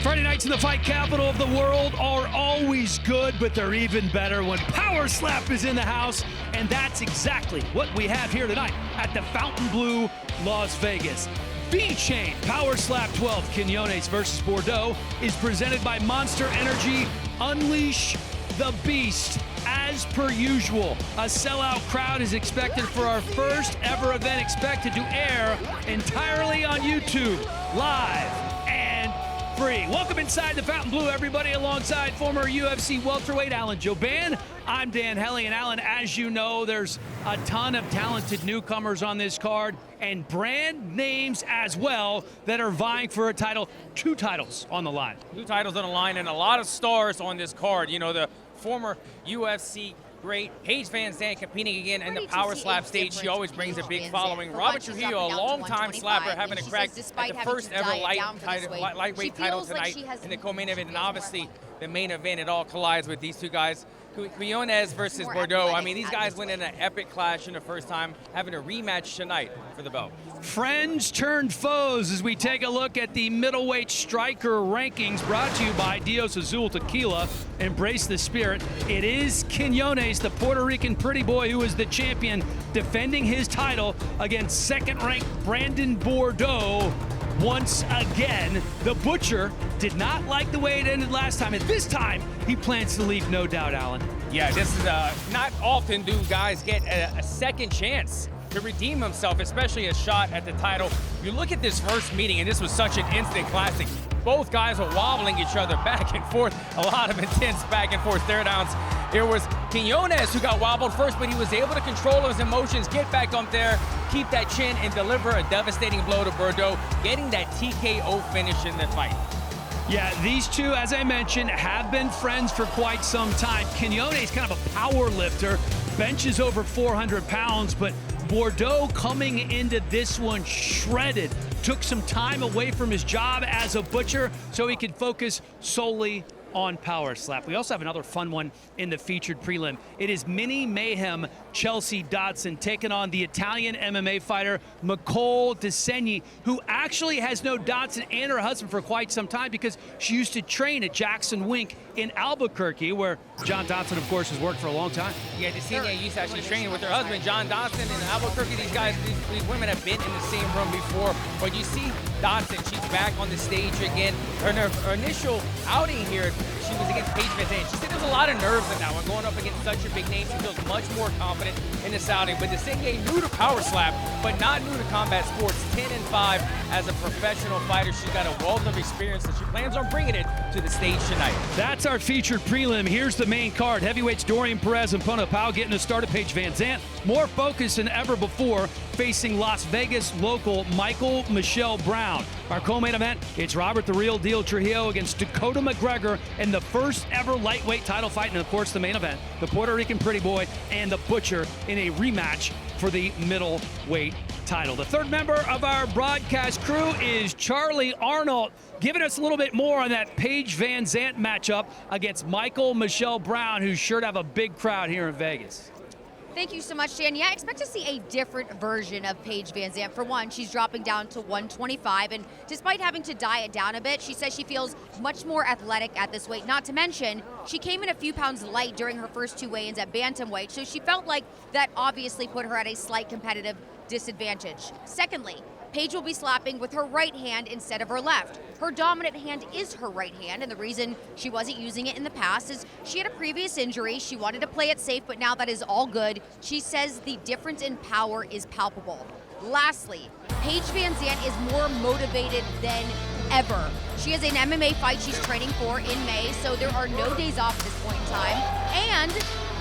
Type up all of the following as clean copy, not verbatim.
Friday nights in the fight capital of the world are always good, but they're even better when Power Slap is in the house, and that's exactly what we have here tonight at the Fontainebleau, Las Vegas. VeChain Power Slap 12 Quinones versus Bordeaux is presented by Monster Energy. Unleash the beast. As per usual, a sellout crowd is expected for our first ever event, expected to air entirely on YouTube, live and free. Welcome inside the Fontainebleau, everybody, alongside former UFC welterweight Alan Jouban. I'm Dan Hellie, and Alan, as you know, there's a ton of talented newcomers on this card and brand names as well that are vying for a title. 2 titles on the line. 2 titles on the line and a lot of stars on this card. You know, the former UFC great Paige Vanzant competing again in the Power Slap stage. She always brings a big following. Robert Trujillo, a long-time slapper, having a crack at the first ever lightweight title tonight in the co-main event. And obviously, the main event, it all collides with these 2 guys. Quinones versus Bordeaux. I mean, these guys went in an epic clash in the first time, having a rematch tonight for the belt. Friends turned foes as we take a look at the middleweight striker rankings, brought to you by Dios Azul Tequila. Embrace the spirit. It is Quinones, the Puerto Rican pretty boy who is the champion, defending his title against second-ranked Brandon Bordeaux. Once again, the Butcher did not like the way it ended last time, and this time he plans to leave, no doubt, Alan. Yeah, this is not often do guys get a second chance to redeem himself, especially a shot at the title. You look at this first meeting, and this was such an instant classic. Both guys were wobbling each other back and forth, a lot of intense back and forth stare downs. It was Quinones who got wobbled first, but he was able to control his emotions, get back up there, keep that chin, and deliver a devastating blow to Bordeaux, getting that TKO finish in the fight. Yeah, these 2, as I mentioned, have been friends for quite some time. Quinones kind of a power lifter, benches over 400 pounds, but Bordeaux coming into this one shredded, took some time away from his job as a butcher so he could focus solely on Power Slap. We also have another fun one in the featured prelim. It is Mini Mayhem Chelsea Dodson taking on the Italian MMA fighter Nicole Deni, who actually has known Dodson and her husband for quite some time because she used to train at Jackson Wink in Albuquerque, where John Dodson, of course, has worked for a long time. Yeah, Deni used to actually train with her husband, John Dodson, in Albuquerque. These guys, these women have been in the same room before. But you see Dodson, she's back on the stage again. Her initial outing here, she was against Paige Vanzant. She said there's a lot of nerves in that one, going up against such a big name. She feels much more confident in this outing. But Deni, new to Power Slap, but not new to combat sports. 10-5 as a professional fighter. She's got a wealth of experience, and she plans on bringing it to the stage tonight. That's our featured prelim. Here's the main card. Heavyweights Dorian Perez and Pona Pao getting us started. Paige Vanzant, more focused than ever before, facing Las Vegas local Michael Michelle Brown. Our co-main event, it's Robert the Real Deal Trujillo against Dakota McGregor in the first ever lightweight title fight. And of course, the main event, the Puerto Rican pretty boy and the Butcher in a rematch for the middleweight title. The third member of our broadcast crew is Charlie Arnold, giving us a little bit more on that Paige Vanzant matchup against Michael Michelle Brown, who's sure to have a big crowd here in Vegas. Thank you so much, Dan. Yeah, I expect to see a different version of Paige Vanzant. For one, she's dropping down to 125, and despite having to diet down a bit, she says she feels much more athletic at this weight. Not to mention, she came in a few pounds light during her first 2 weigh-ins at bantamweight, so she felt like that obviously put her at a slight competitive disadvantage. Secondly, Paige will be slapping with her right hand instead of her left. Her dominant hand is her right hand, and the reason she wasn't using it in the past is she had a previous injury. She wanted to play it safe, but now that is all good. She says the difference in power is palpable. Lastly, Paige Vanzant is more motivated than ever. She has an MMA fight she's training for in May, so there are no days off at this point in time. And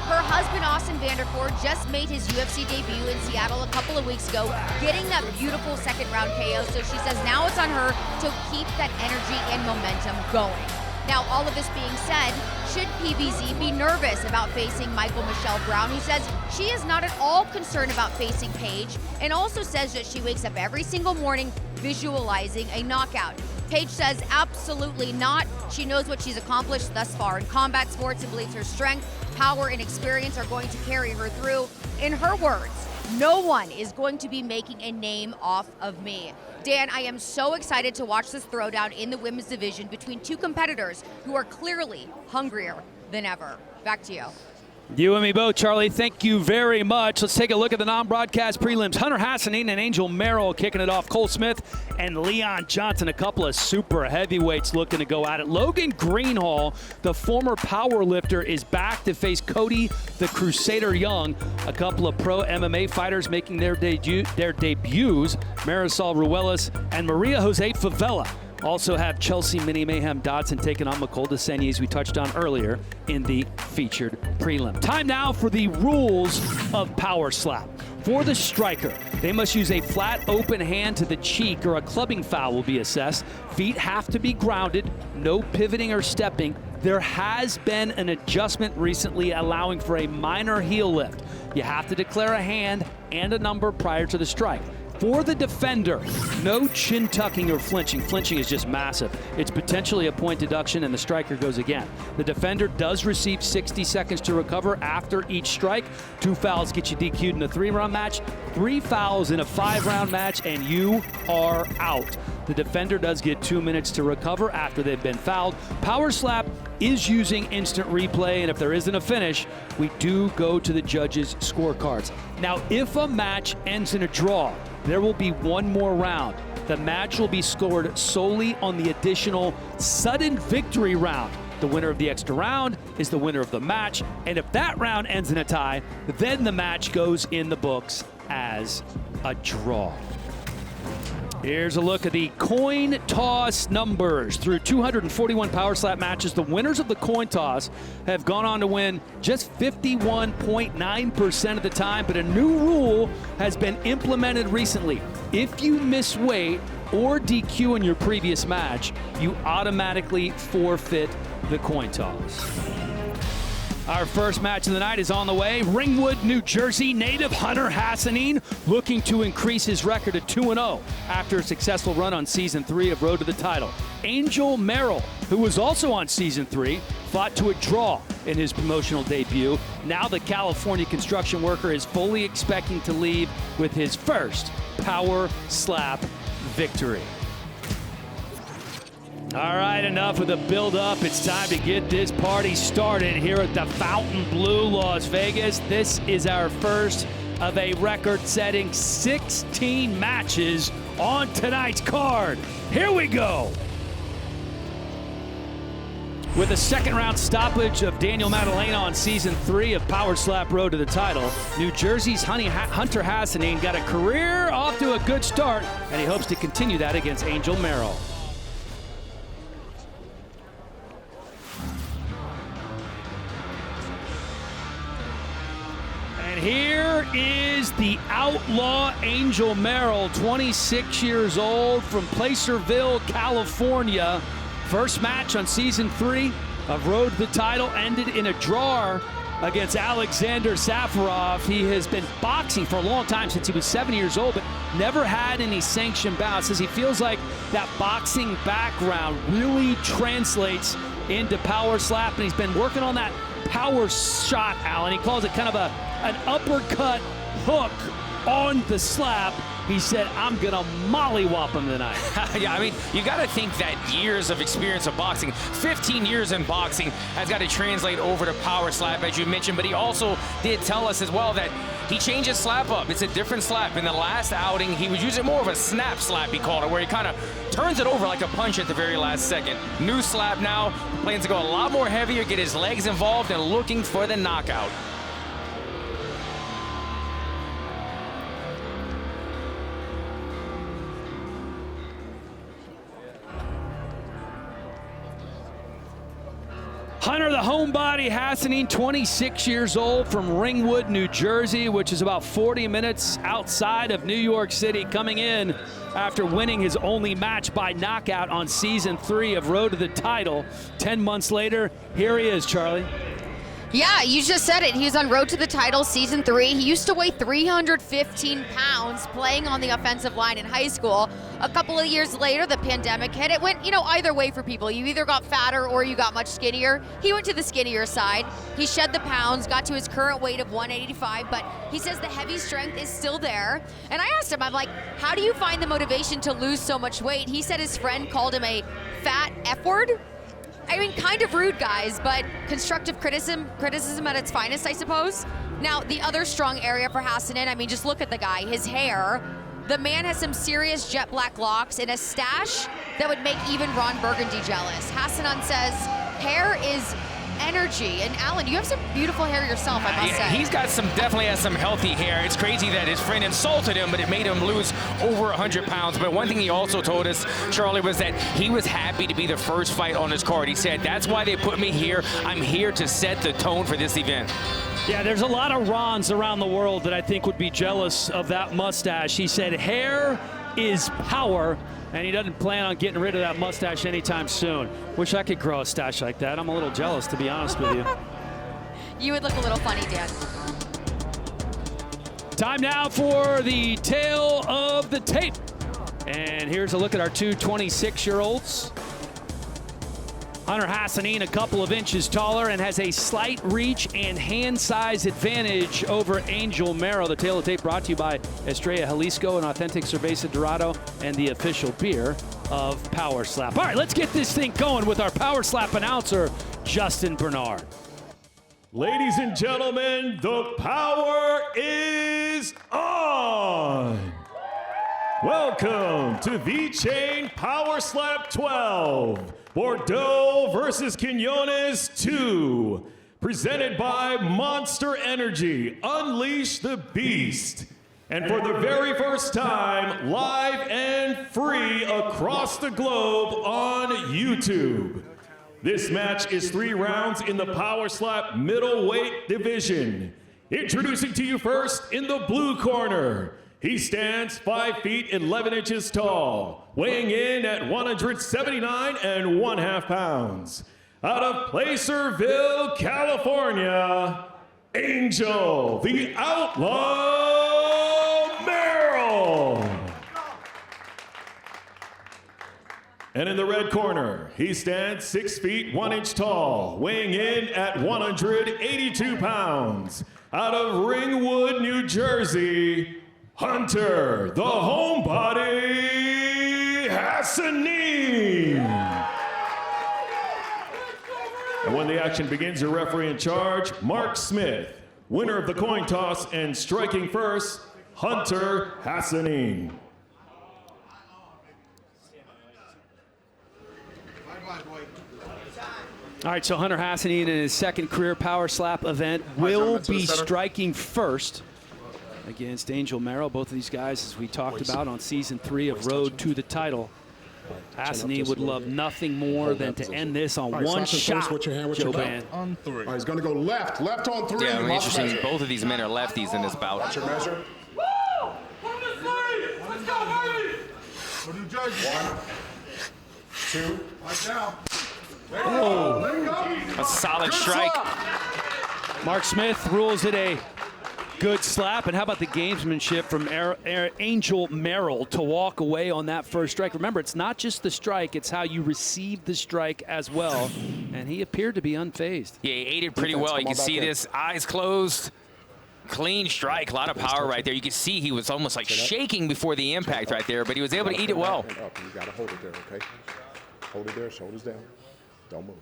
her husband, Austin Vanderford, just made his UFC debut in Seattle a couple of weeks ago, getting that beautiful second-round KO. So she says now it's on her to keep that energy and momentum going. Now, all of this being said, should PVZ be nervous about facing Michael Michelle Brown, who says she is not at all concerned about facing Paige, and also says that she wakes up every single morning visualizing a knockout. Paige says absolutely not. She knows what she's accomplished thus far in combat sports and believes her strength, power, and experience are going to carry her through. In her words, No one is going to be making a name off of me. Dan, I am so excited to watch this throwdown in the women's division between two competitors who are clearly hungrier than ever. Back to you. You and me both, Charlie. Thank you very much. Let's take a look at the non-broadcast prelims. Hunter Hassan and Angel Merrill kicking it off. Cole Smith and Leon Johnson, a couple of super heavyweights looking to go at it. Logan Greenhalgh, the former power lifter, is back to face Cody the Crusader Young. A couple of pro MMA fighters making their debuts. Marisol Ruelas and Maria Jose Favella. Also have Chelsea Mini Mayhem Dodson taking on Nicole DeSenier, as we touched on earlier in the featured prelim. Time now for the rules of power slap. For the striker, they must use a flat open hand to the cheek or a clubbing foul will be assessed. Feet have to be grounded, no pivoting or stepping. There has been an adjustment recently allowing for a minor heel lift. You have to declare a hand and a number prior to the strike. For the defender, no chin tucking or flinching. Flinching is just massive. It's potentially a point deduction and the striker goes again. The defender does receive 60 seconds to recover after each strike. 2 fouls get you DQ'd in a 3-round match. 3 fouls in a 5-round match and you are out. The defender does get 2 minutes to recover after they've been fouled. Power slap is using instant replay, and if there isn't a finish, we do go to the judges' scorecards. Now, if a match ends in a draw, there will be one more round. The match will be scored solely on the additional sudden victory round. The winner of the extra round is the winner of the match, and if that round ends in a tie, then the match goes in the books as a draw. Here's a look at the coin toss numbers. Through 241 power slap matches, the winners of the coin toss have gone on to win just 51.9% of the time, but a new rule has been implemented recently. If you miss weight or DQ in your previous match, you automatically forfeit the coin toss. Our first match of the night is on the way. Ringwood, New Jersey native Hunter Hassan looking to increase his record to 2-0 after a successful run on Season 3 of Road to the Title. Angel Merrill, who was also on Season 3, fought to a draw in his promotional debut. Now the California construction worker is fully expecting to leave with his first power slap victory. All right, enough of the build-up. It's time to get this party started here at the Fontainebleau, Las Vegas. This is our first of a record-setting 16 matches on tonight's card. Here we go. With a second-round stoppage of Daniel Maddalena on Season 3 of Power Slap Road to the Title, New Jersey's Hunter Hassan got a career off to a good start, and he hopes to continue that against Angel Merrill. Here is the outlaw Angel Merrill, 26 years old from Placerville, California. First match on Season 3 of Road to the Title ended in a draw against Alexander Safarov. He has been boxing for a long time, since he was 7 years old, but never had any sanctioned bouts. Says he feels like that boxing background really translates into power slap, and he's been working on that power shot, Alan. He calls it kind of an uppercut hook on the slap. He said, I'm going to mollywop him tonight. Yeah, I mean, you got to think that years of experience of boxing, 15 years in boxing, has got to translate over to power slap, as you mentioned. But he also did tell us as well that he changed his slap up. It's a different slap. In the last outing, he was using more of a snap slap, he called it, where he kind of turns it over like a punch at the very last second. New slap now, plans to go a lot more heavier, get his legs involved, and looking for the knockout. Hunter, the homebody, Hassan, 26 years old from Ringwood, New Jersey, which is about 40 minutes outside of New York City, coming in after winning his only match by knockout on Season 3 of Road to the Title. 10 months later, here he is, Charlie. Yeah, you just said it. He was on Road to the Title Season 3. He used to weigh 315 pounds playing on the offensive line in high school. A couple of years later, the pandemic hit. It went, either way for people. You either got fatter or you got much skinnier. He went to the skinnier side. He shed the pounds, got to his current weight of 185, but he says the heavy strength is still there. And I asked him, I'm like, how do you find the motivation to lose so much weight? He said his friend called him a fat F-word. I mean, kind of rude, guys, but constructive criticism at its finest, I suppose. Now, the other strong area for Hassan, I mean, just look at the guy, his hair. The man has some serious jet black locks and a stash that would make even Ron Burgundy jealous. Hassan says hair is energy. And Alan, you have some beautiful hair yourself, I must say. He's got definitely has some healthy hair. It's crazy that his friend insulted him, but it made him lose over 100 pounds. But one thing he also told us, Charlie, was that he was happy to be the first fight on his card. He said, that's why they put me here. I'm here to set the tone for this event. Yeah, there's a lot of Rons around the world that I think would be jealous of that mustache. He said hair is power, and he doesn't plan on getting rid of that mustache anytime soon. Wish I could grow a stash like that. I'm a little jealous, to be honest with you. You would look a little funny, Dan. Time now for the tale of the tape. And here's a look at our two 26-year-olds. Hunter Hassan, a couple of inches taller and has a slight reach and hand size advantage over Angel Merrill. The tale of the tape brought to you by Estrella Jalisco, an authentic cerveza dorado and the official beer of Power Slap. All right, let's get this thing going with our Power Slap announcer, Justin Bernard. Ladies and gentlemen, the power is on. Welcome to VeChain Power Slap 12. Bordeaux versus Quinones 2. Presented by Monster Energy. Unleash the Beast. And for the very first time, live and free across the globe on YouTube. This match is 3 rounds in the Power Slap middleweight division. Introducing to you first in the blue corner. He stands 5 feet 11 inches tall, weighing in at 179 1/2 pounds. Out of Placerville, California, Angel, the Outlaw Merrill. And in the red corner, he stands 6 feet 1 inch tall, weighing in at 182 pounds. Out of Ringwood, New Jersey, Hunter, the homebody, Hassan. And when the action begins, your referee in charge, Mark Smith. Winner of the coin toss and striking first, Hunter Hassan. All right, so Hunter Hassan in his second career Power Slap event will be striking first against Angel Merrill. Both of these guys, as we talked about on season 3 of Road to the Title. Hassan would love nothing more than to end this on one shot. Joe Ban. On 3. All right, he's going to go left on 3. Yeah, interesting. Both of these men are lefties in this bout. What's your measure? Woo! On the 3! Let's go, baby! Go to Jersey. 1, 2, right now. Oh, Let go. A solid strike. Mark Smith rules it a good slap. And how about the gamesmanship from Angel Merrill to walk away on that first strike? Remember, it's not just the strike, it's how you receive the strike as well. And he appeared to be unfazed. Yeah, he ate it pretty well. You can see this, eyes closed. Clean strike, a lot of power right there. You can see he was almost like shaking before the impact right there, but he was able to eat it well. You got to hold it there, okay? Hold it there, shoulders down. Don't move.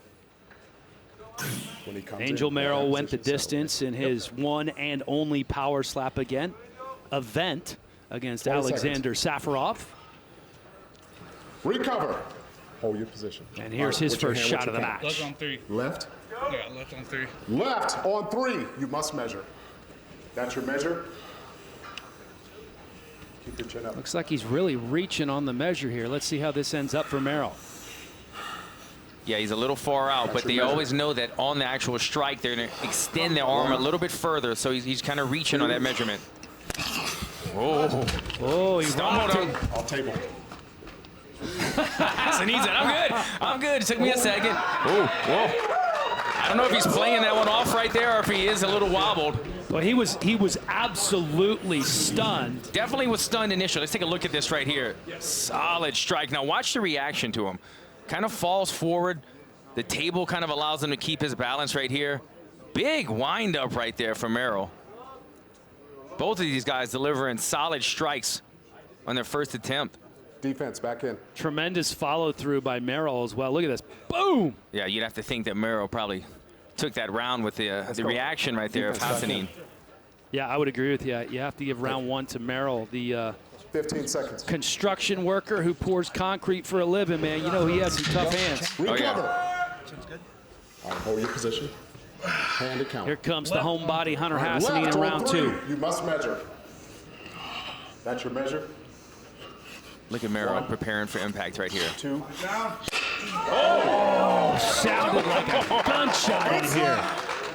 When he comes Angel Merrill went the distance in his one and only Power Slap event against Alexander Safarov. Recover. Hold your position. And here's his first shot of the match. Left on 3. Left. Yeah, left on 3. Left on 3. You must measure. That's your measure. Keep your chin up. Looks like he's really reaching on the measure here. Let's see how this ends up for Merrill. Yeah, he's a little far out, but they always know that on the actual strike, they're going to extend their arm a little bit further, so he's kind of reaching on that measurement. Oh, he stumbled him. I'll table. Hassan said, I'm good. It took me a second. Oh, whoa. I don't know if he's playing that one off right there or if he is a little wobbled. Well, he was absolutely stunned. Definitely was stunned initially. Let's take a look at this right here. Solid strike. Now watch the reaction to him. Kind of falls forward. The table kind of allows him to keep his balance right here. Big wind up right there from Merrill. Both of these guys delivering solid strikes on their first attempt. Defense back in. Tremendous follow through by Merrill as well. Look at this. Boom! Yeah, you'd have to think that Merrill probably took that round with the reaction right there of Hassan. Yeah, I would agree with you. You have to give round one to Merrill, the 15 seconds. construction worker who pours concrete for a living, man. You know he has some tough hands. Recover. yeah. All right, hold your position. Hand to count. Here comes the homebody Hunter Left Hassan in on round 3. two. You must measure. That's your measure. Look at Merrill preparing for impact right here. 2. Sounded like a gunshot in here.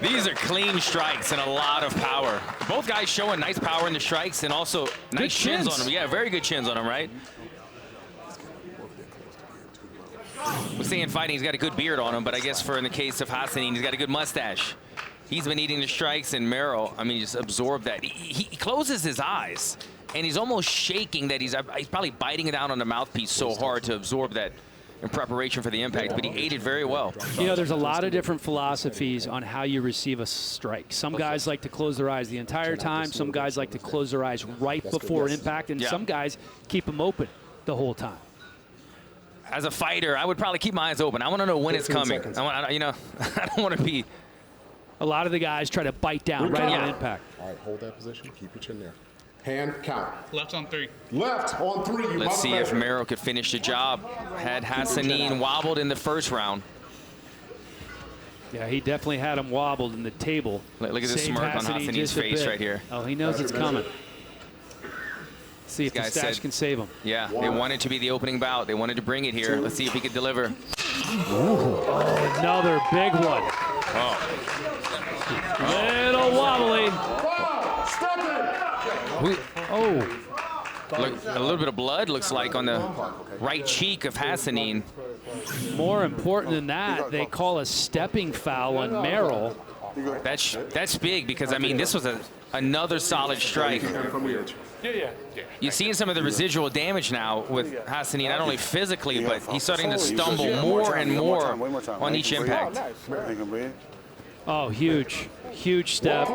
These are clean strikes and a lot of power. Both guys showing nice power in the strikes and also nice chins on them. Yeah, very good chins on them, right? We're saying fighting, he's got a good beard on him, but I guess for in the case of Hassan, he's got a good mustache. He's been eating the strikes, and Merrill, I mean, just absorbed that. He closes his eyes, and he's almost shaking that he's probably biting it out on the mouthpiece so hard to absorb that in preparation for the impact, but he ate it very well. You know, there's a lot of different philosophies on how you receive a strike. Some guys like to close their eyes the entire time. Some guys like to close their eyes right before impact, and some guys keep them open the whole time. As a fighter, I would probably keep my eyes open. I want to know when it's coming. You know, I don't want to be. A lot of the guys try to bite down right on impact. All right, hold that position. Keep your chin there. Hand count. Left on 3. Left on 3. You Let's must see if measure. Merrill could finish the job. Had Hassan wobbled in the first round. Yeah, he definitely had him wobbled in the table. Look at this Saved smirk on Hassan Hassan's just a face bit. right here. Oh, he knows it's coming. See if the guy stash said- can save him. Yeah, they wanted to be the opening bout. They wanted to bring it here. Let's see if he could deliver. Another big one. Little wobbly. Step in. Look, a little bit of blood looks like on the right cheek of Hassan. More important than that, they call a stepping foul on Merrill. That's big because, I mean, this was another solid strike. From the edge. You're seeing some of the residual damage now with Hassan, not only physically, but he's starting to stumble more and more on each impact. Oh, huge. Huge step.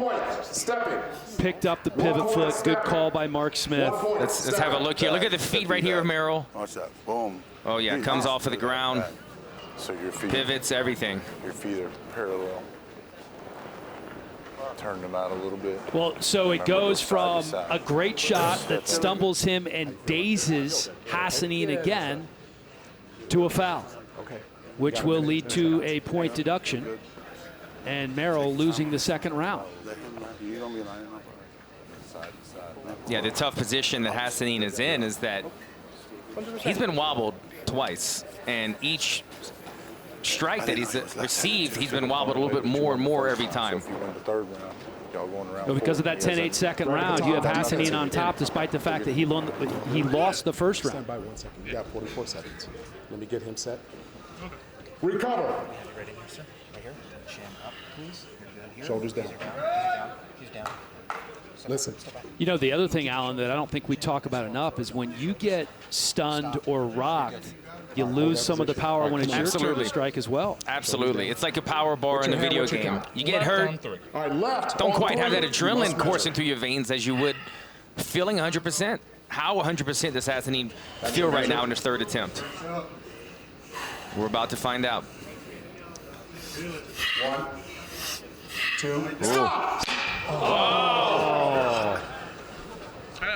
Stepping. Picked up the pivot foot. Good call by Mark Smith. Let's have a look here. Look at the feet right here of Merrill. Watch that. Boom. Oh, yeah, comes off of the ground. So your feet, Pivots, everything. your feet are parallel. Turn them out a little bit. Well, so it goes from a great shot that stumbles him and dazes Hassan again to a foul, which will lead to a point deduction, and Merrill losing the second round. Yeah, the tough position that Hassan is in is that he's been wobbled twice, and each strike that he's received, he's been wobbled a little bit more and more every time. If you win the third round, y'all going around. But because of that 10-8 second round, you have Hassan on top, despite the fact that he lost the first round. Stand by 1 second. You got 44 seconds. Let me get him set. Recover. Right in here, sir. Right here. Chin up, please. You're good here. Shoulders down. He's down. Listen. You know, the other thing, Alan, that I don't think we talk about enough is when you get stunned or rocked, you lose some of the power when it's your turn to strike as well. Absolutely. It's like a power bar in a video game. You get hurt, All right, left. don't on quite have 3. that You adrenaline must coursing measure. through your veins as you would feeling 100%. How 100% does Hassan feel right now in his third attempt? We're about to find out. 1, 2, stop.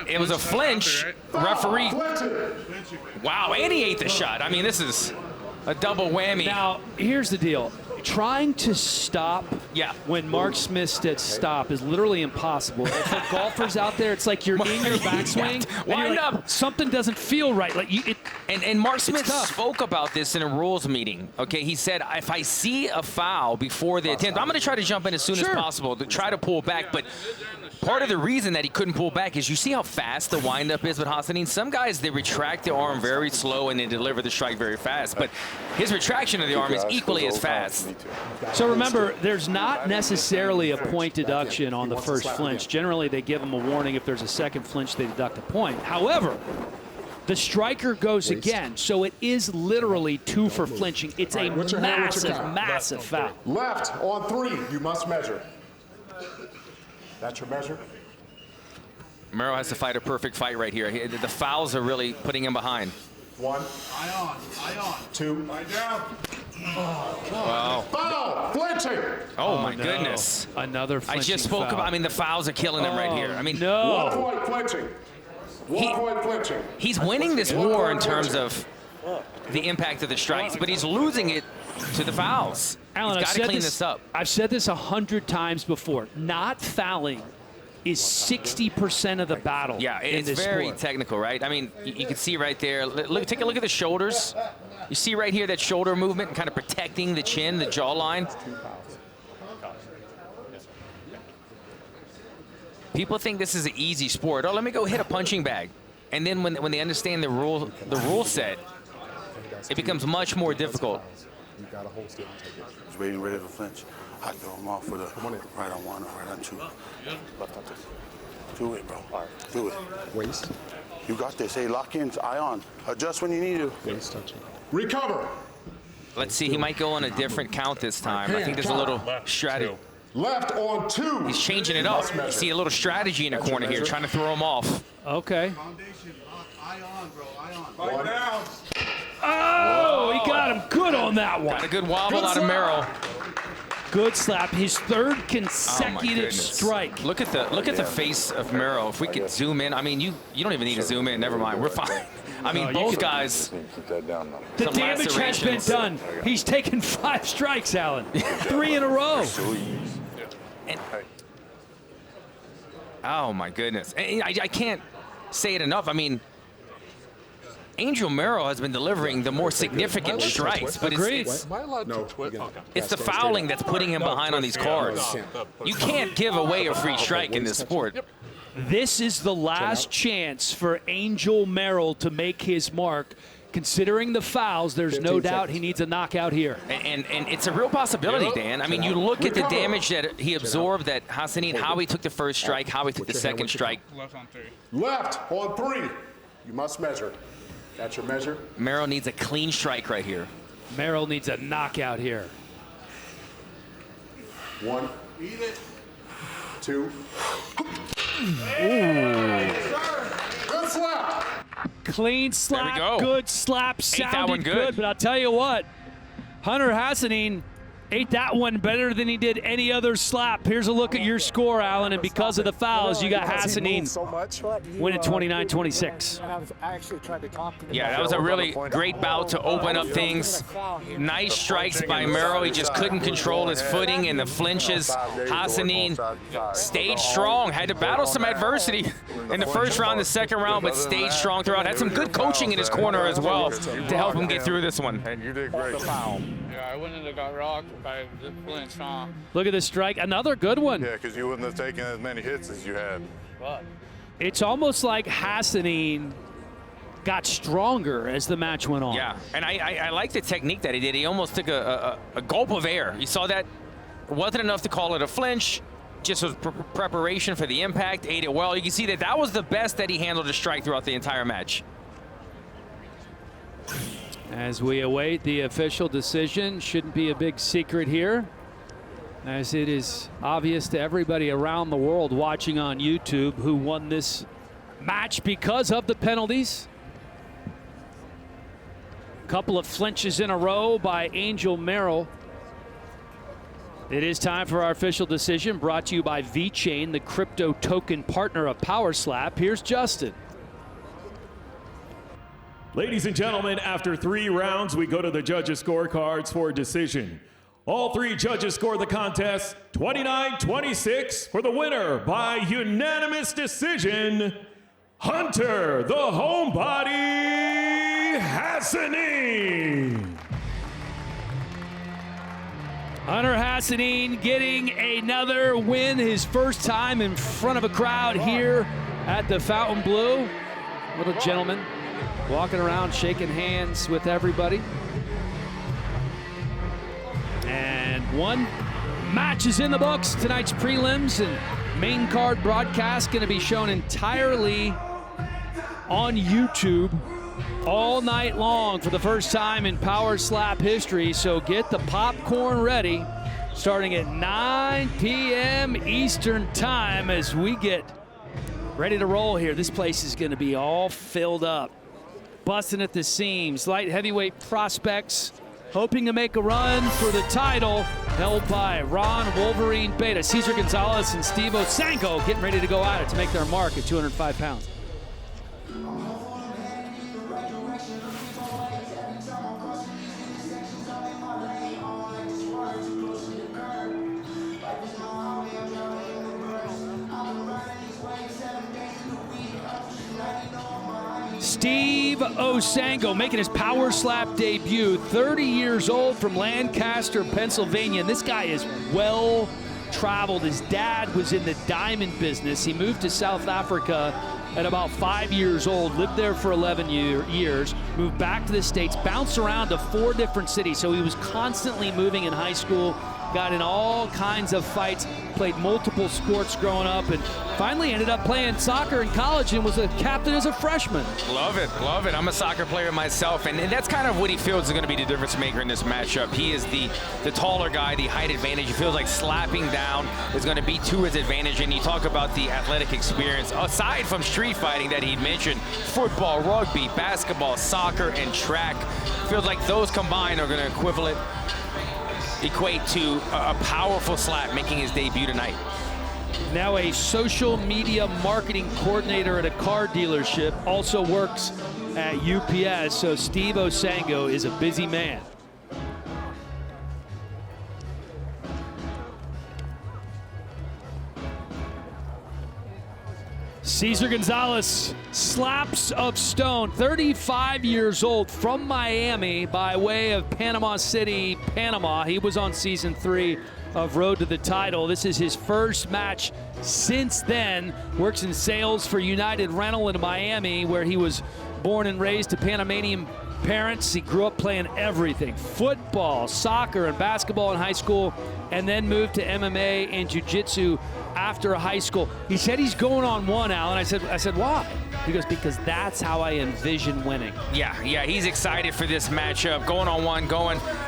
It was a flinch. Referee. Wow, and he ate the shot. I mean, this is a double whammy. Now, here's the deal. Trying to stop when Mark Smith said stop is literally impossible. For golfers out there, it's like you're in your backswing. Wind up. Something doesn't feel right. Like And Mark Smith spoke about this in a rules meeting. Okay, he said, if I see a foul before the attempt, I'm going to try to jump in as soon as possible to try to pull back. But part of the reason that he couldn't pull back is you see how fast the windup is with Hassan. Some guys, they retract the arm very slow and they deliver the strike very fast, but his retraction of the arm is equally as fast. So remember, there's not necessarily a point deduction on the first flinch. Generally, they give them a warning. If there's a second flinch, they deduct a point. However, the striker goes again, so it is literally 2 for flinching. It's a massive foul. Left on 3, you must measure. That's your measure. Merrill has to fight a perfect fight right here. The fouls are really putting him behind. 1. Eye on. 2. Eye down. Wow. Foul! Flinching! Oh my goodness. Another I flinching just spoke foul. about, I mean, the fouls are killing him right here. I mean, 1 point flinching. 1 point flinching. he's winning this war in terms of the impact of the strikes, but he's losing it to the fouls. Alan, he's got to clean this up. I've said this 100 times before. Not fouling is 60% of the battle. Yeah, in it's this very sport. technical, right? I mean, you can see right there. Look, take a look at the shoulders. You see right here that shoulder movement and kind of protecting the chin, the jawline. People think this is an easy sport. Oh, let me go hit a punching bag. And then when they understand the rule set, it becomes much more difficult. You gotta hold still and take it. He's waiting, ready to flinch. I throw him off with a right on 1 or right on 2. Left on 2. Do it, bro. Do it. Waist. You got this. Hey, lock in, eye on. Adjust when you need to. Waist touching. Recover. Let's see, he might go on a different count this time. I think there's a little strategy. Left on 2. He's changing it up. You see a little strategy in the corner here, trying to throw him off. Okay. Foundation. Eye on, bro. Eye on. Eye down. Oh, he got him good on that one. Got a good wobble out of Merrill. Good slap. His 3rd Oh my consecutive goodness. strike. Look at the face of Merrill. If we could zoom in, I mean, you don't even need to zoom in. Never mind, we're fine. I mean, both guys. Keep that down now. The some damage has been lacerations. done. He's taken 5 strikes, Alan. 3 in a row. And, oh my goodness! And I can't say it enough. I mean, Angel Merrill has been delivering the more significant strikes, but it's Am I allowed No. to twit? Okay. it's the fouling that's putting him behind on these cards. You can't give away a free strike in this sport. This is the last chance for Angel Merrill to make his mark. Considering the fouls, there's no 15 doubt seconds. he needs a knockout here. And it's a real possibility, Dan. I mean, you look at the damage that he absorbed, that Hassan, how he took the first strike, how he took the second strike. Left on 3. Left on 3. You must measure. That's your measure. Merrill needs a clean strike right here. Merrill needs a knockout here. 1. Eat it. 2. Good slap. Clean slap, go. good slap, that one sounded good. good. But I'll tell you what, Hunter Hassan ate that one better than he did any other slap. Here's a look at your score, Alan, and because of the fouls, you got Hassan winning 29-26. I actually tried to talk to him. Yeah, that was a really great bout to open up things. Nice strikes by Merrill. He just couldn't control his footing and the flinches. Hassan stayed strong, had to battle some adversity in the first round, the second round, but stayed strong throughout. Had some good coaching in his corner as well to help him get through this one. And you did great. Yeah, I wouldn't have got rocked by the flinch, huh? Look at this strike, another good one. Yeah, because you wouldn't have taken as many hits as you had. It's almost like Hassan got stronger as the match went on. Yeah, and I like the technique that he did. He almost took a gulp of air. You saw that? It wasn't enough to call it a flinch. Just was preparation for the impact, ate it well. You can see that that was the best that he handled a strike throughout the entire match. As we await the official decision, shouldn't be a big secret here, as it is obvious to everybody around the world watching on YouTube who won this match because of the penalties. Couple of flinches in a row by Angel Merrill. It is time for our official decision, brought to you by VeChain, the crypto token partner of Power Slap. Here's Justin. Ladies and gentlemen, after 3 rounds, we go to the judges' scorecards for a decision. All 3 judges scored the contest 29-26 for the winner by unanimous decision, Hunter, the homebody, Hassan. Hunter Hassan getting another win, his first time in front of a crowd here at the Fountain Blue. Little gentleman walking around, shaking hands with everybody. And one match is in the books. Tonight's prelims and main card broadcast going to be shown entirely on YouTube all night long for the first time in Power Slap history. So get the popcorn ready, starting at 9 p.m. Eastern time as we get ready to roll here. This place is going to be all filled up, busting at the seams. Light heavyweight prospects hoping to make a run for the title, held by Ron Wolverine Beta. Cesar Gonzalez and Steve Osango getting ready to go at it to make their mark at 205 pounds. Steve Osango making his Power Slap debut, 30 years old, from Lancaster, Pennsylvania. And this guy is well traveled. His dad was in the diamond business. He moved to South Africa at about 5 years old, lived there for 11 years, moved back to the States, bounced around to 4 different cities. So he was constantly moving in high school, got in all kinds of fights, played multiple sports growing up, and finally ended up playing soccer in college and was a captain as a freshman. Love it, love it. I'm a soccer player myself, and that's kind of what he feels is going to be the difference maker in this matchup. He is the taller guy, the height advantage. He feels like slapping down is going to be to his advantage, and you talk about the athletic experience. Aside from street fighting that he'd mentioned, football, rugby, basketball, soccer, and track, feels like those combined are going to equate to a powerful slap making his debut tonight. Now a social media marketing coordinator at a car dealership, also works at UPS, so Steve Osango is a busy man. Cesar Gonzalez, slaps of stone, 35 years old, from Miami by way of Panama City, Panama. He was on season 3 of Road to the Title. This is his first match since then. Works in sales for United Rental in Miami, where he was born and raised to Panamanian parents. He grew up playing everything: football, soccer, and basketball in high school, and then moved to MMA and jiu-jitsu after high school. He said he's going on 1, Alan. I said, why? He goes, because that's how I envision winning. Yeah, he's excited for this matchup. Going on 1,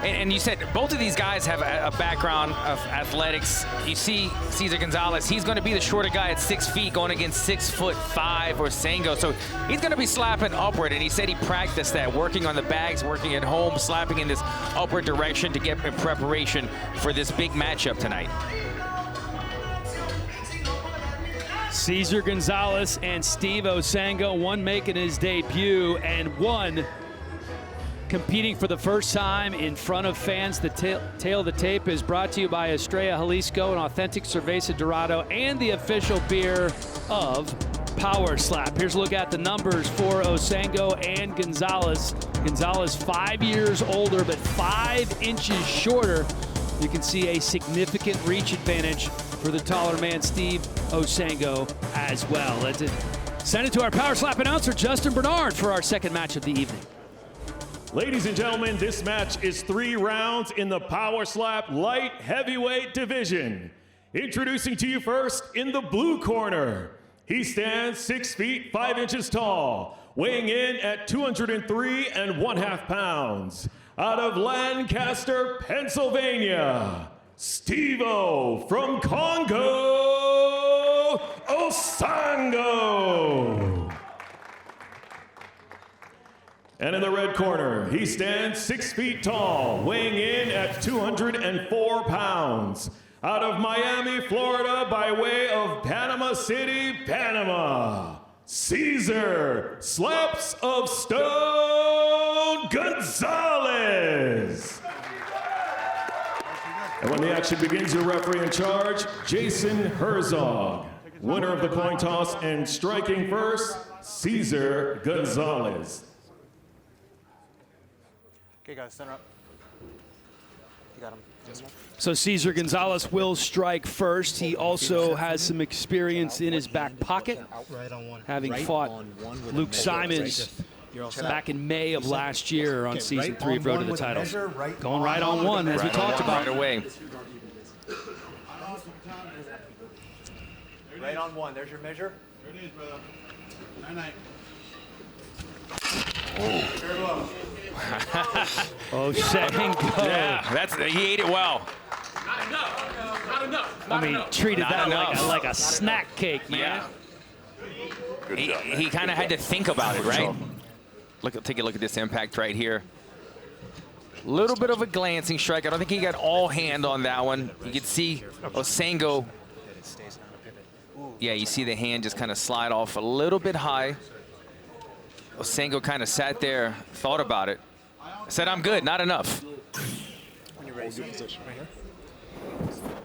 and you said both of these guys have a background of athletics. You see Cesar Gonzalez, he's going to be the shorter guy at 6 feet, going against 6'5" Osango. So he's going to be slapping upward, and he said he practiced that, working on the bags, working at home, slapping in this upward direction to get in preparation for this big matchup tonight. Cesar Gonzalez and Steve Osango, one making his debut and one competing for the first time in front of fans. The tail of the tape is brought to you by Estrella Jalisco, an authentic Cerveza Dorado, and the official beer of Power Slap. Here's a look at the numbers for Osango and Gonzalez. Gonzalez 5 years older, but 5 inches shorter. You can see a significant reach advantage for the taller man, Steve Osango, as well. Let's send it to our Power Slap announcer, Justin Bernard, for our second match of the evening. Ladies and gentlemen, this match is 3 rounds in the Power Slap light heavyweight division. Introducing to you first, in the blue corner, he stands 6 feet 5 inches tall, weighing in at 203 1/2 pounds. Out of Lancaster, Pennsylvania, Steve-O from Congo, Osango. And in the red corner, he stands 6 feet tall, weighing in at 204 pounds. Out of Miami, Florida, by way of Panama City, Panama, Cesar Slaps of Stone Gonzalez. And when the action begins, your referee in charge, Jason Herzog. Winner of the coin toss and striking first, Cesar Gonzalez. Okay, guys, center up. So Cesar Gonzalez will strike first. He also has some experience in his back pocket, having fought Luke Simons back in May of last year on season 3 of Road to the Titles. Going right on one, as we talked about. Right away. Right on one. There's your measure. There it is, brother. Night-night. Osango. Yeah, he ate it well. Not enough. Not enough. I mean, treated Not that enough. like a snack cake, man. Yeah. He kind of had to think about it, right? Take a look at this impact right here. Little bit of a glancing strike. I don't think he got all hand on that one. You can see Osango. Yeah, you see the hand just kind of slide off a little bit high. Osango kind of sat there, thought about it. Said, I'm good, not enough. When you're ready, position right here.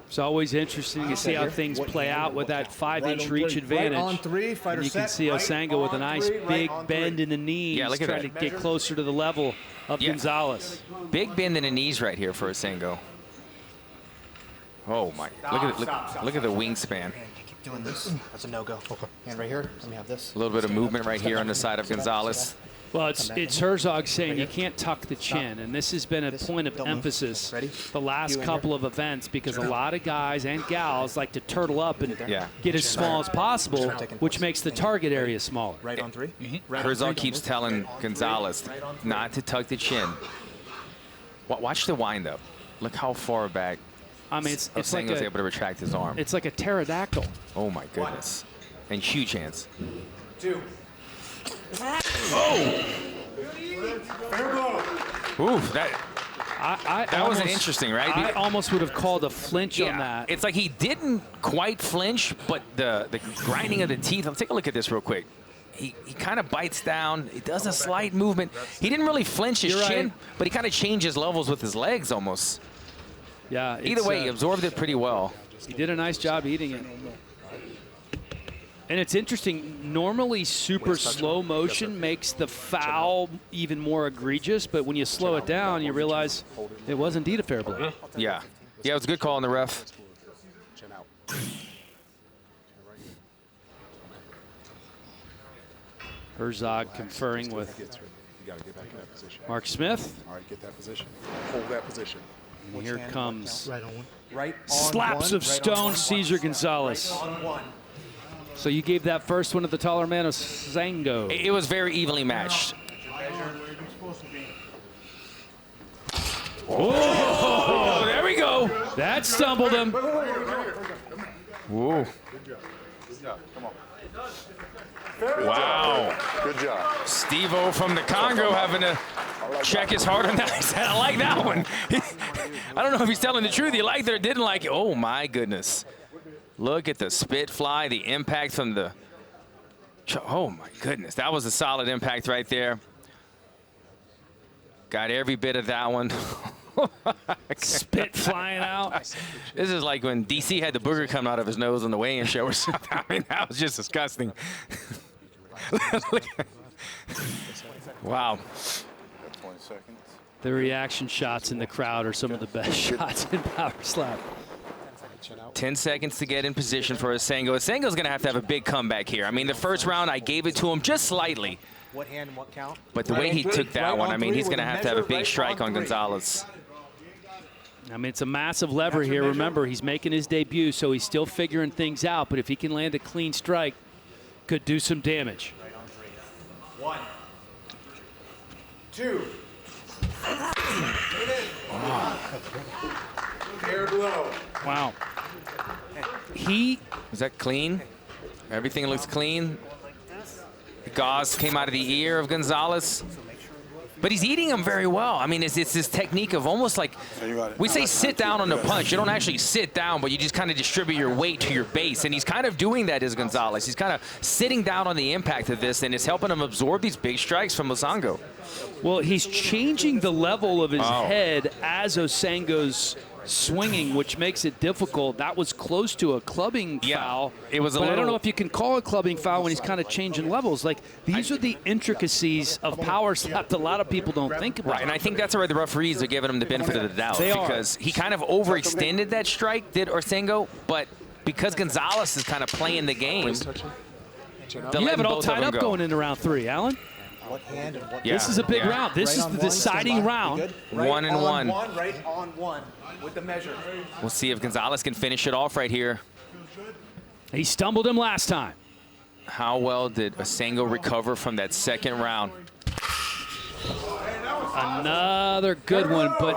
It's always interesting to see how things play out with that 5-inch reach advantage. Right on three, fighter and you can see Osango with a nice big bend in the knees, Yeah, look at trying that. to get closer to the level of Gonzalez. Big bend in the knees right here for Osango. Oh my! Look at the wingspan. Keep doing this. That's a no-go. And right here, let me have this. A little bit of movement right here on the side of Gonzalez. Well, it's Herzog saying you can't tuck the chin, and this has been a point of emphasis the last couple of events because a lot of guys and gals like to turtle up and get as small as possible, which makes the target area smaller. Right on three. Herzog keeps telling Gonzalez not to tuck the chin. Watch the wind up. Look how far back. I mean, it's like Osango's able to retract his arm. It's like a pterodactyl. Oh my goodness! And huge hands. 2. Oh! Ooh, that was interesting, right? I almost would have called a flinch on that. It's like he didn't quite flinch, but the grinding of the teeth. Let's take a look at this real quick. He kind of bites down. He does a slight movement. He didn't really flinch his chin, but he kind of changes levels with his legs almost. Yeah. Either way, he absorbed it pretty well. He did a nice job eating it. And it's interesting, normally super slow motion makes the foul even more egregious, but when you slow it down, you realize it was indeed a fair play. Yeah. Yeah, it was a good call on the ref. Herzog conferring with Mark Smith. All right, get that position. Hold that position. And here comes Right on slaps one. of stone, Cesar Gonzalez. Right on one. So you gave that first one to the taller man, Osango. It was very evenly matched. Oh, there we go. That stumbled him. Whoa. Come on. Wow. Good job. Steve-O from the Congo having to check his heart on that. He said, I like that one. I don't know if he's telling the truth. He liked it or didn't like it. Oh, my goodness. Look at the spit fly, the impact from the... Oh, my goodness. That was a solid impact right there. Got every bit of that one. Spit flying out. This is like when DC had the booger come out of his nose on the weigh-in show or something. I mean, that was just disgusting. Wow. 20 seconds. The reaction shots in the crowd are some of the best shots in Power Slap. 10 seconds to get in position for Osango. Osango's going to have a big comeback here. I mean, the first round, I gave it to him just slightly. What hand and what count? But the way he took that one, I mean, he's going to have a big strike on Gonzalez. I mean, it's a massive lever here. Remember, he's making his debut, so he's still figuring things out. But if he can land a clean strike, could do some damage. Right on 3. 1, 2. Aired low. Wow. Is that clean? Everything looks clean. The gauze came out of the ear of Gonzalez. But he's eating them very well. I mean, it's this technique of almost like, we say sit down on the punch. You don't actually sit down, but you just kind of distribute your weight to your base. And he's kind of doing that as Gonzalez. He's kind of sitting down on the impact of this, and it's helping him absorb these big strikes from Osango. Well, he's changing the level of his head as Osango's swinging, which makes it difficult. That was close to a clubbing foul. It was a but little. I don't know if you can call it clubbing foul when he's kind of changing levels. Like, these are the intricacies of power slap that a lot of people don't think about. Right, and I think that's where the referees are giving him the benefit of the doubt. Because he kind of overextended that strike, did Osango, but because Gonzalez is kind of playing the game. You have it all tied up going into round 3, Alan. What hand and what This is a big round. This is the deciding round. Right 1 and 1. Right on 1 with the measure. We'll see if Gonzalez can finish it off right here. He stumbled him last time. How well did Osango recover from that second round? Another good one, but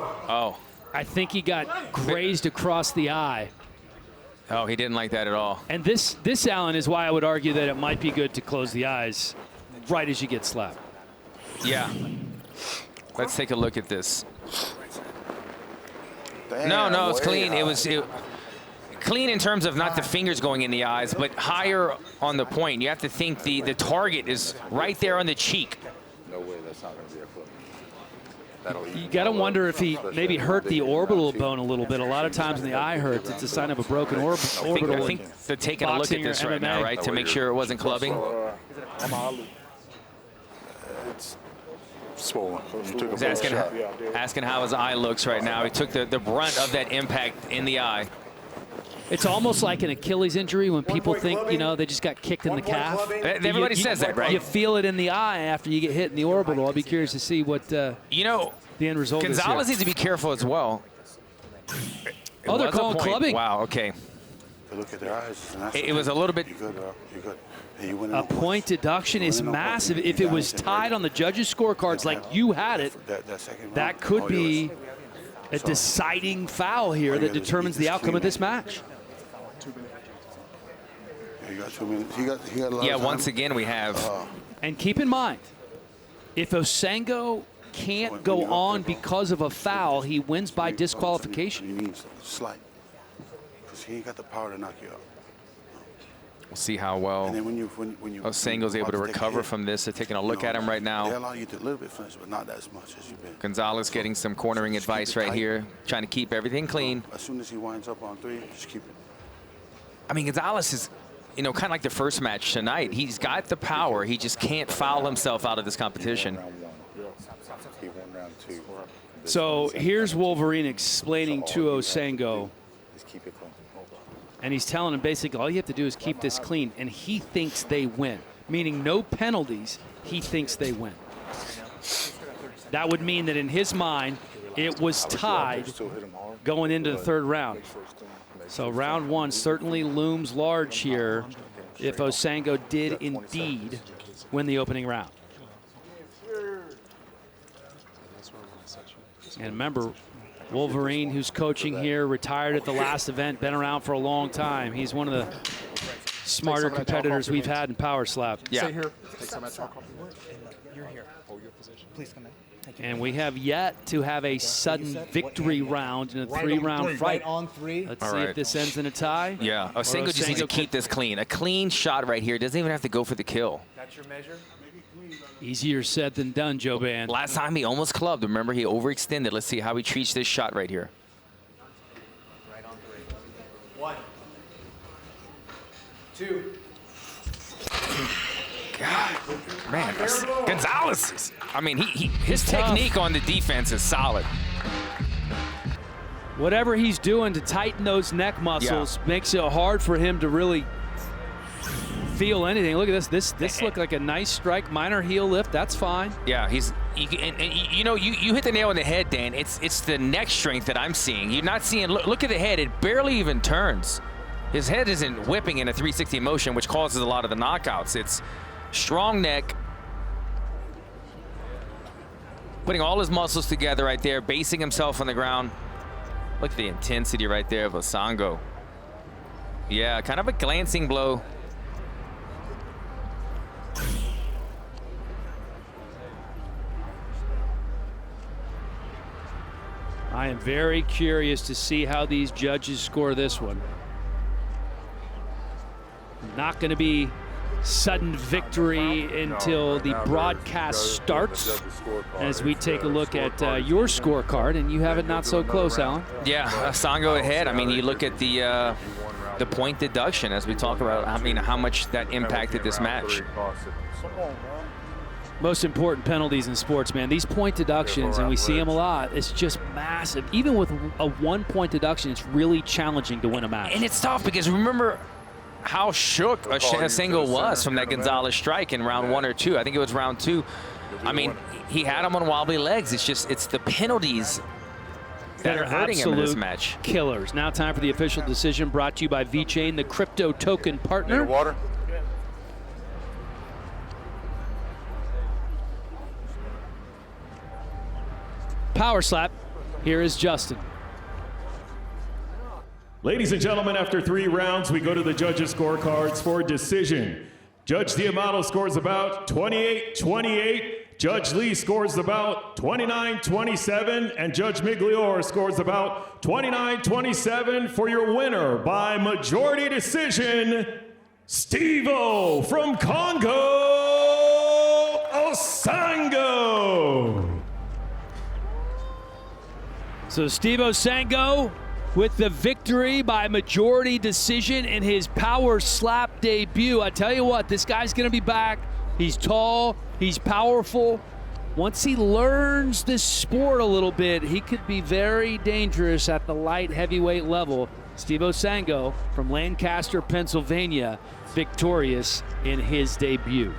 I think he got grazed across the eye. Oh, he didn't like that at all. And this, Alan, is why I would argue that it might be good to close the eyes right as you get slapped. Yeah. Let's take a look at this. Damn, No, it's clean. way It was clean in terms of not the fingers going in the eyes, but higher on the point. You have to think the target is right there on the cheek. No way, that's not going to be a flip. You got to wonder if he maybe hurt the orbital bone a little bit. A lot of times when the eye hurts, it's a sign of a broken orbital. I think they're taking a look at this right now, right, to make sure it wasn't clubbing. It's swollen. He's asking how his eye looks right now. He took the brunt of that impact in the eye. It's almost like an Achilles injury when people think, you know, they just got kicked in the calf. Everybody says that, right? You feel it in the eye after you get hit in the orbital. I'll be curious to see what you know, the end result is. Gonzalez needs to be careful as well. Oh, they're calling clubbing. Wow, okay. Look at their eyes. It was a little bit. You're good, bro. You're good. A point deduction is massive. If it was tied on the judges' scorecards like you had it, that could be a deciding foul here that determines the outcome of this match. He got 2 minutes. He got a lot of time. Once again we have. And keep in mind, if Osango can't go on because of a foul, he wins by disqualification. He needs slight, because he ain't got the power to knock you out. We'll see how well Osango's able to recover from this. They're taking a look at him right now. They allow you to a little bit finish, but not as much as you've been. Gonzalez getting some cornering advice right here, trying to keep everything clean. As soon as he winds up on 3, just keep it. I mean, Gonzalez is, you know, kind of like the first match tonight. He's got the power. He just can't foul himself out of this competition. So here's Wolverine explaining to Osango. And he's telling him basically all you have to do is keep this clean. And he thinks they win, meaning no penalties. He thinks they win. That would mean that in his mind, it was tied going into the third round. So round 1 certainly looms large here if Osango did indeed win the opening round. And remember, Wolverine, who's coaching here, retired at the last event, been around for a long time. He's one of the smarter competitors we've had in Power Slap. Yeah. You're here. Hold your position. Please come in. And we have yet to have a sudden victory round in a 3-round fight. Right on 3. Let's see if this ends in a tie. Yeah, Osango just needs to keep this clean. A clean shot right here. Doesn't even have to go for the kill. That's your measure? Easier said than done, Joe Band. Last time he almost clubbed. Remember, he overextended. Let's see how he treats this shot right here. Right on 3. 1, 2. God, man, Gonzalez. I mean, his technique on the defense is solid. Whatever he's doing to tighten those neck muscles makes it hard for him to really feel anything. Look at this. This looked like a nice strike, minor heel lift. That's fine. Yeah, you know, you hit the nail on the head, Dan. It's the neck strength that I'm seeing. You're not seeing. Look at the head. It barely even turns. His head isn't whipping in a 360 motion, which causes a lot of the knockouts. It's strong neck, putting all his muscles together right there, basing himself on the ground. Look at the intensity right there of Osango. Yeah, kind of a glancing blow. I am very curious to see how these judges score this one. Not going to be sudden victory until the broadcast starts as we take a look at your scorecard, and you have it not so close, Alan. Yeah, Osango ahead. I mean, you look at the point deduction as we talk about, I mean, how much that impacted this match. Most important penalties in sports, man. These point deductions, and we see them a lot, it's just massive. Even with a 1-point deduction, it's really challenging to win a match. And it's tough because remember how shook Osango was from that Gonzalez strike in round 1 or 2. I think it was round 2. I mean, he had him on wobbly legs. It's the penalties that are hurting him in this match. Killers. Now time for the official decision, brought to you by VeChain, the crypto token partner. Water. Power slap. Here is Justin. Ladies and gentlemen, after 3 rounds, we go to the judges' scorecards for decision. Judge Diamato scores about 28-28. Judge Lee scores about 29-27. And Judge Migliore scores about 29-27 for your winner by majority decision, Steve-O from Congo, Osango. So Steve Osango with the victory by majority decision in his power slap debut. I tell you what, this guy's going to be back. He's tall, he's powerful. Once he learns this sport a little bit, he could be very dangerous at the light heavyweight level. Steve Osango from Lancaster, Pennsylvania, victorious in his debut.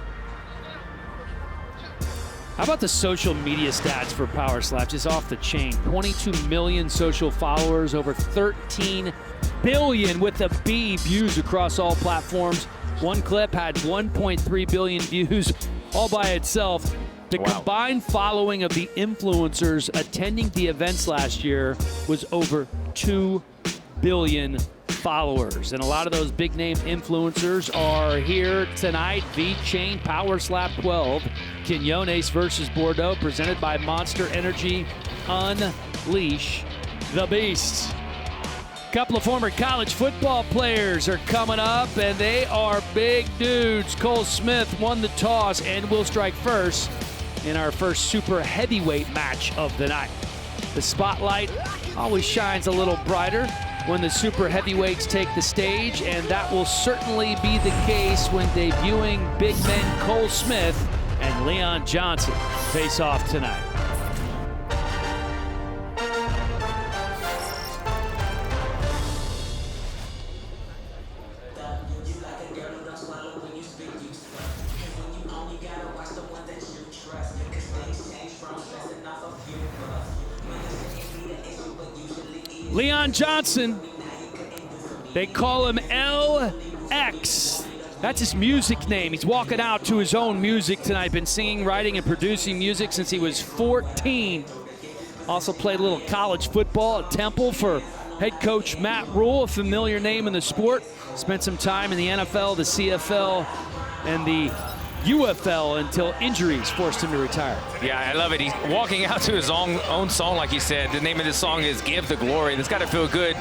How about the social media stats for Power Slap? Just off the chain. 22 million social followers, over 13 billion with a B views across all platforms. One clip had 1.3 billion views all by itself. The combined following of the influencers attending the events last year was over 2 billion followers. And a lot of those big name influencers are here tonight. VeChain Power Slap 12, Quinones versus Bordeaux, presented by Monster Energy. Unleash the Beast. A couple of former college football players are coming up, and they are big dudes. Cole Smith won the toss and will strike first in our first super heavyweight match of the night. The spotlight always shines a little brighter when the super heavyweights take the stage, and that will certainly be the case when debuting big men Cole Smith and Leon Johnson face off tonight. Leon Johnson, they call him LX. That's his music name. He's walking out to his own music tonight. Been singing, writing, and producing music since he was 14. Also played a little college football at Temple for head coach Matt Rule, a familiar name in the sport. Spent some time in the NFL, the CFL, and the UFL until injuries forced him to retire. Yeah, I love it. He's walking out to his own song, like he said. The name of this song is Give the Glory. It's got to feel good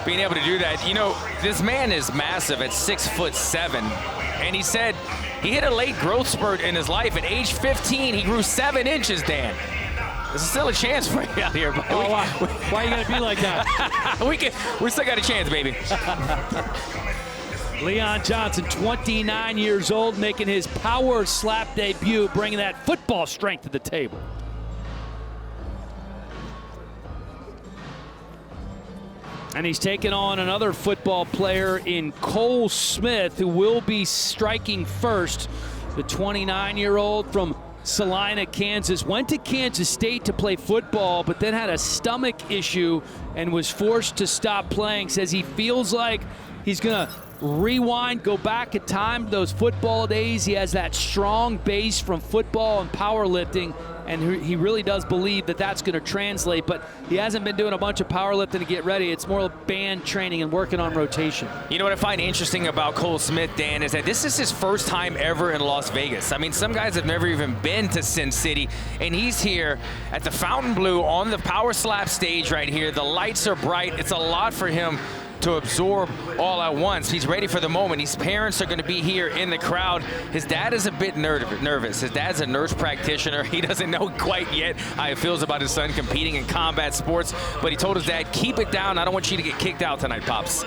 being able to do that. You know, this man is massive at 6'7", and he said he hit a late growth spurt in his life. At age 15, he grew 7 inches, Dan. There's still a chance for you out here. But oh, wow. Why are you going to be like that? we still got a chance, baby. Leon Johnson, 29 years old, making his power slap debut, bringing that football strength to the table. And he's taking on another football player in Cole Smith, who will be striking first. The 29-year-old from Salina, Kansas, went to Kansas State to play football, but then had a stomach issue and was forced to stop playing. Says he feels like he's going to rewind, go back in time to those football days. He has that strong base from football and powerlifting, and he really does believe that that's going to translate, but he hasn't been doing a bunch of powerlifting to get ready. It's more band training and working on rotation. You know what I find interesting about Cole Smith, Dan, is that this is his first time ever in Las Vegas. I mean, some guys have never even been to Sin City, and he's here at the Fontainebleau on the Power Slap stage right here. The lights are bright. It's a lot for him to absorb all at once. He's ready for the moment. His parents are going to be here in the crowd. His dad is a bit nervous. His dad's a nurse practitioner. He doesn't know quite yet how he feels about his son competing in combat sports, but he told his dad, keep it down. I don't want you to get kicked out tonight, Pops.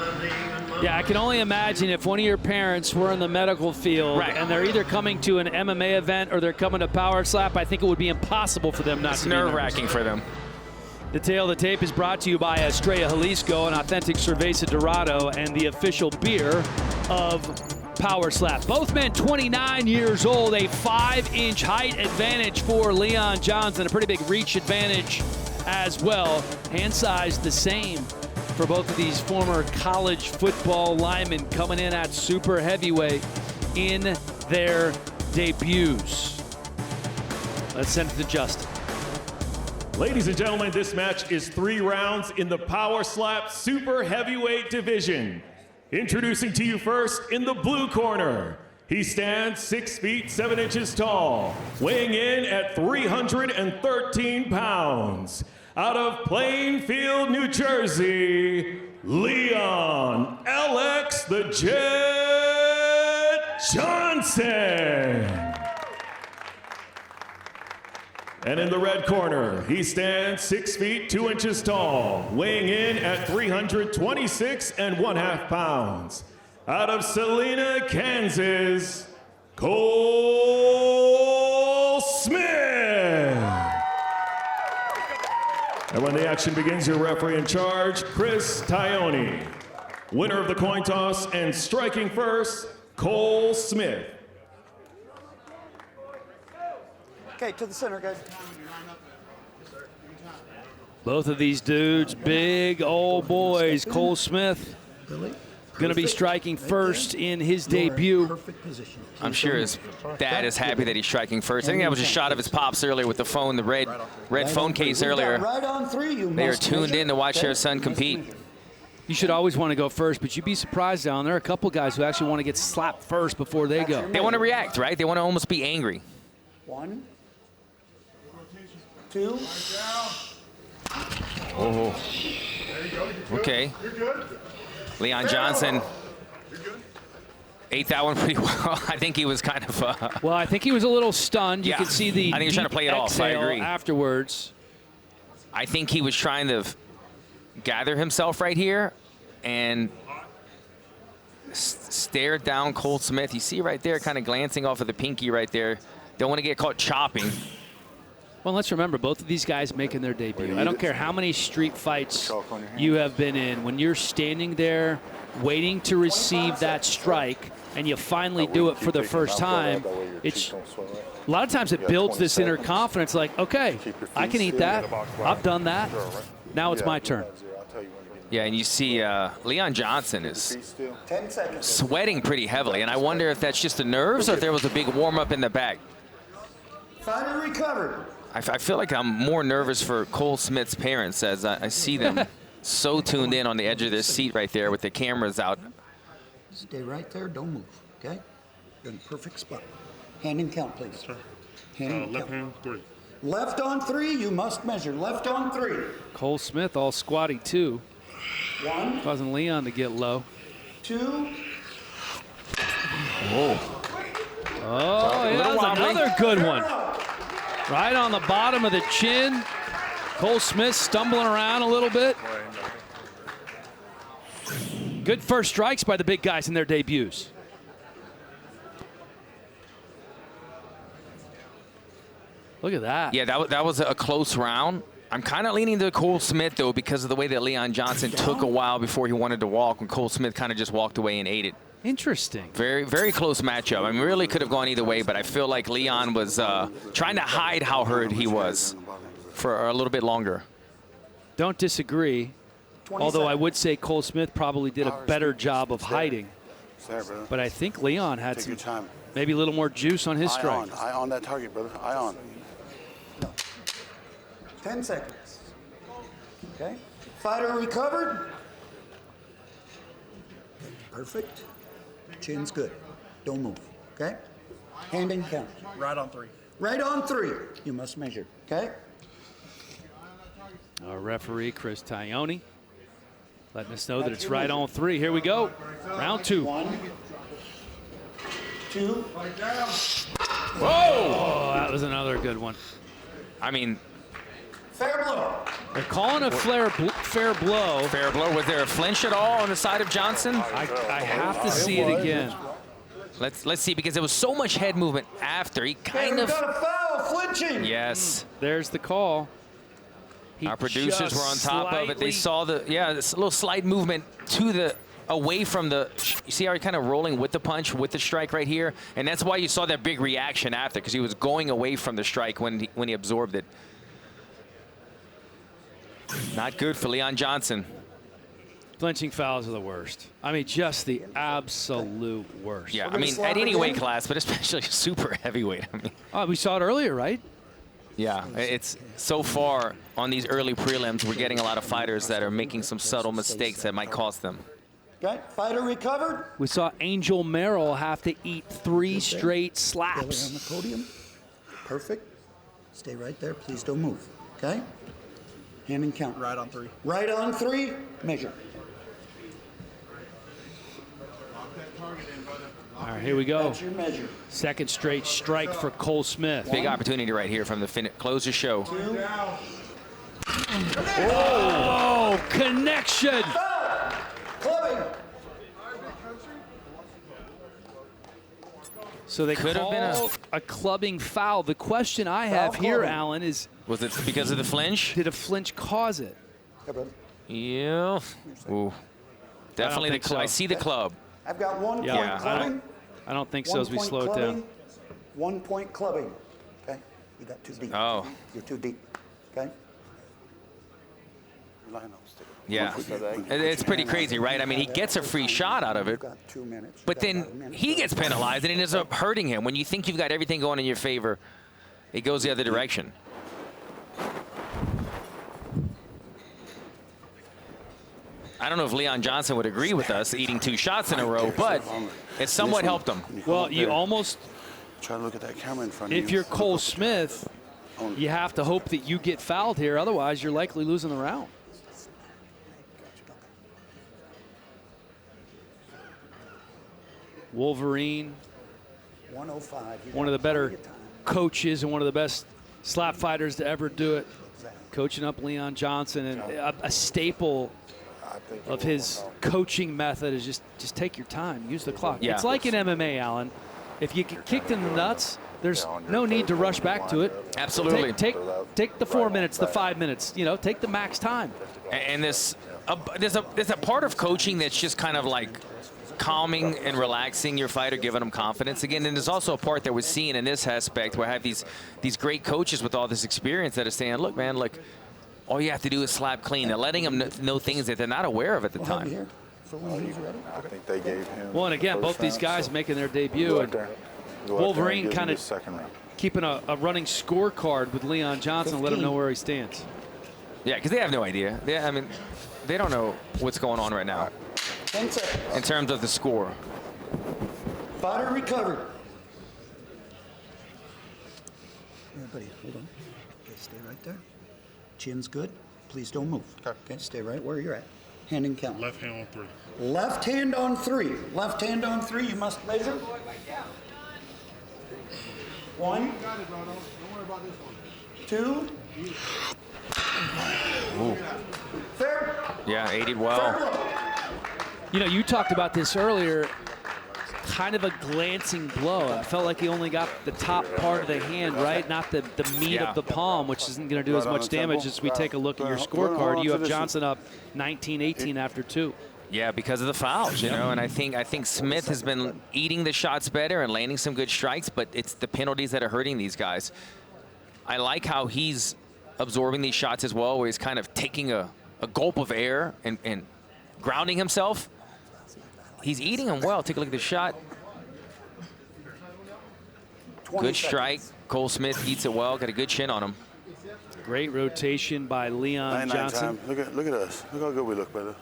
Yeah, I can only imagine if one of your parents were in the medical field and they're either coming to an MMA event or they're coming to Power Slap, I think it would be impossible for them not to be nervous. It's nerve-wracking for them. The Tail of the Tape is brought to you by Estrella Jalisco, an authentic Cerveza Dorado, and the official beer of Power Slap. Both men 29 years old, a 5-inch height advantage for Leon Johnson, a pretty big reach advantage as well. Hand size the same for both of these former college football linemen coming in at super heavyweight in their debuts. Let's send it to Justin. Ladies and gentlemen, this match is 3 rounds in the Power Slap Super Heavyweight division. Introducing to you first in the blue corner. He stands 6 feet 7 inches tall, weighing in at 313 pounds. Out of Plainfield, New Jersey, Leon LX the Jet Johnson. And in the red corner, he stands 6 feet 2 inches tall, weighing in at 326½ pounds. Out of Salina, Kansas, Cole Smith. And when the action begins, your referee in charge, Chris Tione. Winner of the coin toss and striking first, Cole Smith. Okay, to the center, guys. Both of these dudes, big old boys. Cole Smith going to be striking first in his debut. I'm sure his dad is happy that he's striking first. I think that was a shot of his pops earlier with the phone, the red phone case earlier. They are tuned in to watch their son compete. You should always want to go first, but you'd be surprised down there are a couple guys who actually want to get slapped first before they go. They want to react, right? They want to almost be angry. 1, 2. Oh. Okay. Leon Johnson ate that one pretty well. I think he was kind of. Well, I think he was a little stunned. You could see the. I think he was trying to play it off. I agree. Afterwards, I think he was trying to gather himself right here and stare down Cole Smith. You see right there, kind of glancing off of the pinky right there. Don't want to get caught chopping. Well, let's remember, both of these guys making their debut. I don't care how many street fights you have been in. When you're standing there waiting to receive that strike and you finally do it for the first time, it's a lot of times it builds this inner confidence like, okay, I can eat that. I've done that. Now it's my turn. Yeah, and you see Leon Johnson is sweating pretty heavily, and I wonder if that's just the nerves or if there was a big warm-up in the back. Fighter recovered. I feel like I'm more nervous for Cole Smith's parents as I see them so tuned in on the edge of their seat right there with the cameras out. Stay right there. Don't move, okay? You're in a perfect spot. Hand and count, please. Hand left hand, 3. Left on 3, you must measure. Left on 3. Cole Smith all squatty too. 1. Causing Leon to get low. 2. Whoa. Oh, yeah, that was another good one. Right on the bottom of the chin. Cole Smith stumbling around a little bit. Good first strikes by the big guys in their debuts. Look at that. Yeah, that was a close round. I'm kind of leaning to Cole Smith, though, because of the way that Leon Johnson took a while before he wanted to walk, when Cole Smith kind of just walked away and ate it. Interesting. Very, very close matchup. I mean, really could have gone either way, but I feel like Leon was trying to hide how hurt he was for a little bit longer. Don't disagree, although I would say Cole Smith probably did a better job of hiding. But I think Leon had some, maybe a little more juice on his strike. Eye on that target, brother. Eye on. 10 seconds. Okay. Fighter recovered. Perfect. Chin's good. Don't move. Okay. Hand and count. Right on 3. Right on 3. You must measure. Okay. Our referee, Chris Tione. Letting us know that it's right on 3. Here we go. Round 2. 1, 2. Whoa! Oh, that was another good one. I mean, Fair blow. They're calling a fair blow. Fair blow. Was there a flinch at all on the side of Johnson? I have to see it again. Let's see, because there was so much head movement after. He kind of got a foul, flinching. Yes. There's the call. Our producers were on top of it. They saw this little slight movement to the away from the. You see how he kind of rolling with the punch, with the strike right here, and that's why you saw that big reaction after, because he was going away from the strike when he absorbed it. Not good for Leon Johnson. Flinching fouls are the worst. I mean, just the absolute worst. Yeah, I mean, at any weight class, but especially super heavyweight. I mean, we saw it earlier, right? Yeah, it's so far on these early prelims, we're getting a lot of fighters that are making some subtle mistakes that might cost them. Okay, fighter recovered. We saw Angel Merrill have to eat 3 straight slaps. On the podium. Perfect. Stay right there. Please don't move. Okay? Hand and count. Right on 3. Right on 3. Measure. All right, here we go. That's your measure. Second straight strike for Cole Smith. Big opportunity right here from the close the show. 2. Oh, connection. Clubbing. So they Could have been a clubbing foul. The question I have here, Alan, is... Was it because of the flinch? Did a flinch cause it? Yeah. Ooh. Definitely the club. so. I see the club. I've got 1 point Yeah, clubbing. I don't think so as we slow it down. 1 point clubbing. Okay? You got too deep. Oh. You're too deep. Okay? Yeah. It's pretty crazy, right? I mean, he gets a free shot out of it, Got 2 minutes. but then he gets penalized and it ends up hurting him. When you think you've got everything going in your favor, it goes the other direction. I don't know if Leon Johnson would agree with us eating 2 shots in a row, but it somewhat helped him. Well, you almost, Try to look at that camera in front of you. if you're Cole Smith, you have to hope that you get fouled here. Otherwise, you're likely losing the round. Wolverine, 105. one of the better coaches and one of the best slap fighters to ever do it. Coaching up Leon Johnson, and a staple of his coaching method is just take your time, use the clock. Yeah. It's like in MMA, Alan. If you get kicked in the nuts, there's no need to rush back to it. Absolutely. Take the 4 minutes, the 5 minutes. You know, take the max time. And there's a part of coaching that's just kind of like calming and relaxing your fighter, giving them confidence again. And there's also a part that we're seeing in this aspect where I have these great coaches with all this experience that are saying, look, man, look, all you have to do is slap clean. They're letting them know things that they're not aware of at the time. Here for when he's ready. I think they gave him. Well, and again, both these guys making their debut. And Wolverine kind of keeping a running scorecard with Leon Johnson, let him know where he stands. Yeah, because they have no idea. I mean, they don't know what's going on right now 10 seconds. in terms of the score. Fighter recovered. Everybody, hold on. Okay, stay right there. Chin's good. Please don't move. Okay, stay right where you're at. Hand and count. Left hand on 3. Left hand on 3. Left hand on 3. You must measure. 1. 2. Fair. Yeah, aided well. You know, you talked about this earlier, kind of a glancing blow. I felt like he only got the top part of the hand, right? Not the meat of the palm, which isn't going to do as much damage as we take a look at your scorecard. You have Johnson up 19-18 after 2. Yeah, because of the fouls, you know, and I think Smith has been eating the shots better and landing some good strikes, but it's the penalties that are hurting these guys. I like how he's absorbing these shots as well, where he's kind of taking a gulp of air and grounding himself. He's eating them well. Take a look at the shot. Good strike. Cole Smith eats it well. Got a good chin on him. Great rotation by Leon Johnson. Look at us. Look how good we look, brother.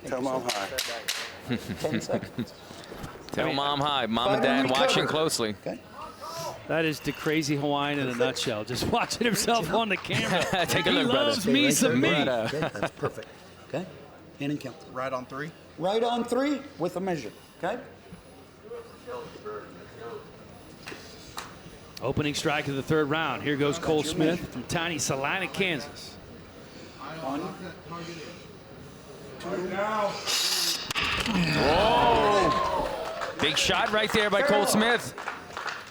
Tell Mom hi. 10 seconds. Tell Mom hi. Mom and Dad watching closely. Okay. That is the crazy Hawaiian in a nutshell. Just watching himself on the camera. Take a look, he brother. loves me some me. Okay, that's perfect. Okay, hand and count. Right on 3. Right on 3 with a measure. Okay. Opening strike of the 3rd round. Here goes Cole Smith from tiny Salina, Kansas. 1, 2. Whoa! Big shot right there by Cole Smith.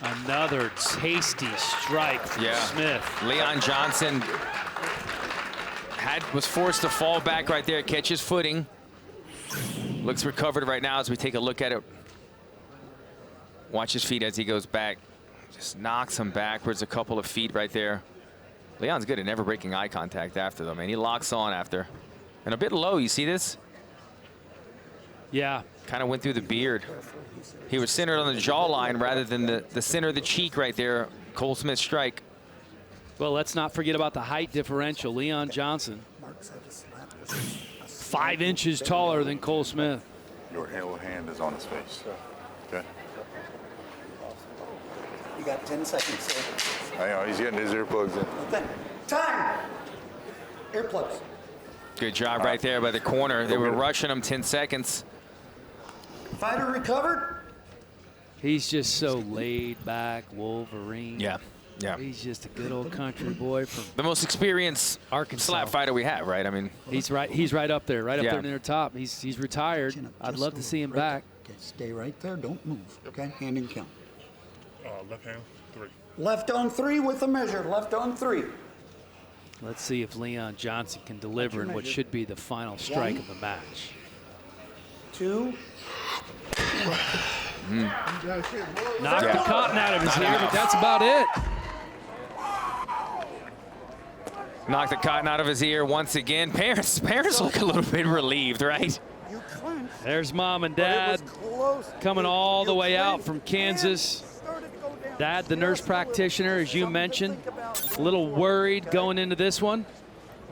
Another tasty strike from Smith. Leon Johnson was forced to fall back right there, catch his footing. Looks recovered right now as we take a look at it. Watch his feet as he goes back. Just knocks him backwards a couple of feet right there. Leon's good at never breaking eye contact after them, and he locks on after. And a bit low, you see this? Yeah. Kind of went through the beard. He was centered on the jawline rather than the center of the cheek right there. Cole Smith's strike. Well, let's not forget about the height differential. Leon Johnson, 5 inches taller than Cole Smith. Your hand is on his face. Okay. You got 10 seconds, sir. I know, he's getting his earplugs in. Okay. Time. Earplugs. Good job right there by the corner. They were rushing him 10 seconds. Fighter recovered. He's just so laid back, Wolverine. Yeah. He's just a good old country boy from the most experienced Arkansas slap fighter we have, right? I mean, he's right up there, there near the top. He's retired. I'd love to see him back. Okay, stay right there. Don't move. Okay, hand and count. Left hand, 3. Left on 3 with a measure. Left on 3. Let's see if Leon Johnson can deliver in what should be the final strike of the match. 2. Knocked the cotton out of his ear, but that's about it. Knocked the cotton out of his ear once again. Parents look a little bit relieved, right? There's mom and dad coming all the way out from Kansas. Dad, the nurse practitioner, as you mentioned, a little worried going into this one.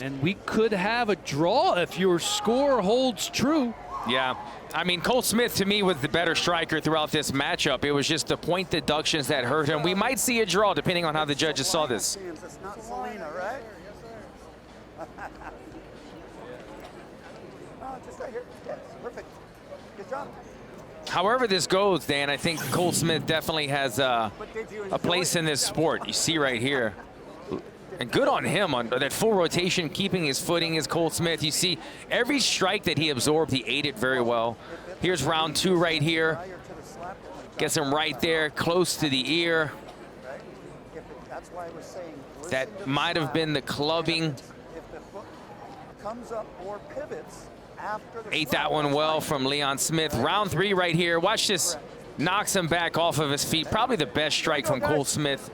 And we could have a draw if your score holds true. Yeah. I mean, Cole Smith, to me, was the better striker throughout this matchup. It was just the point deductions that hurt him. We might see a draw, depending on how the judges saw this. It's not Selena, right? Just right here. Yes, perfect. Good job. However this goes, Dan, I think Cole Smith definitely has a place in this sport. You see right here. And good on him on that full rotation, keeping his footing as Cole Smith. You see every strike that he absorbed, he ate it very well. Here's round 2 right here. Gets him right there, close to the ear. That might have been the clubbing. Ate that one well from Leon Smith. Round 3 right here. Watch this. Knocks him back off of his feet. Probably the best strike from Cole Smith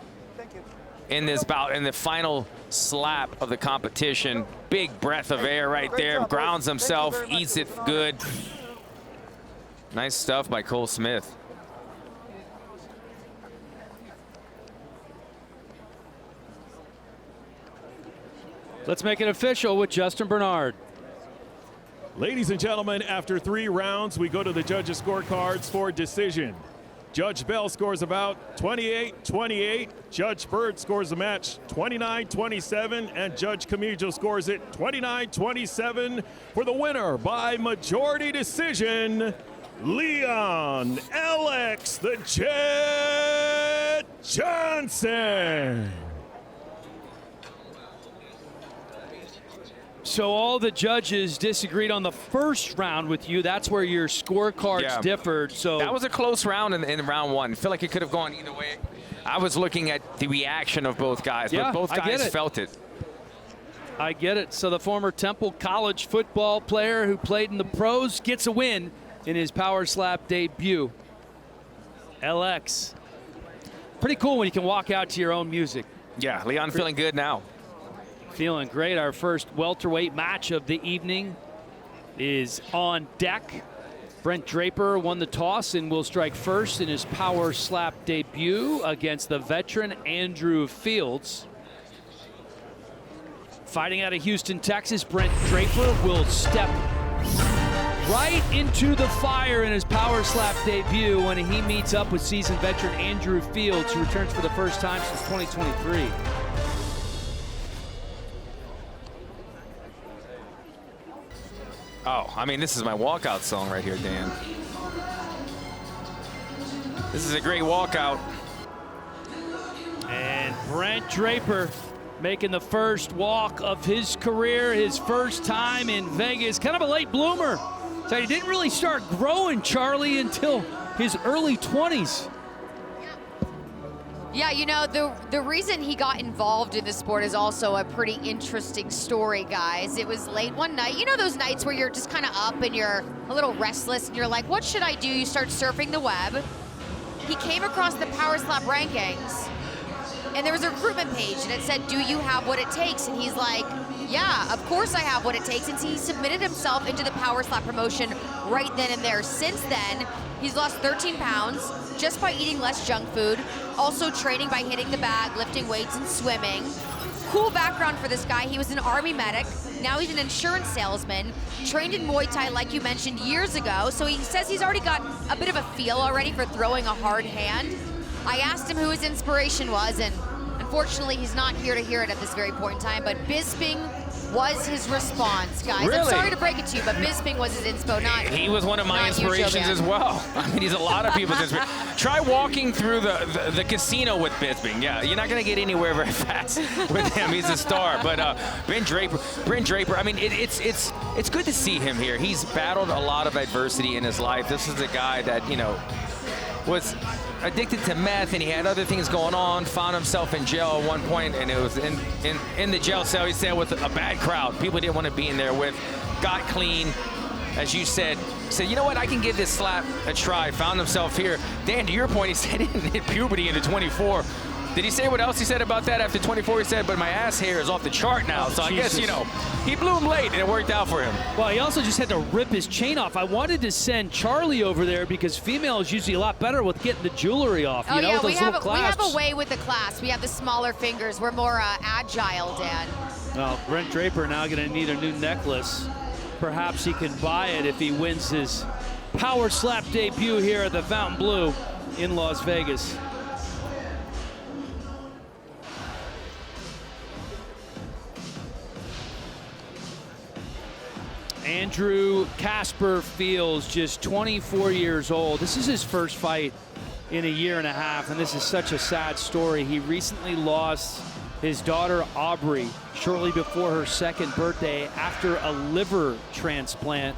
in this bout, in the final slap of the competition. Big breath of air right there. Grounds himself, eats it good. Nice stuff by Cole Smith. Let's make it official with Justin Bernard. Ladies and gentlemen, after 3 rounds, we go to the judges' scorecards for decision. Judge Bell scores about 28-28. Judge Bird scores the match 29-27. And Judge Camijo scores it 29-27 for the winner by majority decision, Leon LX the Jet Johnson. So all the judges disagreed on the first round with you. That's where your scorecards differed. So that was a close round in round 1. I feel like it could have gone either way. I was looking at the reaction of both guys, but both guys felt it. I get it. So the former Temple College football player who played in the pros gets a win in his Power Slap debut. LX. Pretty cool when you can walk out to your own music. Yeah, Leon feeling good now. Feeling great. Our first welterweight match of the evening is on deck. Brent Draper won the toss and will strike first in his Power Slap debut against the veteran Andrew Fields. Fighting out of Houston, Texas, Brent Draper will step right into the fire in his power slap debut when he meets up with seasoned veteran Andrew Fields, who returns for the first time since 2023. Oh, I mean, this is my walkout song right here, Dan. This is a great walkout. And Brent Draper making the first walk of his career, his first time in Vegas. Kind of a late bloomer. So he didn't really start growing, Charlie, until his early 20s. Yeah, you know, the reason he got involved in the sport is also a pretty interesting story, guys. It was late one night. You know those nights where you're just kind of up and you're a little restless and you're like, what should I do? You start surfing the web. He came across the Power Slap rankings, and there was a recruitment page, and it said, do you have what it takes? And he's like, yeah, of course I have what it takes. And he submitted himself into the Power Slap promotion right then and there. Since then, he's lost 13 pounds just by eating less junk food, also training by hitting the bag, lifting weights, and swimming. Cool background for this guy. He was an Army medic. Now he's an insurance salesman, trained in Muay Thai, like you mentioned, years ago. So he says he's already got a bit of a feel already for throwing a hard hand. I asked him who his inspiration was, and unfortunately, he's not here to hear it at this very point in time, but Bisping was his response, guys. Really? I'm sorry to break it to you, but Bisping was his inspo, not He was one of my inspirations as well. I mean, he's a lot of people's inspiration. Try walking through the casino with Bisping. Yeah, you're not going to get anywhere very fast with him. He's a star. But Brent Draper, I mean, it's good to see him here. He's battled a lot of adversity in his life. This is a guy that, you know, was addicted to meth, and he had other things going on, found himself in jail at one point, and it was in the jail cell. He said with a bad crowd, people didn't want to be in there with, got clean, as you said, you know what, I can give this slap a try, found himself here. Dan, to your point, he said he didn't hit puberty into 24. Did he say what else he said about that after 24? He said, but my ass hair is off the chart now. So I guess, you know, he blew him late and it worked out for him. Well, he also just had to rip his chain off. I wanted to send Charlie over there because female is usually a lot better with getting the jewelry off. Oh, you know, yeah, with those we have clasps. a way with the clasp. We have the smaller fingers. We're more agile, Dan. Well, Brent Draper now going to need a new necklace. Perhaps he can buy it if he wins his Power Slap debut here at the Fountain Blue in Las Vegas. Andrew Casper Fields, just 24 years old. This is his first fight in a year and a half, and this is such a sad story. He recently lost his daughter Aubrey shortly before her second birthday after a liver transplant,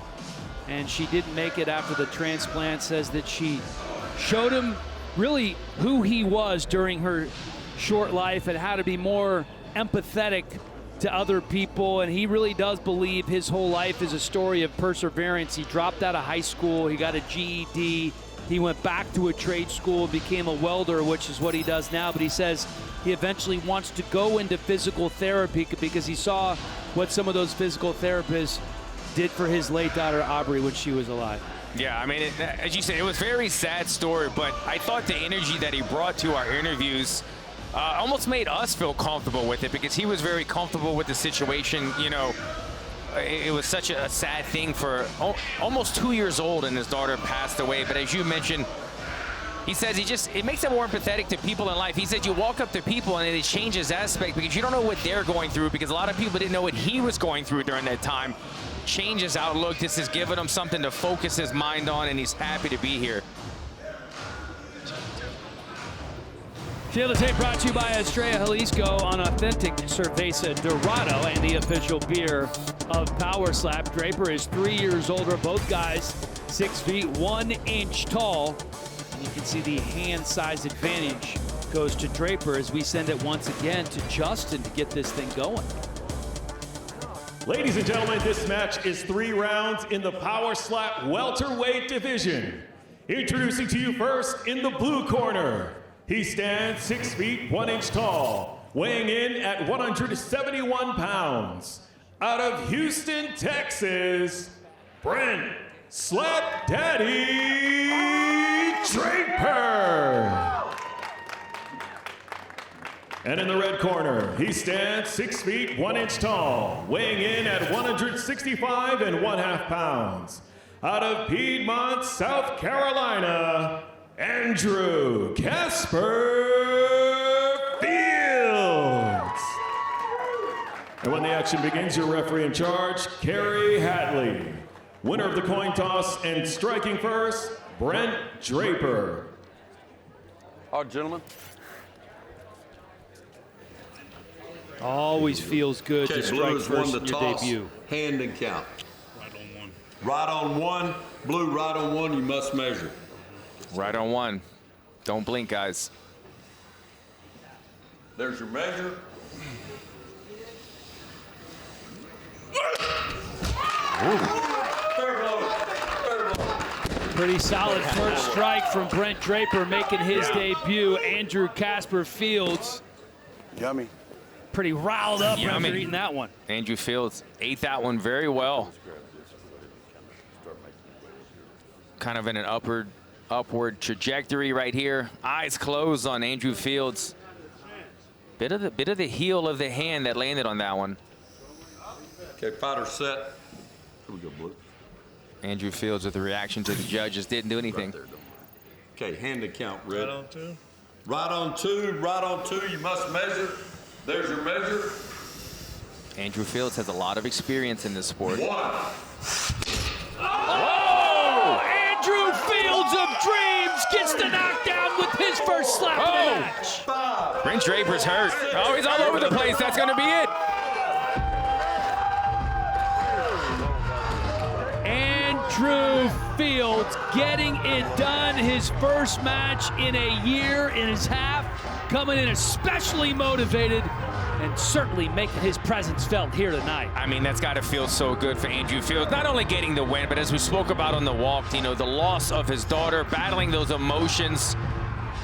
and she didn't make it after the transplant. Says that she showed him really who he was during her short life and how to be more empathetic to other people, and he really does believe his whole life is a story of perseverance. He dropped out of high school, he got a GED, he went back to a trade school and became a welder, which is what he does now, but he says he eventually wants to go into physical therapy because he saw what some of those physical therapists did for his late daughter Aubrey when she was alive. Yeah, I mean, as you said, it was a very sad story, but I thought the energy that he brought to our interviews almost made us feel comfortable with it because he was very comfortable with the situation. You know, it was such a sad thing for almost 2 years old and his daughter passed away. But as you mentioned, he says it makes him more empathetic to people in life. He said you walk up to people and it changes aspect because you don't know what they're going through, because a lot of people didn't know what he was going through during that time. Change his outlook. This has given him something to focus his mind on, and he's happy to be here. Taylor Tape brought to you by Estrella Jalisco on authentic Cerveza Dorado and the official beer of Power Slap. Draper is 3 years older. Both guys 6 feet 1 inch tall. And you can see the hand size advantage goes to Draper as we send it once again to Justin to get this thing going. Ladies and gentlemen, this match is 3 rounds in the Power Slap welterweight division. Introducing to you first in the blue corner. He stands 6 feet 1 inch tall, weighing in at 171 pounds. Out of Houston, Texas, Brent Slap Daddy Draper. And in the red corner, he stands 6 feet 1 inch tall, weighing in at 165 1/2 pounds. out of Piedmont, South Carolina, Andrew Casper Fields. And when the action begins, your referee in charge, Carrie Hatley. Winner of the coin toss and striking first, Brent Draper. All right, gentlemen. Always feels good to strike first in your debut. Hand and count. Right on one. Right on one. Blue, right on one. You must measure. Right on one. Don't blink, guys. There's your measure. Pretty solid first strike from Brent Draper making his debut. Andrew Casper Fields. Yummy. Pretty riled up after eating that one. Andrew Fields ate that one very well. Kind of in an upward trajectory right here. Eyes closed on Andrew Fields. Bit of the heel of the hand that landed on that one. Okay, fighter set. Here we go, Blue. Andrew Fields with the reaction to the judges didn't do anything. Right there, okay, hand and count, Red. Right on two. Right on two, right on two. You must measure. There's your measure. Andrew Fields has a lot of experience in this sport. One. Oh! Andrew Fields of Dreams gets the knockdown with his first slap of the match. Brent Draper's hurt. Oh, he's all over the place. That's going to be it. Andrew Fields getting it done. His first match in a year and his half. Coming in especially motivated and certainly making his presence felt here tonight. I mean, that's got to feel so good for Andrew Fields. Not only getting the win, but as we spoke about on the walk, you know, the loss of his daughter, battling those emotions,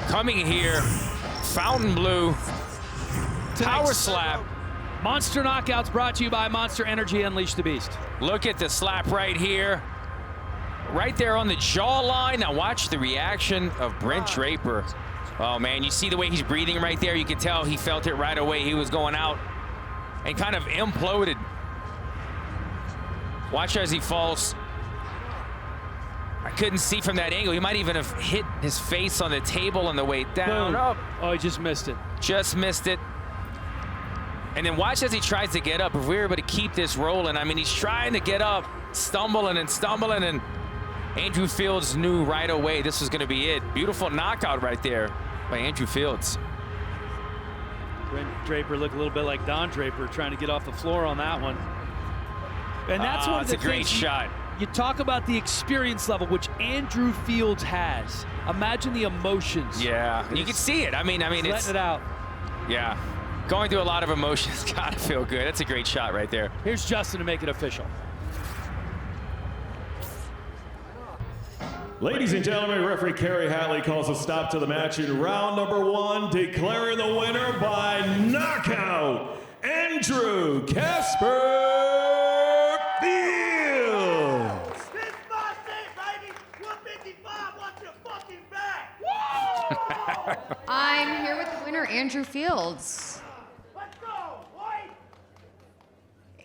coming here, Fountain Blue, power slap. Monster Knockouts brought to you by Monster Energy. Unleash the Beast. Look at the slap right here. Right there on the jawline. Now watch the reaction of Brent Draper. Oh, man, you see the way he's breathing right there. You can tell he felt it right away. He was going out and kind of imploded. Watch as he falls. I couldn't see from that angle. He might even have hit his face on the table on the way down. Boom. Oh, he just missed it. Just missed it. And then watch as he tries to get up. If we were able to keep this rolling, I mean, he's trying to get up, stumbling, and Andrew Fields knew right away this was going to be it. Beautiful knockout right there by Andrew Fields. Brent Draper looked a little bit like Don Draper trying to get off the floor on that one. And that's one of the a great shot. You talk about the experience level, which Andrew Fields has. Imagine the emotions. Yeah, you can see it. I mean, it's letting it out. Yeah, going through a lot of emotions. Gotta feel good. That's a great shot right there. Here's Justin to make it official. Ladies and gentlemen, referee Carrie Hatley calls a stop to the match in round number one, declaring the winner by knockout, Andrew Casper Fields. This my state, baby. 155, watch your fucking back. I'm here with the winner, Andrew Fields. Let's go, boy.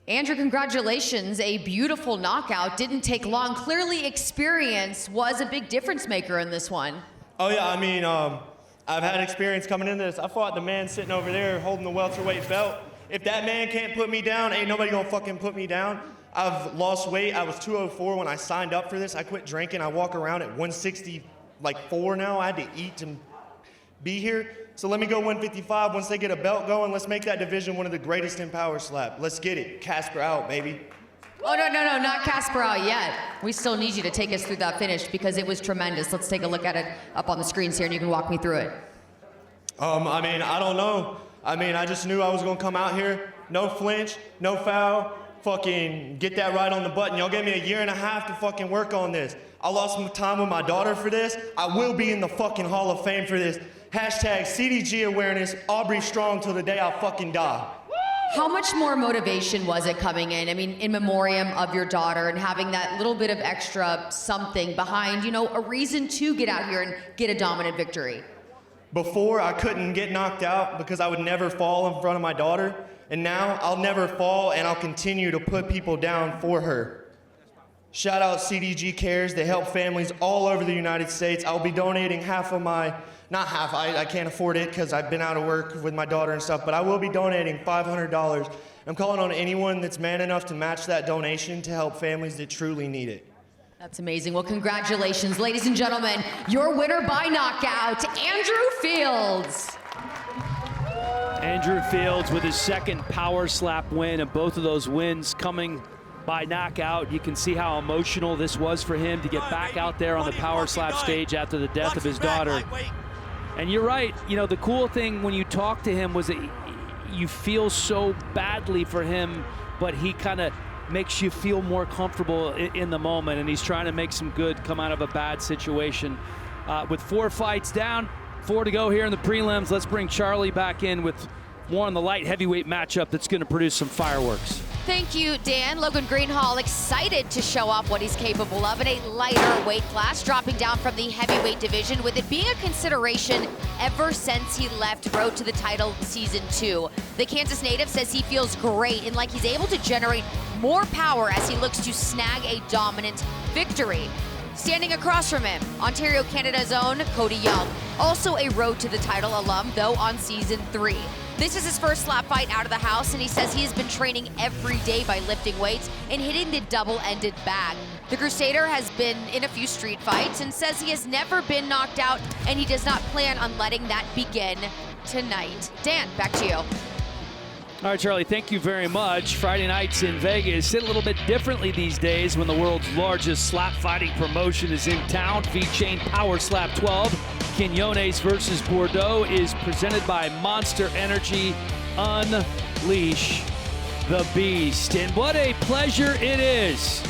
Andrew, congratulations. A beautiful knockout. Didn't take long. Clearly experience was a big difference maker in this one. Oh yeah, I mean, I've had experience coming into this. I fought the man sitting over there holding the welterweight belt. If that man can't put me down, ain't nobody gonna fucking put me down. I've lost weight. I was 204 when I signed up for this. I quit drinking. I walk around at 164 now. I had to eat to be here. So let me go 155. Once they get a belt going, let's make that division one of the greatest in power slap. Let's get it. Casper out, baby. Oh, no, not Casper out yet. We still need you to take us through that finish because it was tremendous. Let's take a look at it up on the screens here and you can walk me through it. I mean, I don't know. I mean, I just knew I was gonna come out here, no flinch, no foul, fucking get that right on the button. Y'all gave me a year and a half to fucking work on this. I lost some time with my daughter for this. I will be in the fucking Hall of Fame for this. Hashtag CDG awareness, Aubrey Strong till the day I fucking die. How much more motivation was it coming in? I mean, in memoriam of your daughter and having that little bit of extra something behind, you know, a reason to get out here and get a dominant victory. Before, I couldn't get knocked out because I would never fall in front of my daughter. And now I'll never fall and I'll continue to put people down for her. Shout out CDG Cares. They help families all over the United States. I'll be donating half of my, not half, I can't afford it because I've been out of work with my daughter and stuff, but I will be donating $500. I'm calling on anyone that's man enough to match that donation to help families that truly need it. That's amazing. Well, congratulations, ladies and gentlemen. Your winner by knockout, Andrew Fields. Andrew Fields with his second power slap win, and both of those wins coming by knockout. You can see how emotional this was for him to get back out there on the power slap stage after the death of his daughter. And you're right, you know, the cool thing when you talk to him was that you feel so badly for him, but he kind of makes you feel more comfortable in the moment, and he's trying to make some good come out of a bad situation. With 4 fights down, 4 to go here in the prelims, let's bring Charlie back in with more on the light heavyweight matchup that's going to produce some fireworks. Thank you, Dan. Logan Greenhalgh excited to show off what he's capable of in a lighter weight class, dropping down from the heavyweight division, with it being a consideration ever since he left Road to the Title Season 2. The Kansas native says he feels great and like he's able to generate more power as he looks to snag a dominant victory. Standing across from him, Ontario, Canada's own Cody Young, also a Road to the Title alum, though on Season 3. This is his first slap fight out of the house, and he says he has been training every day by lifting weights and hitting the double-ended bag. The Crusader has been in a few street fights and says he has never been knocked out, and he does not plan on letting that begin tonight. Dan, back to you. All right, Charlie, thank you very much. Friday nights in Vegas hit a little bit differently these days when the world's largest slap fighting promotion is in town. VeChain Power Slap 12, Quinones versus Bordeaux, is presented by Monster Energy. Unleash the beast. And what a pleasure it is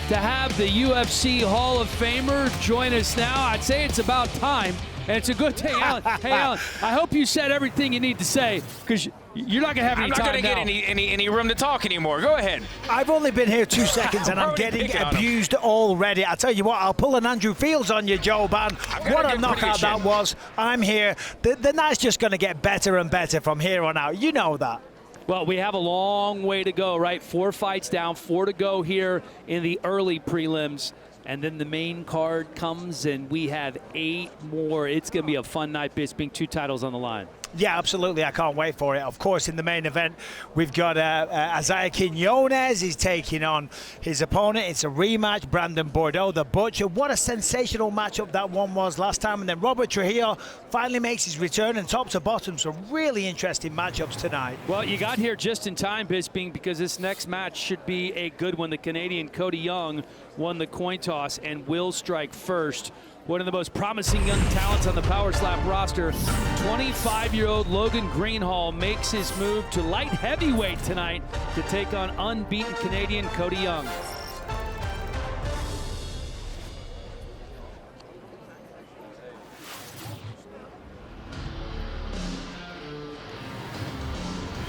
to have the UFC Hall of Famer join us now. I'd say it's about time, and it's a good thing. Alan, hey, Alan, I hope you said everything you need to say, because you're not going to have any time now. I'm not going to get any room to talk anymore. Go ahead. I've only been here 2 seconds, and I'm getting abused already. I tell you what, I'll pull an Andrew Fields on you, Joe Ban. What a knockout that was. I'm here. The night's just going to get better and better from here on out. You know that. Well, we have a long way to go, right? 4 fights down, 4 to go here in the early prelims. And then the main card comes, and we have 8 more. It's going to be a fun night, being 2 titles on the line. Yeah, absolutely. I can't wait for it. Of course, in the main event, we've got Isaiah Quinones. He's taking on his opponent. It's a rematch, Brandon Bordeaux, the Butcher. What a sensational matchup that one was last time. And then Robert Trujillo finally makes his return, and top to bottom, so really interesting matchups tonight. Well, you got here just in time, Bisping, because this next match should be a good one. The Canadian Cody Young won the coin toss and will strike first. One of the most promising young talents on the Power Slap roster, 25-year-old Logan Greenhalgh makes his move to light heavyweight tonight to take on unbeaten Canadian Cody Young.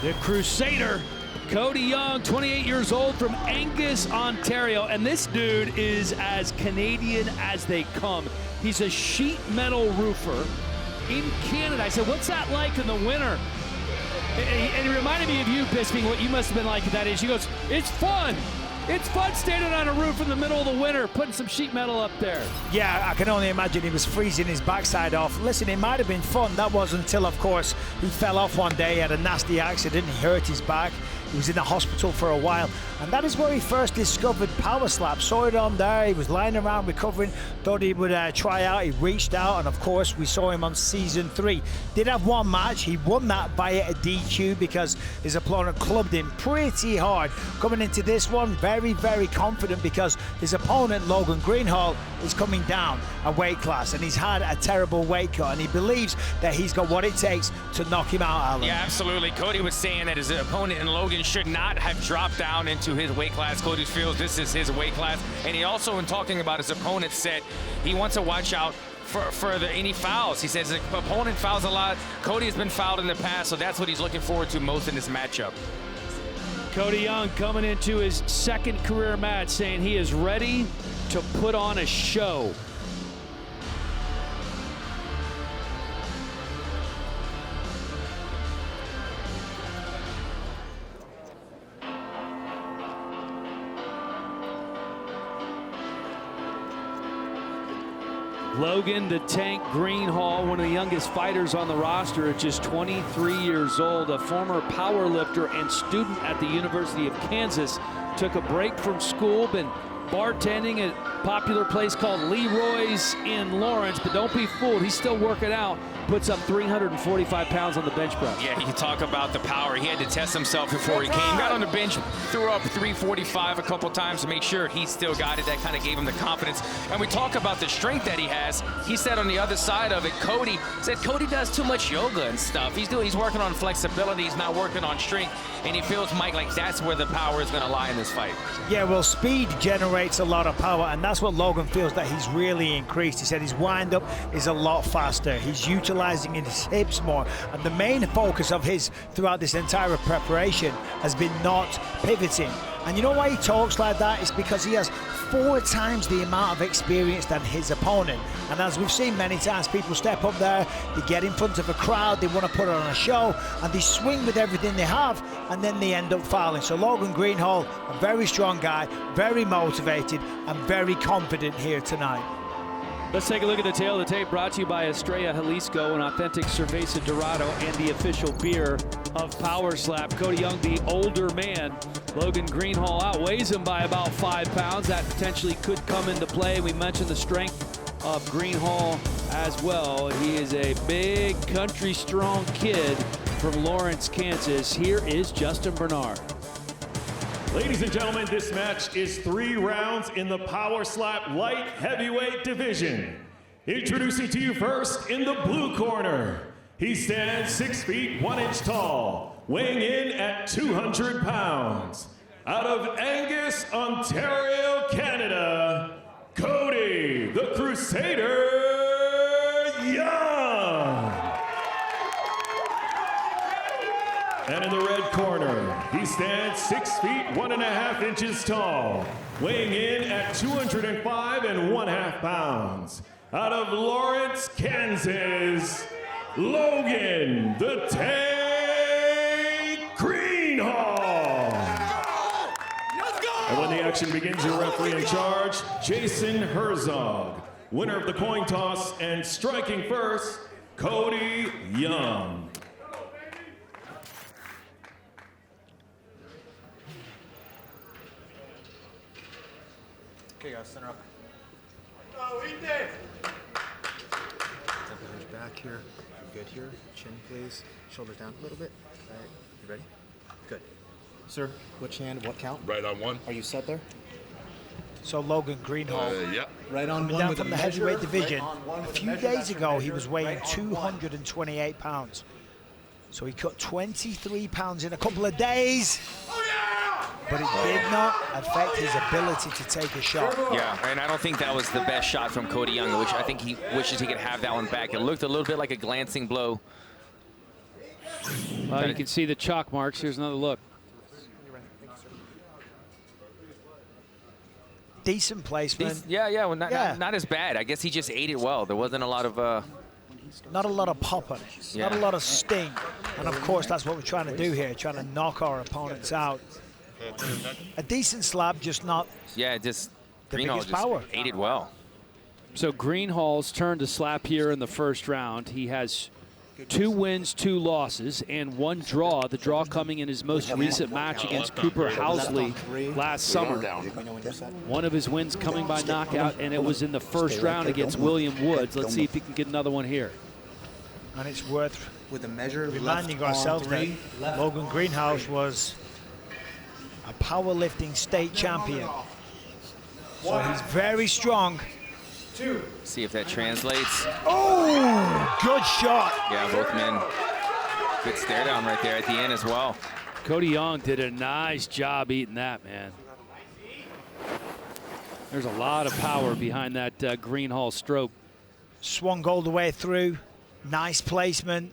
The Crusader, Cody Young, 28 years old, from Angus, Ontario. And this dude is as Canadian as they come. He's a sheet metal roofer in Canada. I said, what's that like in the winter? And it reminded me of you, Bisping, what you must have been like at that age. He goes, it's fun. It's fun standing on a roof in the middle of the winter, putting some sheet metal up there. Yeah, I can only imagine he was freezing his backside off. Listen, it might have been fun. That was until, of course, he fell off one day, had a nasty accident, he hurt his back. He was in the hospital for a while, and that is where he first discovered Power Slap. Saw it on there, he was lying around recovering, thought he would try out, he reached out, and of course we saw him on Season 3. Did have one match, he won that by a DQ because his opponent clubbed him pretty hard. Coming into this one, very, very confident because his opponent, Logan Greenhalgh, is coming down a weight class, and he's had a terrible weight cut, and he believes that he's got what it takes to knock him out, Alan. Yeah, absolutely. Cody was saying that his opponent in Logan should not have dropped down into his weight class. Cody feels this is his weight class. And he also, in talking about his opponent, said he wants to watch out for any fouls. He says the opponent fouls a lot. Cody has been fouled in the past, so that's what he's looking forward to most in this matchup. Cody Young coming into his second career match saying he is ready to put on a show. Logan the Tank Greenhalgh, one of the youngest fighters on the roster at just 23 years old, a former power lifter and student at the University of Kansas, took a break from school, been bartending at a popular place called Leroy's in Lawrence, but don't be fooled, he's still working out, puts up 345 pounds on the bench press. Yeah, you talk about the power. He had to test himself before he came. Got on the bench, threw up 345 a couple times to make sure he still got it. That kind of gave him the confidence. And we talk about the strength that he has. He said on the other side of it, Cody said Cody does too much yoga and stuff. He's working on flexibility. He's not working on strength. And he feels, Mike, like that's where the power is going to lie in this fight. Yeah, well, speed generates a lot of power, and that's what Logan feels that he's really increased. He said his wind-up is a lot faster. He's utilizing his hips more, and the main focus of his throughout this entire preparation has been not pivoting. And you know why he talks like that? It's because he has 4 times the amount of experience than his opponent. And as we've seen many times, people step up there, they get in front of a crowd, they want to put on a show, and they swing with everything they have, and then they end up fouling. So Logan Greenhalgh, a very strong guy, very motivated, and very confident here tonight. Let's take a look at the tail of the tape, brought to you by Estrella Jalisco, an authentic Cerveza Dorado and the official beer of Power Slap. Cody Young, the older man. Logan Greenhalgh outweighs him by about 5 pounds. That potentially could come into play. We mentioned the strength of Greenhalgh as well. He is a big, country-strong kid from Lawrence, Kansas. Here is Justin Bernard. Ladies and gentlemen, this match is 3 rounds in the Power Slap Light Heavyweight Division. Introducing to you first in the blue corner. He stands 6 feet 1 inch tall, weighing in at 200 pounds. Out of Angus, Ontario, Canada, Cody, the Crusader Young. And in the red corner, he stands 6 feet 1.5 inches tall, weighing in at 205 1/2 pounds. Out of Lawrence, Kansas, Logan the Tank Greenhalgh. And when the action begins, your referee in charge, Jason Herzog. Winner of the coin toss and striking first, Cody Young. Okay, guys, center up. Oh, eat this! Temple back here. Good here. Chin, please. Shoulders down a little bit. All right. You ready? Good. Sir, which hand, what count? Right on 1. Are you set there? So Logan Greenhalgh, Yeah. Right on 1 down with from a the measure. heavyweight division. Right on 1 A with few measure. days That's ago, your he measure. was weighing Right on 228 pounds. So he cut 23 pounds in a couple of days. But it did not affect his ability to take a shot. Yeah, and I don't think that was the best shot from Cody Young, which I think he wishes he could have that one back. It looked a little bit like a glancing blow. You can see the chalk marks. Here's another look. Decent placement. Well, not as bad. I guess he just ate it well. There wasn't a lot of... Not a lot of pop on it. Yeah. Not a lot of sting. And of course, that's what we're trying to do here, trying to knock our opponents out. A decent slab, just not just the Greenhalgh biggest just power. ate it well. So Greenhalgh's turn to slap here in the first round. He has 2 wins, 2 losses, and 1 draw. The draw coming in his most recent match against Cooper Housley last summer. One of his wins coming by knockout, and it was in the first round against William Woods. Let's see if he can get another one here. And it's worth with a measure reminding ourselves that Logan Greenhalgh was a powerlifting state champion. So he's very strong. 2. See if that translates. Oh, good shot. Yeah, both men. Good stare down right there at the end as well. Cody Young did a nice job eating that, man. There's a lot of power behind that Greenhalgh stroke. Swung all the way through. Nice placement.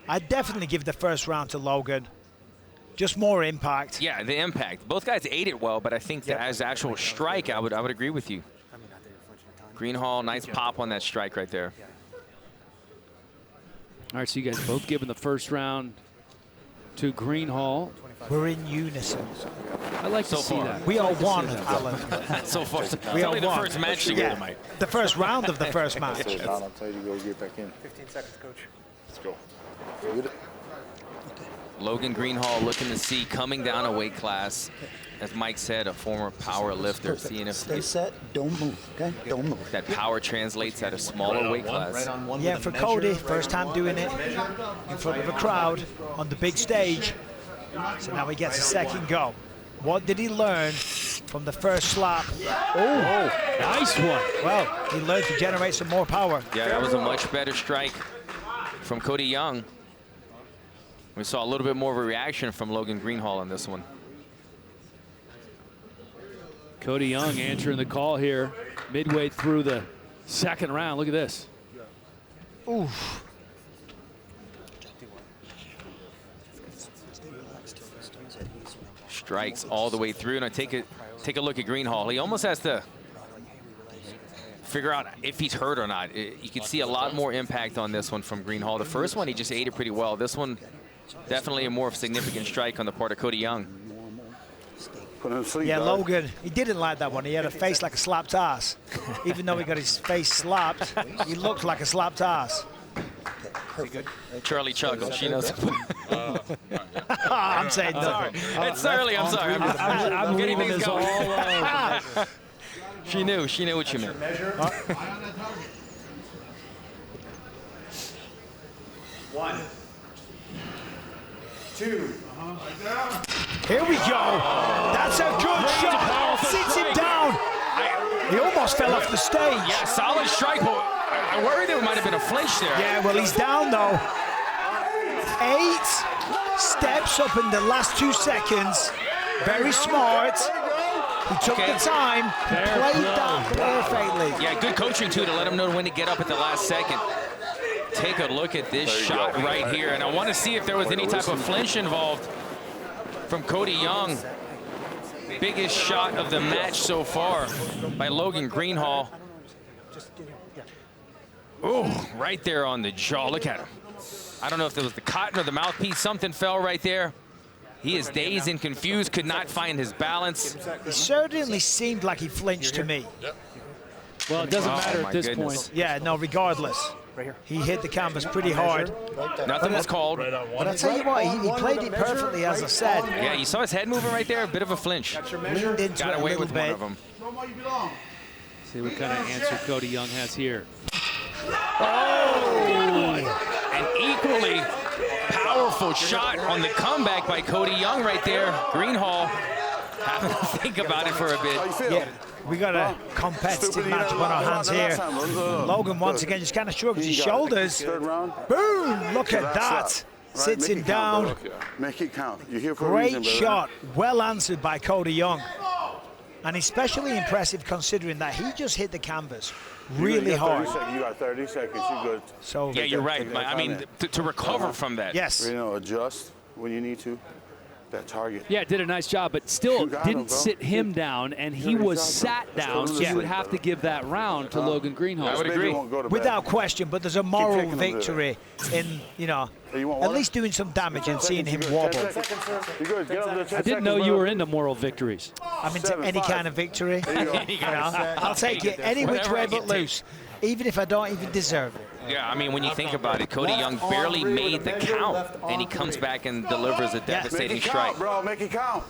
I'd definitely give the first round to Logan. Just more impact. Yeah, the impact. Both guys ate it well, but I think that as actual strike, I would agree with you. Greenhalgh, nice pop on that strike right there. All right, so you guys both given the first round to Greenhalgh. We're in unison. I like So to see far. that. We I are like to see one, that. Alan. So far, it's We are only the one. first match together, Yeah, Mike. the first round of the first match. So Don, I'll tell you to go get back in. 15 seconds, coach. Let's go. Get it. Logan Greenhalgh looking to see coming down a weight class. As Mike said, a former power lifter, seeing if Stay set. Don't move. Okay. Don't move. that power translates at a smaller weight class. Yeah, for Cody, first time doing it in front of a crowd on the big stage. So now he gets a second go. What did he learn from the first slap? Oh, nice one. Well, he learned to generate some more power. Yeah, that was a much better strike from Cody Young. We saw a little bit more of a reaction from Logan Greenhalgh on this one. Cody Young answering the call here midway through the second round. Look at this. Oof. Strikes all the way through. And take a look at Greenhalgh. He almost has to figure out if he's hurt or not. You can see a lot more impact on this one from Greenhalgh. The first one, he just ate it pretty well. This one, definitely a more significant strike on the part of Cody Young. Yeah, Logan, he didn't like that one. He had a face like a slapped ass. Even though he got his face slapped, he looked like a slapped ass. Charlie chuckles. She knows. I'm saying no. It's early. I'm sorry. I'm getting leaving things this all going. alone. She knew what you meant. One, two. Here we go. That's a good shot. Sits him down. He almost fell off the stage. Yeah, solid strike. But I worry there might have been a flinch there. Yeah, well, he's down though. 8 steps up in the last 2 seconds. Very smart. He took the time. He played that perfectly. Yeah, good coaching too to let him know when to get up at the last second. Take a look at this shot right here, and I want to see if there was any type of flinch involved from Cody Young. Biggest shot of the match so far by Logan Greenhalgh. Oh, right there on the jaw. Look at him. I don't know if it was the cotton or the mouthpiece. Something fell right there. He is dazed and confused, could not find his balance. He certainly seemed like he flinched to me. Well, it doesn't matter at this point. Yeah, no, regardless. He hit the canvas pretty hard. Nothing was called. But I'll tell you what, he played it perfectly, as I said. Yeah, you saw his head moving right there, a bit of a flinch. Leaned into Got it a away little with one bit. of them. See what kind of answer Cody Young has here. Oh! An equally powerful shot on the comeback by Cody Young right there. Greenhalgh having to think about it for a bit. Yeah, we got a competitive match on our hands here. Logan once again just kind of shrugs his shoulders. Boom! Look at that. Sits him down. Make it count. You're here for a Great reason, brother. shot. Well answered by Cody Young. And especially impressive considering that he just hit the canvas really hard. You got 30 seconds. You're good. So Yeah, you're right. I mean, to recover from that. Yes. You know, adjust when you need to. That target. Yeah, did a nice job, but still You got him, didn't bro. sit him down, and he was sat down, so you would have to give that round to Logan Greenhalgh. I would agree. Without question, but there's a moral taking them victory in, You want at water? least doing some damage and seeing him wobble. You're good. Get up to 10 I didn't know you were into moral victories. I'm into any kind of victory. I'll take it any which Whatever way I but can take. loose, even if I don't even deserve it. Yeah, I mean, when you think about it, Cody Young barely made the count, and he comes back and delivers a devastating Make it strike. count, bro. Make it count.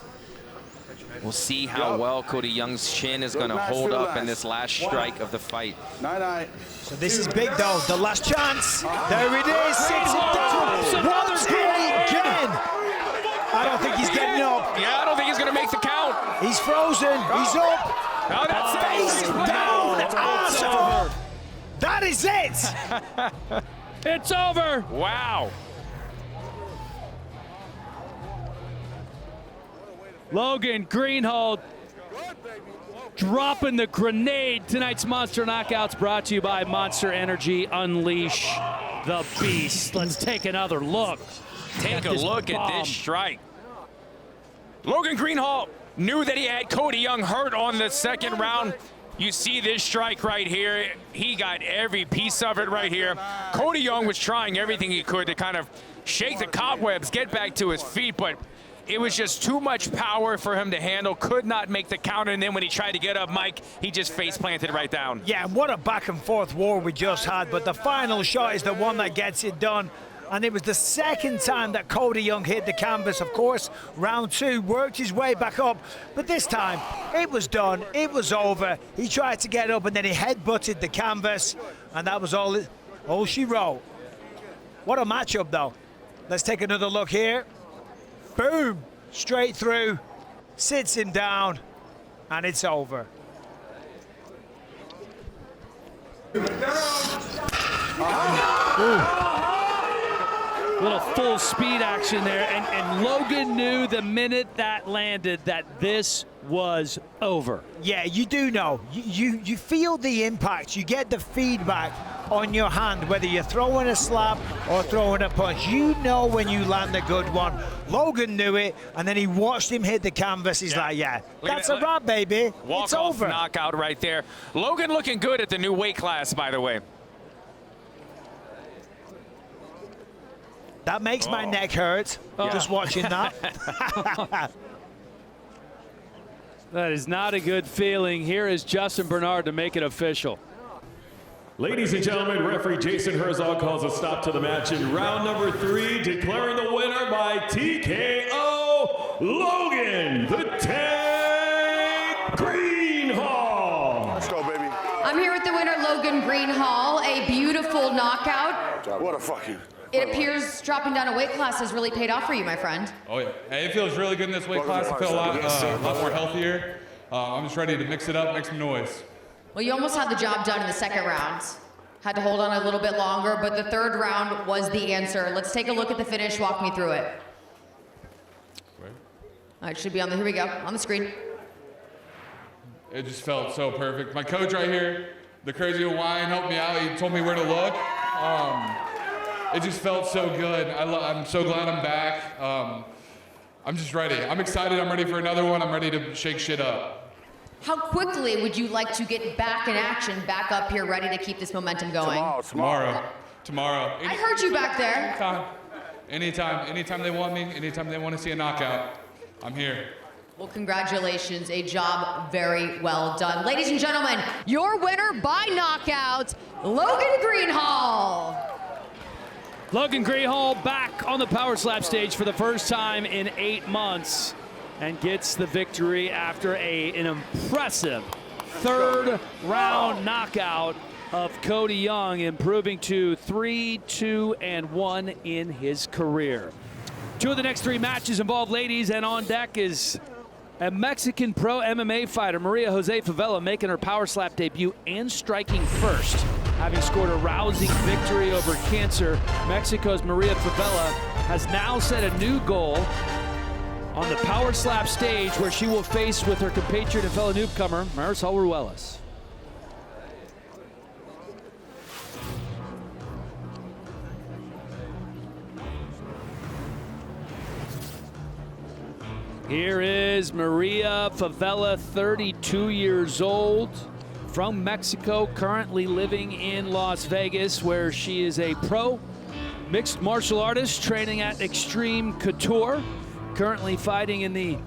We'll see how well Cody Young's chin is going to hold up in this last strike of the fight. 9-9. So this is big though, the last chance. There it is, sits him down once again. I don't think he's getting up. Yeah, I don't think he's going to make the count. He's frozen, he's up. Oh, that's Face down, arse up. That is it. It's over. Wow. Logan Greenhalgh dropping the grenade. Tonight's Monster Knockouts brought to you by Monster Energy. Unleash the beast. Let's take another look. Take a look at this strike. Logan Greenhalgh knew that he had Cody Young hurt on the second round. You see this strike right here. He got every piece of it right here. Cody Young was trying everything he could to kind of shake the cobwebs, get back to his feet, but it was just too much power for him to handle, could not make the counter, and then when he tried to get up, Mike, he just face planted right down. Yeah, what a back and forth war we just had, but the final shot is the one that gets it done. And it was the second time that Cody Young hit the canvas. Of course, round 2 worked his way back up, but this time it was done, it was over. He tried to get up and then he head-butted the canvas, and that was all she wrote. What a matchup though. Let's take another look here. Boom, straight through, sits him down, and it's over. Little full speed action there, and Logan knew the minute that landed that this was over. Yeah, you do know. You feel the impact. You get the feedback on your hand, whether you're throwing a slap or throwing a punch. You know when you land a good one. Logan knew it, and then he watched him hit the canvas. He's like, yeah, that's a wrap, baby. It's over. Walk-off knockout right there. Logan looking good at the new weight class, by the way. That makes my neck hurt, just watching that. That is not a good feeling. Here is Justin Bernard to make it official. Ladies and gentlemen, referee Jason Herzog calls a stop to the match in round number 3, declaring the winner by TKO, Logan the Tank Greenhalgh. Let's go, baby. I'm here with the winner, Logan Greenhalgh. A beautiful knockout. What a fucking... It appears dropping down a weight class has really paid off for you, my friend. Oh, yeah. Hey, it feels really good in this weight class. I feel a lot more healthier. I'm just ready to mix it up, make some noise. Well, you almost had the job done in the second round. Had to hold on a little bit longer, but the third round was the answer. Let's take a look at the finish. Walk me through it. It should be on the, here we go, on the screen. It just felt so perfect. My coach right here, the Crazy Hawaiian, helped me out. He told me where to look. It just felt so good. I'm so glad I'm back. I'm just ready. I'm excited. I'm ready for another one. I'm ready to shake shit up. How quickly would you like to get back in action, back up here, ready to keep this momentum going? Tomorrow. I heard you back there. Anytime they want me, anytime they want to see a knockout, I'm here. Well, congratulations. A job very well done. Ladies and gentlemen, your winner by knockout, Logan Greenhalgh. Logan Greenhalgh back on the power slap stage for the first time in 8 months and gets the victory after an impressive third round knockout of Cody Young, improving to 3-2-1 in his career. 2 of the next 3 matches involve ladies, and on deck is a Mexican pro MMA fighter, Maria Jose Favella, making her power slap debut and striking first. Having scored a rousing victory over cancer, Mexico's Maria Favella has now set a new goal on the power slap stage, where she will face with her compatriot and fellow newcomer, Marisol Ruelas. Here is Maria Favella, 32 years old, from Mexico, currently living in Las Vegas, where she is a pro mixed martial artist training at Extreme Couture, currently fighting in the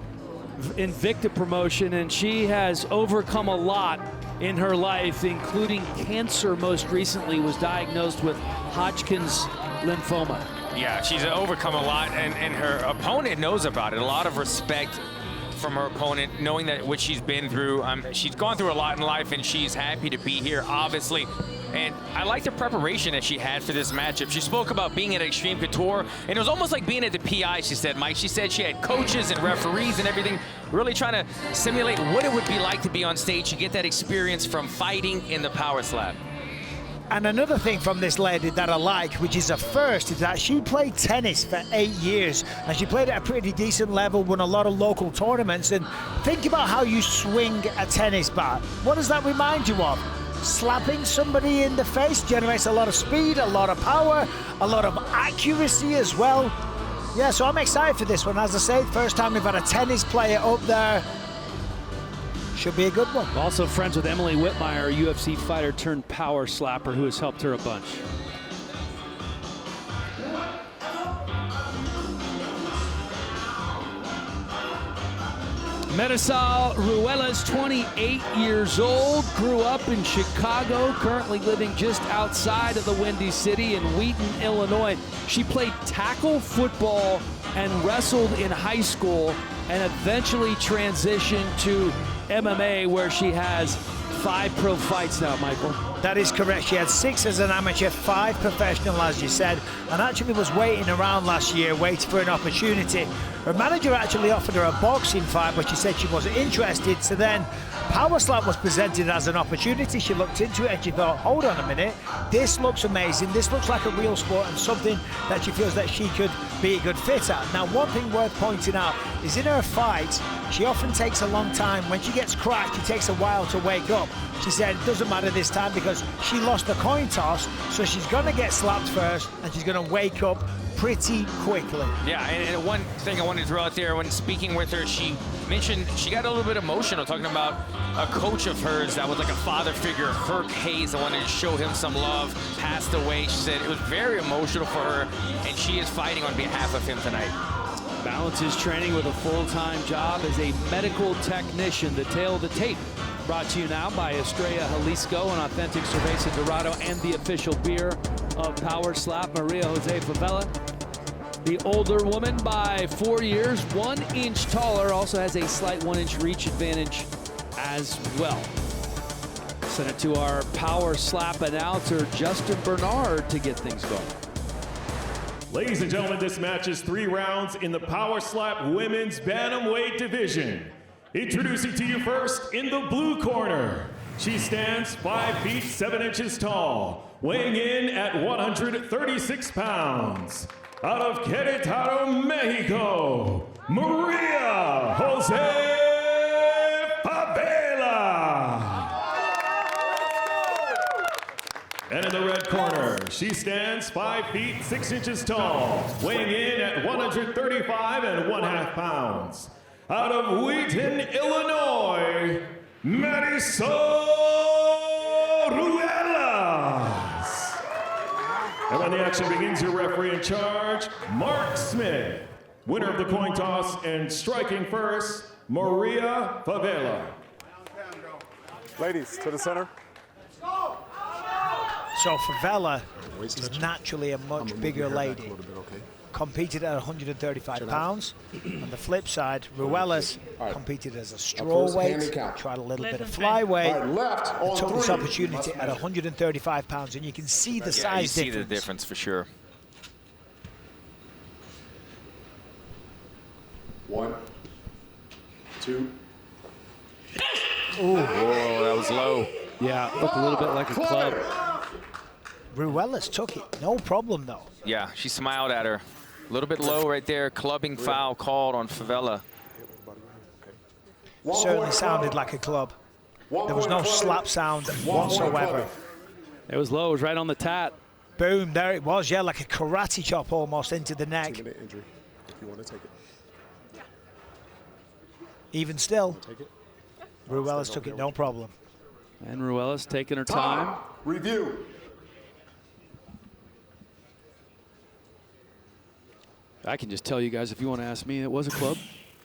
Invicta promotion, and she has overcome a lot in her life, including cancer. Most recently was diagnosed with Hodgkin's lymphoma. Yeah, she's overcome a lot, and her opponent knows about it. A lot of respect from her opponent, knowing that what she's been through. She's gone through a lot in life, and she's happy to be here, obviously. And I like the preparation that she had for this matchup. She spoke about being at Extreme Couture, and it was almost like being at the PI, she said, Mike. She said she had coaches and referees and everything, really trying to simulate what it would be like to be on stage to get that experience from fighting in the power slap. And another thing from this lady that I like, which is a first, is that she played tennis for 8 years, and she played at a pretty decent level, won a lot of local tournaments. And think about how you swing a tennis bat. What does that remind you of? Slapping somebody in the face generates a lot of speed, a lot of power, a lot of accuracy as well. Yeah, so I'm excited for this one. As I say, first time we've had a tennis player up there. Should be a good one. Also friends with Emily Whitmire, a UFC fighter turned power slapper who has helped her a bunch. Marisol Ruelas, 28 years old, grew up in Chicago, currently living just outside of the Windy City in Wheaton, Illinois. She played tackle football and wrestled in high school and eventually transitioned to MMA, where she has 5 pro fights now, Michael. That is correct. She had 6 as an amateur, 5 professional, as you said, and actually was waiting around last year, waiting for an opportunity. Her manager actually offered her a boxing fight, but she said she wasn't interested. So then Power Slap was presented as an opportunity. She looked into it and she thought, hold on a minute, this looks amazing. This looks like a real sport and something that she feels that she could be a good fit at. Now, one thing worth pointing out is in her fights, she often takes a long time. When she gets cracked, it takes a while to wake up. She said it doesn't matter this time because she lost the coin toss, so she's going to get slapped first and she's going to wake up pretty quickly. Yeah, and one thing I wanted to throw out there, when speaking with her, she mentioned she got a little bit emotional talking about a coach of hers that was like a father figure, Herc Hayes, that wanted to show him some love, passed away. She said it was very emotional for her, and she is fighting on behalf of him tonight. Balances training with a full-time job as a medical technician. The Tale of the Tape, brought to you now by Estrella Jalisco, an authentic Cerveza Dorado and the official beer of Power Slap. Maria Jose Favella, the older woman by 4 years, 1 inch taller, also has a slight 1 inch reach advantage as well. Send it to our Power Slap announcer, Justin Bernard, to get things going. Ladies and gentlemen, this match is 3 rounds in the Power Slap Women's Bantamweight division. Introducing to you first, in the blue corner, she stands 5 feet 7 inches tall, weighing in at 136 pounds. Out of Querétaro, Mexico, Maria Jose Favella. And in the red corner, she stands 5 feet 6 inches tall, weighing in at 135 1/2 pounds. Out of Wheaton, Illinois, Marisol Ruelas. And when the action begins, your referee in charge, Mark Smith. Winner of the coin toss and striking first, Maria Favella. Ladies, to the center. So Favella is naturally a much bigger lady. Competed at 135 pounds. On the flip side, Ruelas competed as a strawweight, tried a little bit of flyweight, and took this opportunity at 135 pounds, and you can see the size difference. You see the difference for sure. 1, 2. Ooh, whoa, that was low. Yeah, looked a little bit like a club. Ruelas took it, no problem though. Yeah, she smiled at her. A little bit low right there. Clubbing foul called on Favella. Certainly sounded like a club. There was no slap sound whatsoever. It was low, it was right on the tat. Boom, there it was, yeah, like a karate chop almost into the neck. 2-minute injury, if you want to take it. Even still, Ruelas took it, no problem. And Ruelas taking her time. Review. I can just tell you guys, if you want to ask me, it was a club.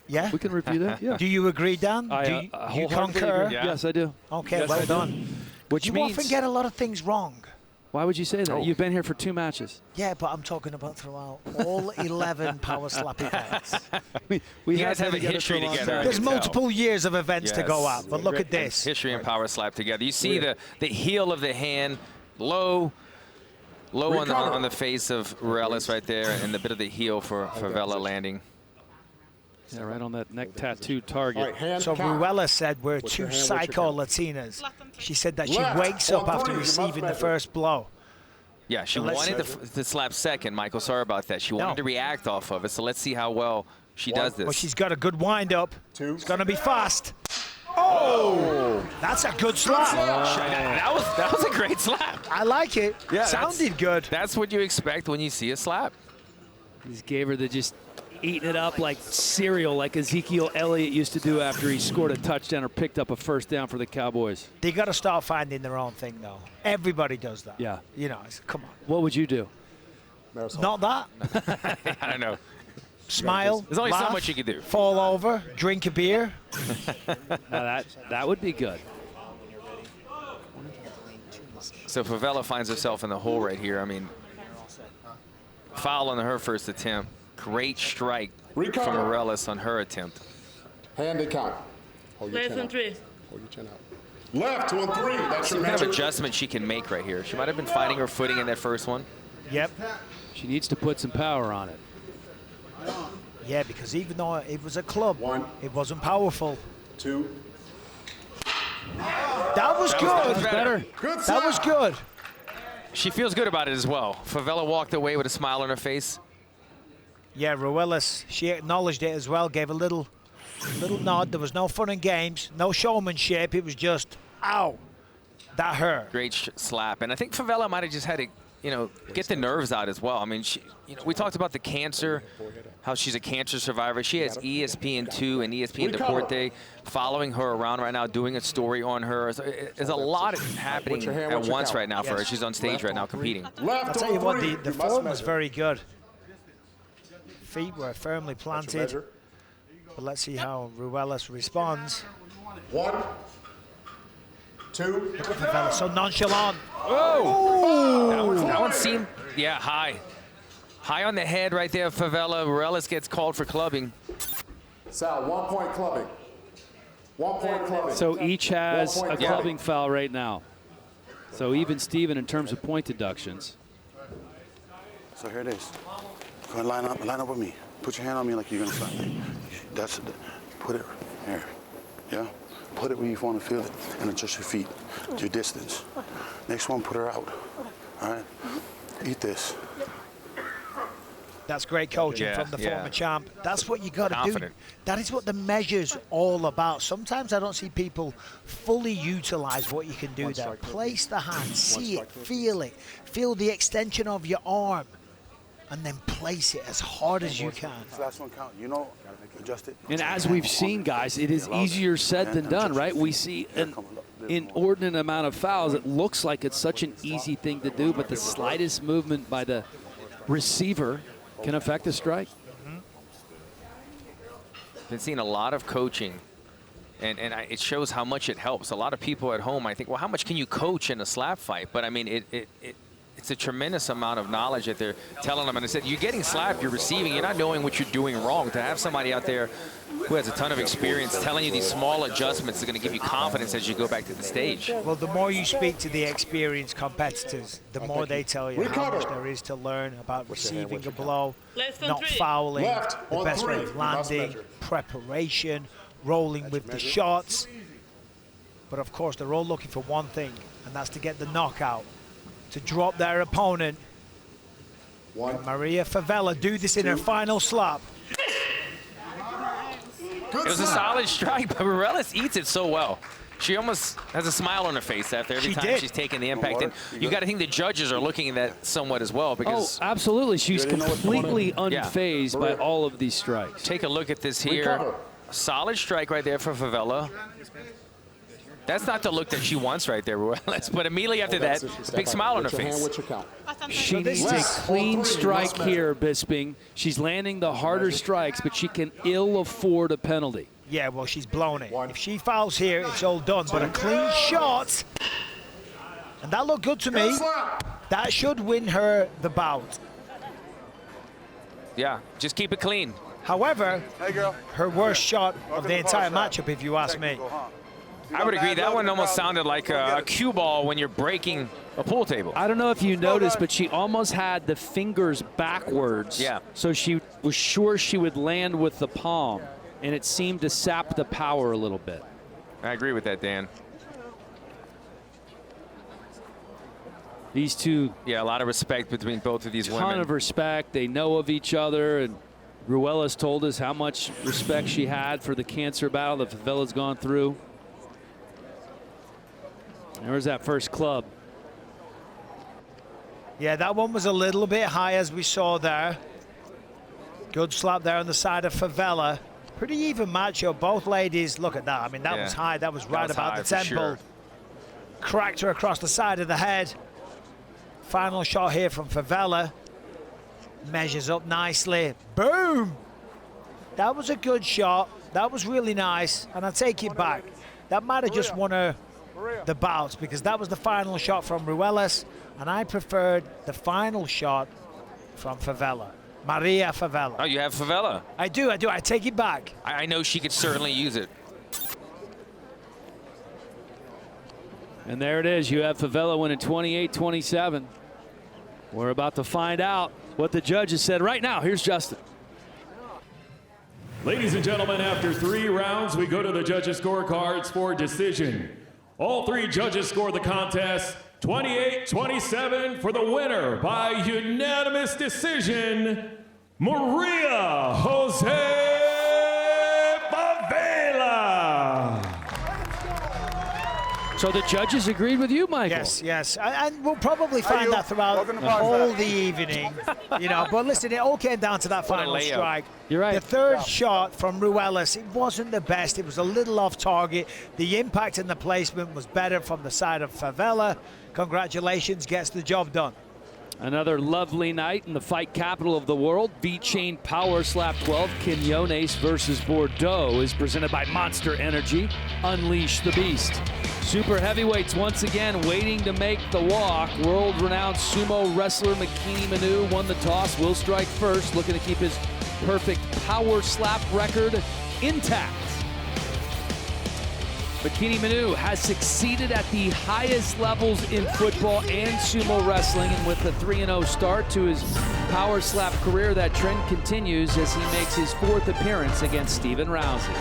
Yeah? We can review that, yeah. Do you agree, Dan? I Do you concur? agree. Yes, I do. Okay, yes, well done. Which you means, often get a lot of things wrong. Why would you say that? Oh. You've been here for 2 matches. Yeah, but I'm talking about throughout all 11 Power Slap events. we you guys have a history together. There's multiple years of events to go at, but look at this. History and Power Slap together. You see the heel of the hand, low on the face of Ruelas right there, and the bit of the heel for Favella landing. Yeah, right on that neck tattoo target. So Ruelas said we're 2 psycho Latinas. She said that she wakes up after receiving the first blow. Yeah, she wanted to slap second, Michael. Sorry about that. She wanted to react off of it, so let's see how well she does this. Well, she's got a good wind up. It's going to be fast. Oh! That's a good slap. That was a great slap. I like it. Yeah, sounded good. That's what you expect when you see a slap. He just gave her the eating it up like cereal, like Ezekiel Elliott used to do after he scored a touchdown or picked up a first down for the Cowboys. They got to start finding their own thing, though. Everybody does that. Yeah. You know, come on. What would you do? Not that. I don't know. smile, There's only so laugh, much you can do. fall over, drink a beer. Now that would be good. So Favella finds herself in the hole right here. I mean, foul on her first attempt. Great strike from Ruelas on her attempt. Hand and count. Hold your Less chin than out. 3. Hold your chin out. Left, 2 and 3. That's Some your kind of measure. adjustment she can make right here. She might have been finding her footing in that first one. Yep. She needs to put some power on it. Yeah, because even though it was a club, it wasn't powerful. 2. That was good. Better. Good That was good. She feels good about it as well. Favella walked away with a smile on her face. Yeah, Ruelas, she acknowledged it as well, gave a little nod. There was no fun and games, no showmanship. It was just, ow, that hurt. Great slap. And I think Favella might have just had to, you know, get the nerves out as well. I mean, we talked about the cancer, how she's a cancer survivor. She has ESPN2 and ESPN Deporte following her around right now, doing a story on her. So there's a lot happening at once right now for her. She's on stage right now competing. I'll tell you what, the form was very good. Feet were firmly planted. But let's see how Ruelas responds. 1, 2. Favella so nonchalant. Oh! That one seemed, yeah, high. High on the head right there, Favella. Ruelas gets called for clubbing. Sal, 1 point clubbing. 1 point clubbing. So each has 1 a point clubbing foul right now. So even Steven in terms of point deductions. So here it is. Go ahead, line up with me. Put your hand on me like you're gonna slap me. That's it. Put it here. Yeah? Put it where you want to feel it and adjust your feet, your distance. Next one, put her out. All right? Eat this. That's great coaching from the former champ. That's what you got to do. That is what the measure's all about. Sometimes I don't see people fully utilize what you can do there. Place the hand, see it, feel the extension of your arm, and then place it as hard as you can. Last one count. You know, adjust it. And as we've seen, guys, it is easier said than done, right? We see an inordinate amount of fouls. It looks like it's such an easy thing to do, but the slightest movement by the receiver can affect a strike. Been seeing a lot of coaching, and it shows how much it helps. A lot of people at home, I think, well, how much can you coach in a slap fight? But I mean, it's a tremendous amount of knowledge that they're telling them. And I said, you're getting slapped, you're receiving, you're not knowing what you're doing wrong. To have somebody out there who has a ton of experience telling you these small adjustments are going to give you confidence as you go back to the stage. Well, the more you speak to the experienced competitors, the more they tell you how much there is to learn about receiving a blow, not fouling, the best way of landing, preparation, rolling with the shots. But of course, they're all looking for one thing, and that's to get the knockout, to drop their opponent. Can Maria Favella do this in her final slap? It was a solid strike, but Ruelas eats it so well. She almost has a smile on her face after every time she's taking the impact. And you got to think the judges are looking at that somewhat as well. Because absolutely. She's completely unfazed by all of these strikes. Take a look at this here. Solid strike right there for Favella. That's not the look that she wants right there, Ruelas. But immediately after that, a big smile on her face. She needs a clean strike here, Bisping. She's landing the harder strikes, but she can ill afford a penalty. Yeah, well, she's blown it. If she fouls here, it's all done. But a clean shot, and that looked good to me. That should win her the bout. Yeah, just keep it clean. However, her worst shot of the entire matchup, if you ask me. I would agree. That one almost sounded like a cue ball when you're breaking a pool table. I don't know if you noticed, but she almost had the fingers backwards. Yeah. So she was sure she would land with the palm, and it seemed to sap the power a little bit. I agree with that, Dan. These two. Yeah, a lot of respect between both of these women. A ton of respect. They know of each other, and Ruelas told us how much respect she had for the cancer battle that Favella's gone through. There's that first club. Yeah, that one was a little bit high, as we saw there. Good slap there on the side of Favella. Pretty even matchup. Both ladies, look at that. I mean, that was high. That was right about the temple. Sure. Cracked her across the side of the head. Final shot here from Favella. Measures up nicely. Boom! That was a good shot. That was really nice, and I take it back. That might have just won her the bout, because that was the final shot from Ruelas, and I preferred the final shot from Favella. Maria Favella. Oh, you have Favella? I do. I take it back. I know she could certainly use it. And there it is. You have Favella winning 28-27. We're about to find out what the judges said right now. Here's Justin. Ladies and gentlemen, after 3 rounds, we go to the judges' scorecards for decision. All 3 judges scored the contest 28-27 for the winner by unanimous decision, Maria Jose Favella. So the judges agreed with you, Michael? Yes. And we'll probably find that throughout all the evening. But listen, it all came down to that final strike. You're right. The third shot from Ruelas, it wasn't the best. It was a little off target. The impact and the placement was better from the side of Favella. Congratulations, gets the job done. Another lovely night in the fight capital of the world. VeChain Power Slap 12, Quinones versus Bordeaux, is presented by Monster Energy. Unleash the beast. Super heavyweights once again waiting to make the walk. World-renowned sumo wrestler Manu won the toss. Will strike first, looking to keep his perfect power slap record intact. Manu has succeeded at the highest levels in football and sumo wrestling, and with a 3-0 start to his power slap career, that trend continues as he makes his 4th appearance against Stephen Rousey.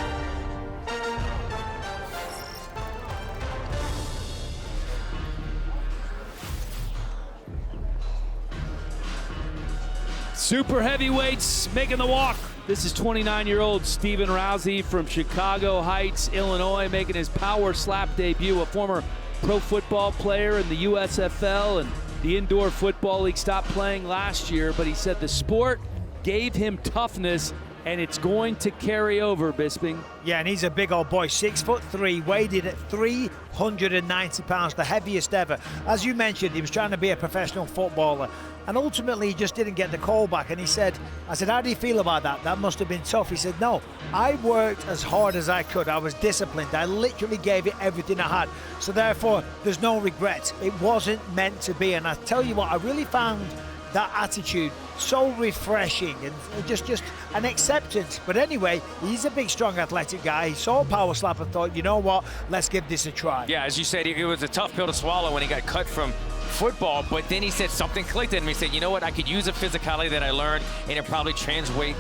Super heavyweights making the walk. This is 29-year-old Stephen Rousey from Chicago Heights, Illinois, making his power slap debut. A former pro football player in the USFL and the Indoor Football League. Stopped playing last year, but he said the sport gave him toughness, and it's going to carry over, Bisping. Yeah, and he's a big old boy, 6'3", weighed in at 390 pounds, the heaviest ever. As you mentioned, he was trying to be a professional footballer, and ultimately he just didn't get the call back. And he said, I said, how do you feel about that? That must have been tough. He said, no, I worked as hard as I could. I was disciplined. I literally gave it everything I had. So therefore, there's no regrets. It wasn't meant to be. And I tell you what, I really found that attitude so refreshing and just an acceptance. But anyway, he's a big, strong, athletic guy. He saw power slap and thought, you know what, let's give this a try. Yeah, as you said, it was a tough pill to swallow when he got cut from football, but then he said something clicked in him. He said, you know what, I could use the physicality that I learned, and it probably translate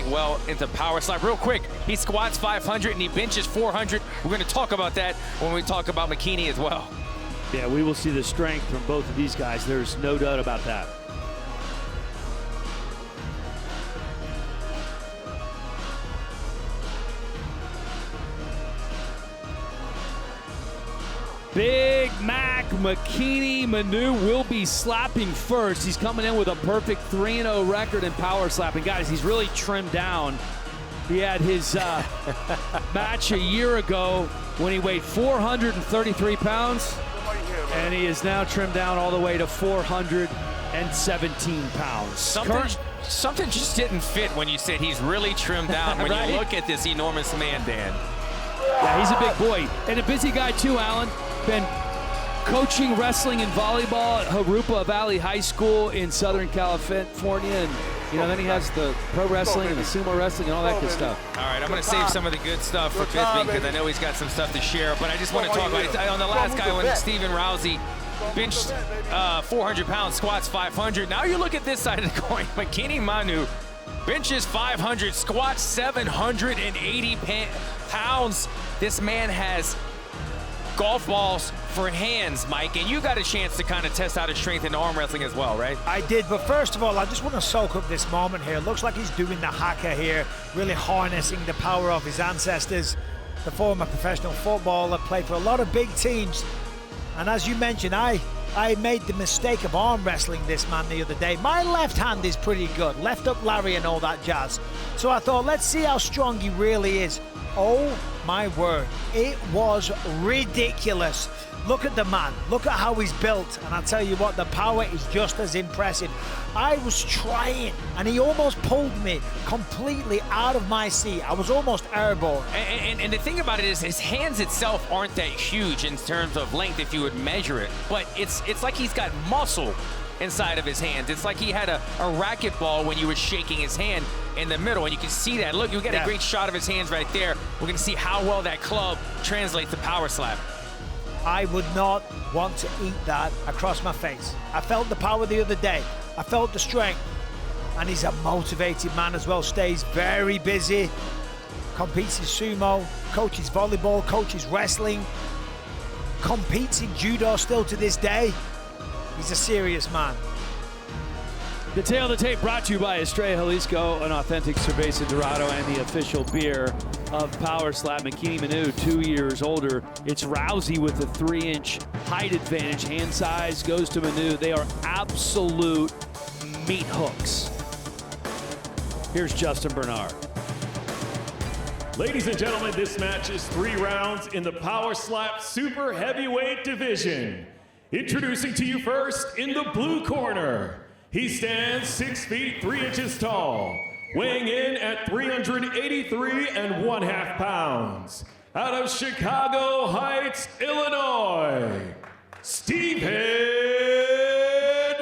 well into power slap. Real quick, he squats 500 and he benches 400. We're going to talk about that when we talk about McKinney as well. Yeah, we will see the strength from both of these guys. There's no doubt about that. Big Mac Manu will be slapping first. He's coming in with a perfect 3-0 record in power slapping. Guys, he's really trimmed down. He had his match a year ago when he weighed 433 pounds, and he is now trimmed down all the way to 417 pounds. Something just didn't fit when you said he's really trimmed down when Right? you look at this enormous man, Dan. Yeah, he's a big boy. And a busy guy too, Alan. Been coaching wrestling and volleyball at Harupa Valley High School in Southern California. And, then he has the pro wrestling and the sumo wrestling and all that good stuff. All right, I'm going to save some of the good stuff for Bisping because I know he's got some stuff to share. But I just want to talk about it. On the last guy, when Stephen Rousey benched 400 pounds, squats 500. Now you look at this side of the coin. Manu benches 500, squats 780 pounds. This man has golf balls for hands, Mike, and you got a chance to kind of test out his strength in arm wrestling as well, right? I did, but first of all, I just want to soak up this moment here. Looks like he's doing the haka here, really harnessing the power of his ancestors. The former professional footballer, played for a lot of big teams, and as you mentioned, I made the mistake of arm wrestling this man the other day. My left hand is pretty good, left up Larry and all that jazz. So I thought, let's see how strong he really is. Oh my word, it was ridiculous. Look at the man. Look at how he's built. And I tell you what, the power is just as impressive. I was trying, and he almost pulled me completely out of my seat. I was almost airborne. And the thing about it is his hands itself aren't that huge in terms of length if you would measure it. But it's like he's got muscle inside of his hands. It's like he had a racquetball when you were shaking his hand in the middle, and you can see that. Look, you get a great shot of his hands right there. We're going to see how well that club translates to power slap. I would not want to eat that across my face. I felt the power the other day. I felt the strength. And he's a motivated man as well. Stays very busy. Competes in sumo, coaches volleyball, coaches wrestling. Competes in judo still to this day. He's a serious man. The Tail of the Tape brought to you by Estrella Jalisco, an authentic cerveza dorado and the official beer of Power Slap. Manu, 2 years older. It's Rousey with a 3-inch height advantage. Hand size goes to Manu. They are absolute meat hooks. Here's Justin Bernard. Ladies and gentlemen, this match is 3 rounds in the Power Slap Super Heavyweight division. Introducing to you first in the blue corner. He stands 6 feet 3 inches tall, weighing in at 383.5 pounds. Out of Chicago Heights, Illinois, Stephen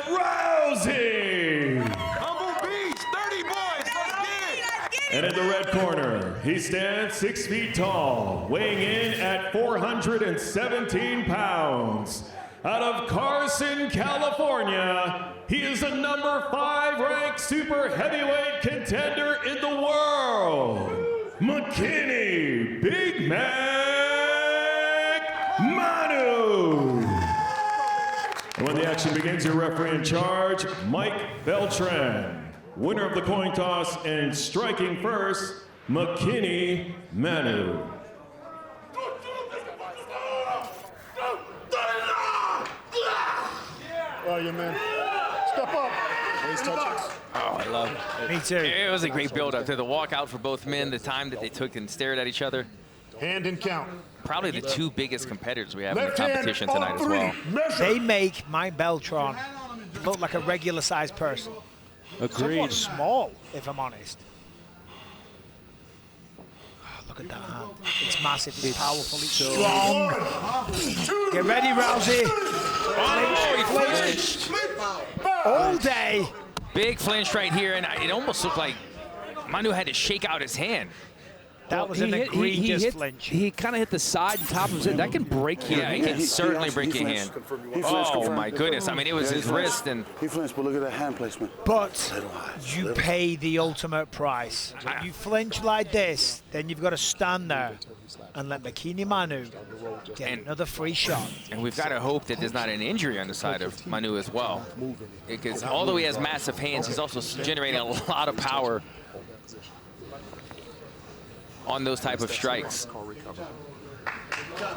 Rousey. Humble Beach, 30 boys, let's get it. And in the red corner, he stands 6 feet tall, weighing in at 417 pounds. Out of Carson, California, he is a number 5 ranked super heavyweight contender in the world, McKinney Big Mac Manu. And when the action begins, your referee in charge, Mike Beltran. Winner of the coin toss and striking first, McKinney Manu. Oh, you man. Step up. Nice touches. Oh, I love it. Me too. It was a great build-up to the walkout for both men, the time that they took and stared at each other. Hand and count. Probably the 2 biggest competitors we have in the competition tonight as well. They make Mike Beltran look like a regular-sized person. Somewhat small, if I'm honest. Oh, look at that hand. It's massive, it's powerful, it's strong. Get ready, Rousey. Oh, he flinched. All day. Big flinch right here, and it almost looked like Manu had to shake out his hand. That was an egregious flinch. He kind of hit the side and top of his head. That can break you. Yeah, it can certainly break your hand. Oh, my goodness. I mean, it was his wrist. And he flinched, but look at that hand placement. But you pay the ultimate price. When you flinch like this, then you've got to stand there and let Bikini Manu get another free shot. And we've got to hope that there's not an injury on the side of Manu as well. Because although he has massive hands, he's also generating a lot of power on those type of strikes.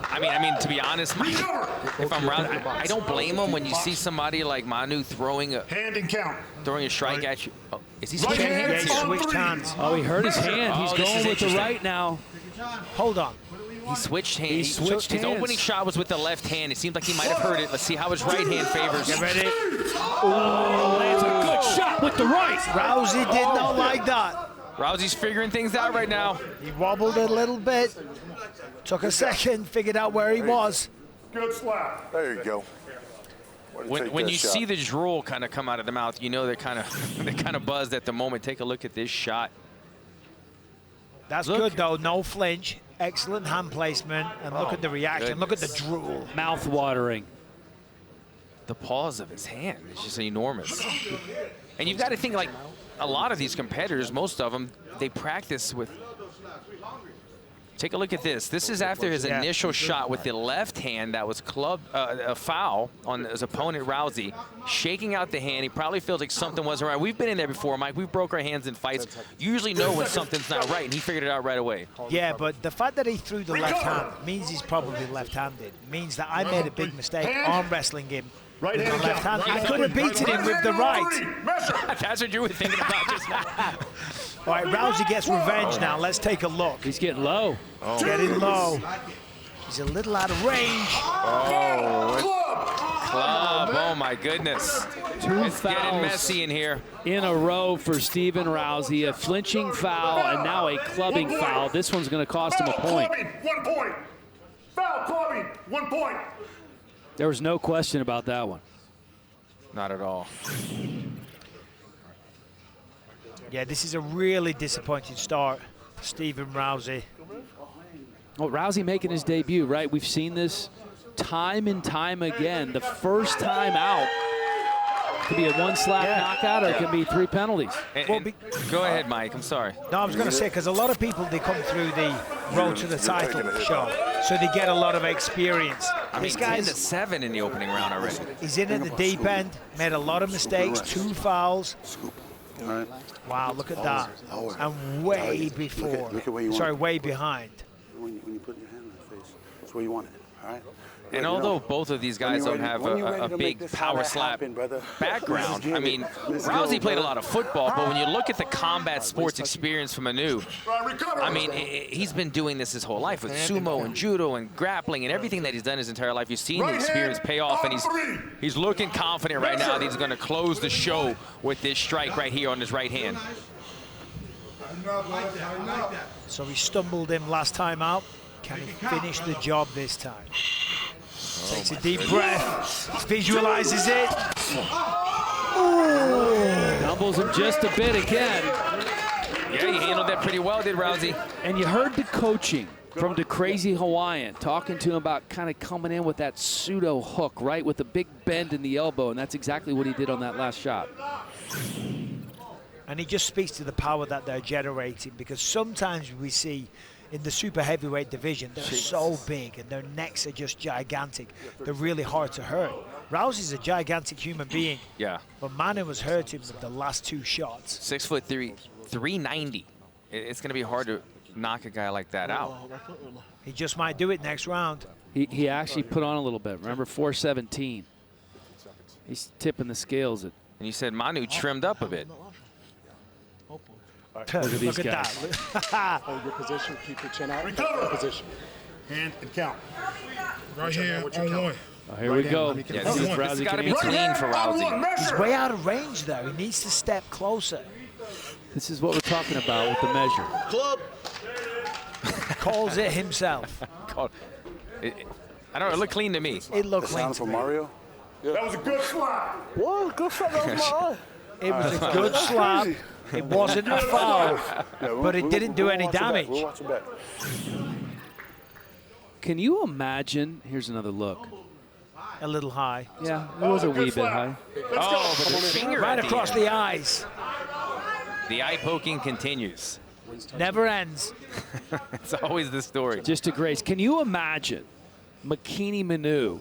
I mean, to be honest, if I'm around, I don't blame him when you see somebody like Manu throwing a hand and count, throwing a strike at you. Oh, is he switching hands? Yeah, he switched hands. Oh, he hurt his hand. He's going with the right now. Hold on. He switched hands. He switched hands. His opening shot was with the left hand. It seemed like he might have hurt it. Let's see how his right hand favors. Get ready. Oh, lands a good shot with the right. Rousey did not like that. Rousey's figuring things out right now. He wobbled a little bit. Took a second, figured out where he was. Good slap. There you go. When you see the drool kind of come out of the mouth, you know they're kind of buzzed at the moment. Take a look at this shot. That's good though. No flinch. Excellent hand placement. And look at the reaction. Look at the drool. Mouth watering. The pause of his hand is just enormous. And you've got to think, like, a lot of these competitors, most of them, they practice with. Take a look at this. This is after his initial shot with the left hand that was a foul on his opponent, Rousey. Shaking out the hand. He probably feels like something wasn't right. We've been in there before, Mike. We've broke our hands in fights. You usually know when something's not right, and he figured it out right away. Yeah, but the fact that he threw the left hand means he's probably left-handed. Means that I made a big mistake arm wrestling him. Right with the left hand. I could have beaten him with the right. That's what you were thinking about just now. All right, Rousey gets revenge now. Let's take a look. He's getting low. Getting low. He's a little out of range. Club. Oh my goodness. It's getting messy in here. In a row for Stephen Rousey. A flinching foul and now a clubbing foul. This one's going to cost him a point. Clubbing, 1 point. Foul clubbing, 1 point. There was no question about that one. Not at all. Yeah, this is a really disappointing start for Stephen Rousey. Well, Rousey making his debut, right? We've seen this time and time again. The first time out could be a one-slap knockout, or it can be 3 penalties. Go ahead, Mike. I'm sorry. No, I was going to say, because a lot of people, they come through the road to the title show, so they get a lot of experience. I mean, This 10 guy's to 7 in the opening round already. He's in at the deep end, made a lot of mistakes, 2 fouls. Wow, look at that. And way before, way behind. When you put your hand on the face, that's where you want it, all right? And although both of these guys don't have a big power slap background, I mean, Rousey played a lot of football, but when you look at the combat sports experience from Manu, I mean, he's been doing this his whole life with sumo and judo and grappling and everything that he's done his entire life. You've seen the experience pay off, and he's looking confident right now that he's going to close the show with this strike right here on his right hand. So he stumbled him last time out. Can he finish the job this time? Takes a deep breath, visualizes it. Doubles him just a bit again. Yeah, he handled that pretty well, did Rousey. And you heard the coaching from the crazy Hawaiian, talking to him about kind of coming in with that pseudo hook, right, with the big bend in the elbow, and that's exactly what he did on that last shot. And he just speaks to the power that they're generating, because sometimes we see in the super heavyweight division, they're so big and their necks are just gigantic. They're really hard to hurt. Rousey's a gigantic human being. Yeah. But Manu was hurting with the last 2 shots. 6'3", 390. It's going to be hard to knock a guy like that out. He just might do it next round. He actually put on a little bit. Remember, 417. He's tipping the scales. And you said Manu trimmed up a bit. Look at these guys. Hold your position, keep your chin out. Recover. Position. Hand and count. Right hand on 1. Oh, here we go. Yeah, this has got to be clean for Rousey. He's way out of range, though. He needs to step closer. This is what we're talking about with the measure. Club. Calls it himself. I don't know, it looked clean to me. It looked clean for Mario? That was a good slap. What? Good slap, that was my eye. It was a good slap. It wasn't a foul, but it didn't do any damage. We'll watch it back. Can you imagine? Here's another look. A little high. Yeah, it was a wee bit high. Oh, but the finger right at across the the eyes. The eye poking continues. Never ends. It's always the story. Just a grace. Can you imagine Manu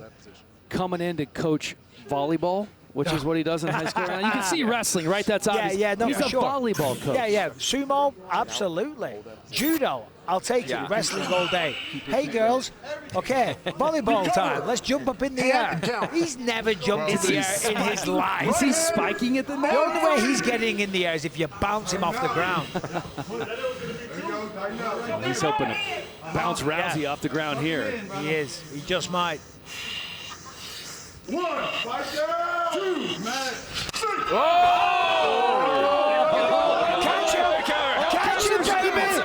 coming in to coach volleyball, which is what he does in high school? Now, you can see wrestling, right? That's obvious. Yeah, no, he's for a sure. volleyball coach. Yeah. Sumo, absolutely. Judo, I'll take it. Wrestling all day. Hey, girls. Okay, volleyball time. Let's jump up in the air. He's never jumped in the air in his life. Is he spiking at the net? The only way he's getting in the air is if you bounce him off the ground. Well, he's hoping to bounce Rousey off the ground here. He is. He just might. 1, 2, 3. Catch him! Catch him, David!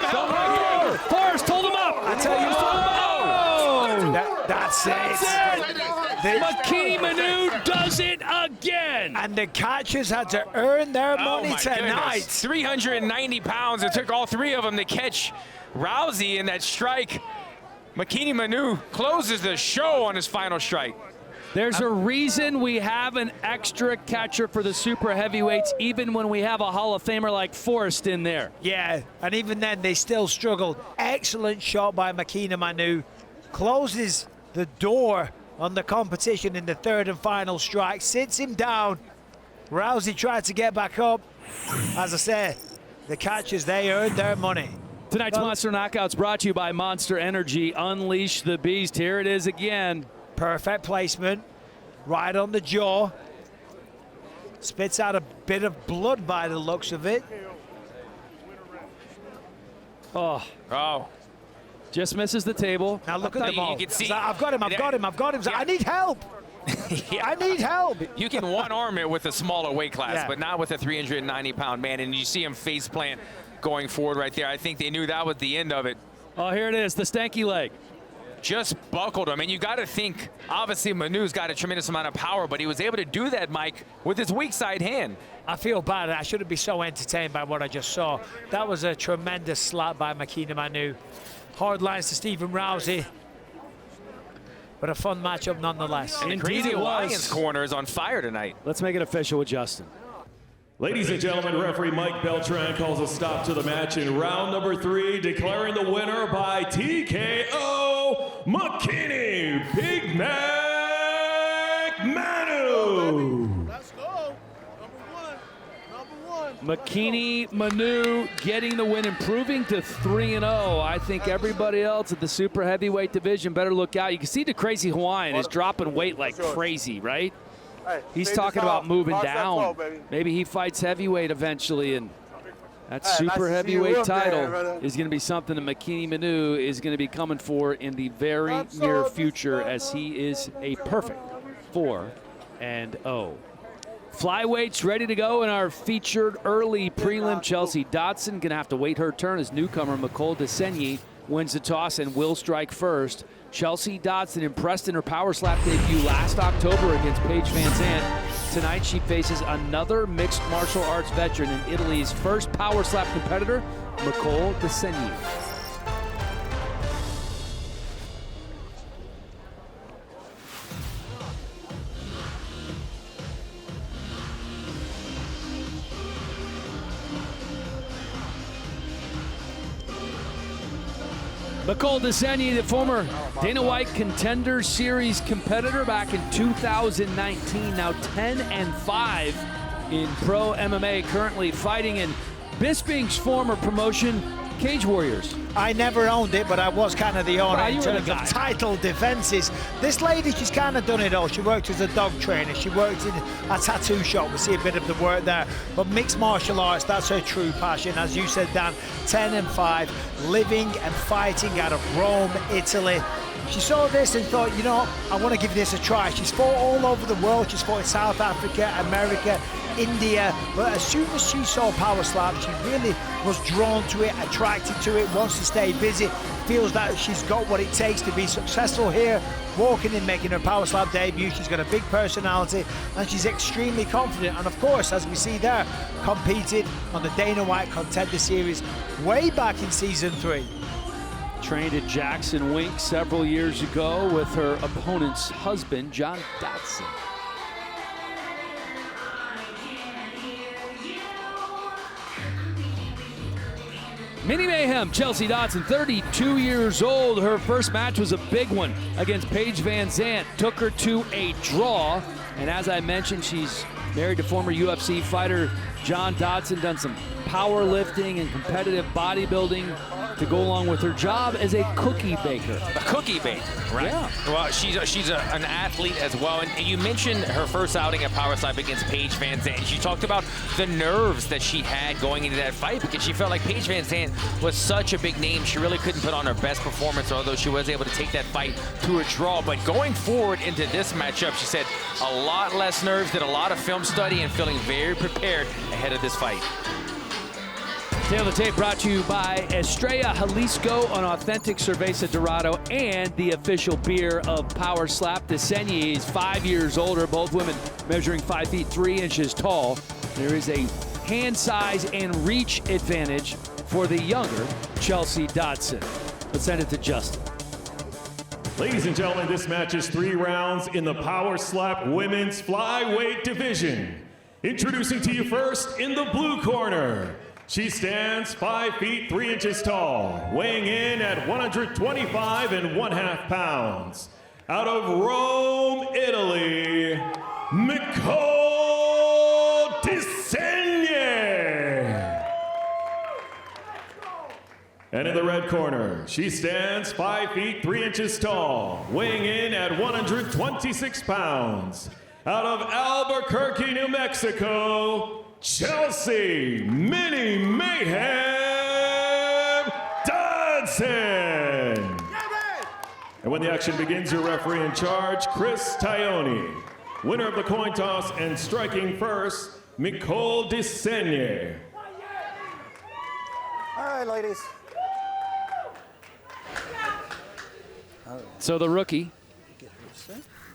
Forrest, hold him up! I tell you, that's it. Manu does it again! And the catchers had to earn their money tonight. Goodness. 390 pounds. It took all 3 of them to catch Rousey in that strike. Manu closes the show on his final strike. There's a reason we have an extra catcher for the super heavyweights, even when we have a Hall of Famer like Forrest in there. Yeah, and even then they still struggled. Excellent shot by Manu. Closes the door on the competition in the 3rd and final strike. Sits him down. Rousey tried to get back up. As I said, the catchers, they earned their money. Tonight's Monster Knockouts brought to you by Monster Energy. Unleash the beast. Here it is again. Perfect placement, right on the jaw. Spits out a bit of blood by the looks of it. Oh. Just misses the table. Now look at them all. You can see. I've got him. Yeah. I need help. Yeah. I need help. You can one-arm it with a smaller weight class, Yeah. but not with a 390-pound man. And you see him face plant going forward right there. I think they knew that was the end of it. Oh, here it is, the stanky leg. Just buckled him. And you got to think, obviously Manu's got a tremendous amount of power, but he was able to do that, Mike, with his weak side hand. I feel bad. I shouldn't be so entertained by what I just saw. That was a tremendous slap by Manu. Hard lines to Stephen Rousey. But a fun matchup nonetheless. And the Crazy Alliance corner is on fire tonight. Let's make it official with Justin. Ladies and gentlemen, referee Mike Beltran calls a stop to the match in round number 3, declaring the winner by TKO, McKinney Big Mac Manu. Let's go. Number one. McKinney Manu getting the win, improving to 3-0. I think everybody else at the super heavyweight division better look out. You can see the Crazy Hawaiian is dropping weight like crazy, right? He's talking about moving down. Maybe he fights heavyweight eventually, and that super heavyweight title is going to be something that McKinney Manu is going to be coming for in the very near future, as he is a perfect 4-0. Flyweights ready to go in our featured early prelim. Chelsea Dodson going to have to wait her turn as newcomer Nicole Desenyi wins the toss and will strike first. Chelsea Dodson impressed in her power slap debut last October against Paige Vanzant. Tonight she faces another mixed martial arts veteran in Italy's first power slap competitor, Nicole Desenyi. Nicole Desenyi, the former Dana White Contender Series competitor back in 2019, now 10-5 in pro MMA, currently fighting in Bisping's former promotion, Cage Warriors. I never owned it, but I was kind of the owner in terms of guy. title defenses. This lady, she's kind of done it all. She worked as a dog trainer. She worked in a tattoo shop. We see a bit of the work there. But mixed martial arts, that's her true passion. As you said, Dan, 10-5, living and fighting out of Rome, Italy. She saw this and thought, you know, I want to give this a try. She's fought all over the world. She's fought in South Africa, America, India. But as soon as she saw power slap, she really was drawn to it, attracted to it, wants to stay busy, feels that she's got what it takes to be successful here, walking in, making her power slap debut. She's got a big personality and she's extremely confident. And of course, as we see there, competed on the Dana White Contender Series way back in season 3. Trained at Jackson Wink several years ago with her opponent's husband, John Dodson. Mini Mayhem, Chelsea Dodson, 32 years old. Her first match was a big one against Paige Vanzant. Took her to a draw. And as I mentioned, she's married to former UFC fighter John Dodson, done some powerlifting and competitive bodybuilding to go along with her job as a cookie baker. A cookie baker, right? Yeah. Well, she's an athlete as well. And you mentioned her first outing at power slap against Paige Vanzant. She talked about the nerves that she had going into that fight because she felt like Paige Vanzant was such a big name. She really couldn't put on her best performance, although she was able to take that fight to a draw. But going forward into this matchup, she said a lot less nerves, did a lot of film study, and feeling very prepared ahead of this fight. Tail of the Tape brought to you by Estrella Jalisco, an authentic cerveza dorado, and the official beer of Power Slap. Desenyi is 5 years older, both women measuring 5 feet 3 inches tall. There is a hand size and reach advantage for the younger Chelsea Dodson. Let's send it to Justin. Ladies and gentlemen, this match is 3 rounds in the Power Slap Women's Flyweight Division. Introducing to you first in the blue corner. She stands 5 feet 3 inches tall, weighing in at 125 1/2 pounds. Out of Rome, Italy, Nicole Desenyi. And in the red corner, she stands 5 feet 3 inches tall, weighing in at 126 pounds. Out of Albuquerque, New Mexico, Chelsea Mini Mayhem Dodson. And when the action begins, your referee in charge, Chris Taioni. Winner of the coin toss and striking first, Nicole Desaigne. All right, ladies. So the rookie,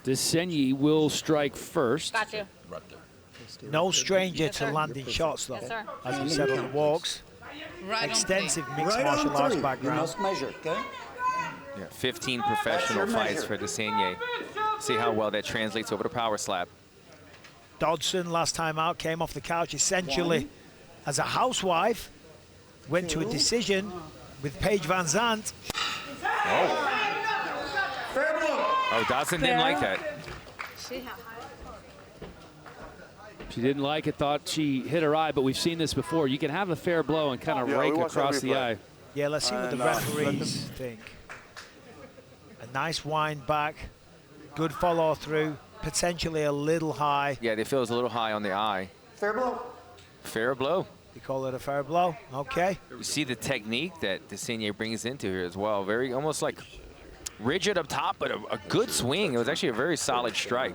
Desaigne, will strike first. Got you. No stranger to landing shots, though. Yes, sir. As we said on the walks. Extensive mixed martial arts background. You must measure, okay? Yeah, 15 professional fights for Desaigne. See how well that translates over to power slap. Dodson, last time out, came off the couch essentially as a housewife. Went to a decision with Paige Vanzant. Oh, Dodson didn't like that. She didn't like it, thought she hit her eye, but we've seen this before. You can have a fair blow and kind of rake across the eye. Yeah, let's see what the referees think. A nice wind back, good follow through, potentially a little high. Yeah, they feel it's a little high on the eye. Fair blow. Fair blow. You call it a fair blow? Okay. You see the technique that Desaigne brings into here as well. Very, almost like rigid up top, but a good swing. It was actually a very solid strike.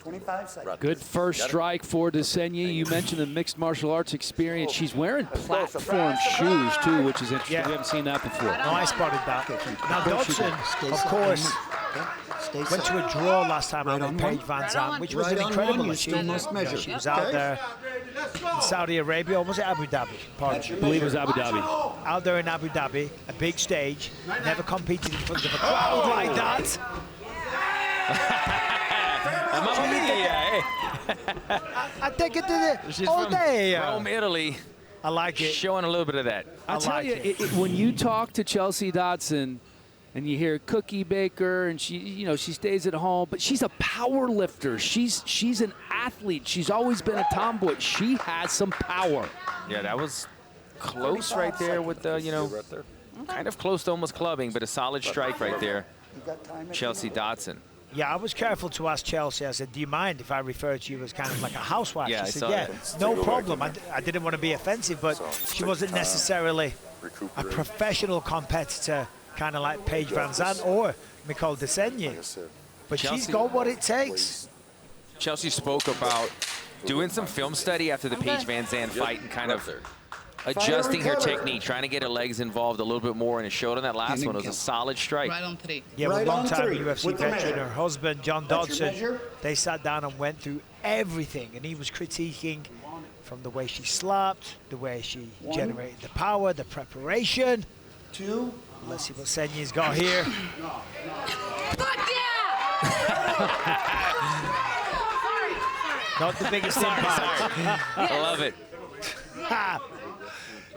25 seconds. Good first strike for Desaigne. You mentioned the mixed martial arts experience. She's wearing platform shoes, too, which is interesting. Yeah. We haven't seen that before. No, I spotted that. Now, Dodson, of course, went to a draw last time out with Paige Vanzant, which was an incredible achievement. She was out there in Saudi Arabia, or was it Abu Dhabi? Pardon. I believe it was Abu Dhabi. Out there in Abu Dhabi, a big stage, never competed in front of a crowd like that. I take it to She's the all from day. Rome, Italy. I like it. Showing a little bit of that. I tell you, when you talk to Chelsea Dodson and you hear Cookie Baker and she stays at home, but she's a power lifter. She's an athlete. She's always been a tomboy. She has some power. Yeah, that was close right there with the, kind of close to almost clubbing, but a solid strike right there. Chelsea Dodson. Yeah, I was careful to ask Chelsea. I said, do you mind if I refer to you as kind of like a housewife? Yeah, she said, yeah, no problem. I didn't want to be offensive, but she wasn't necessarily a professional competitor, kind of like Paige Vanzant or Nicole Desaigne. But she's got what it takes. Chelsea spoke about doing some film study after the Paige Vanzant fight and kind of adjusting her technique, trying to get her legs involved a little bit more, and it showed on that last one. It was a solid strike. Right on 3. Yeah, with long-time UFC veteran, her husband, John Dodson, they sat down and went through everything, and he was critiquing from the way she slapped, the way she generated the power, the preparation. 2. Let's see what Senyi's got here. Fuck yeah! Not the biggest impact. I love it.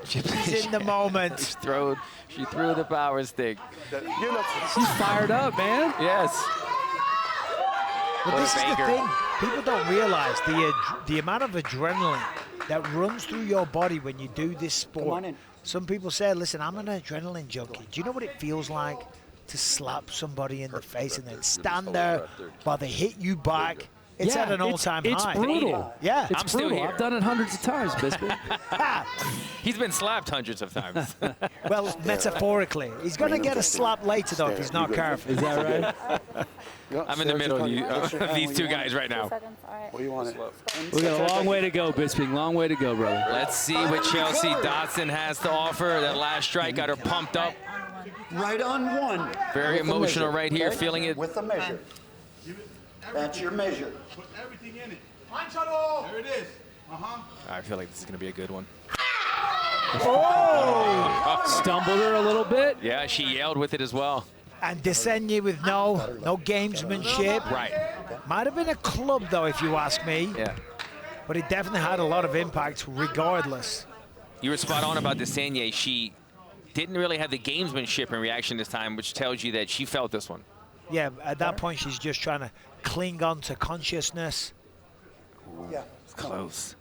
She's in the moment. She threw the power stick. She's fired up, man. Yes. But this is the thing. People don't realize the amount of adrenaline that runs through your body when you do this sport. Some people say, listen, I'm an adrenaline junkie. Do you know what it feels like to slap somebody in the face and then stand there while they hit you back? It's at an all-time high. It's brutal. Yeah. I'm still here. I've done it hundreds of times, Bisping. He's been slapped hundreds of times. Well, metaphorically. He's going to get a slap later, though, if he's not careful. Is that right? I'm in the middle of these two guys right now. What do you want? We got a long way to go, Bisping. Long way to go, brother. Let's see what Chelsea Dodson has to offer. That last strike got her pumped up. Right on 1. Very emotional right here, feeling it. With a measure. That's your measure. Put everything in it. Punch it all. There it is. I feel like this is going to be a good one. Oh! Stumbled her a little bit. Yeah, she yelled with it as well. And Desaigne with no gamesmanship. Right. Might have been a club, though, if you ask me. Yeah. But it definitely had a lot of impact regardless. You were spot on about Desaigne. She didn't really have the gamesmanship in reaction this time, which tells you that she felt this one. Yeah, at that point, she's just trying to cling on to consciousness. Yeah. It's close.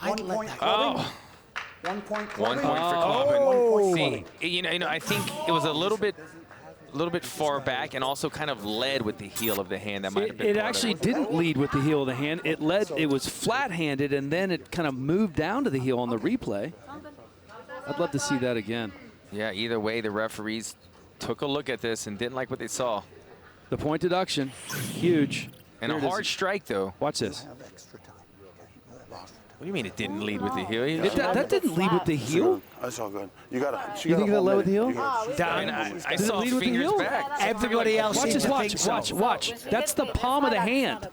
I'd let that go. 1 point clubbing. 1 point for clubbing. Oh. See, I think it was a little bit far back and also kind of led with the heel of the hand. That might have been It actually didn't lead with the heel of the hand. It was flat-handed, and then it kind of moved down to the heel on the replay. I'd love to see that again. Yeah, either way, the referees took a look at this and didn't like what they saw. The point deduction, huge. And Here a it is. hard strike, though. Watch this. What do you mean it didn't lead with the heel? That didn't lead with the heel? That's all good. You gotta. You think that led with the heel? I Did saw it lead with the fingers heel? back. Everybody else Watch seems this, to think watch, so. watch. That's the palm of the hand.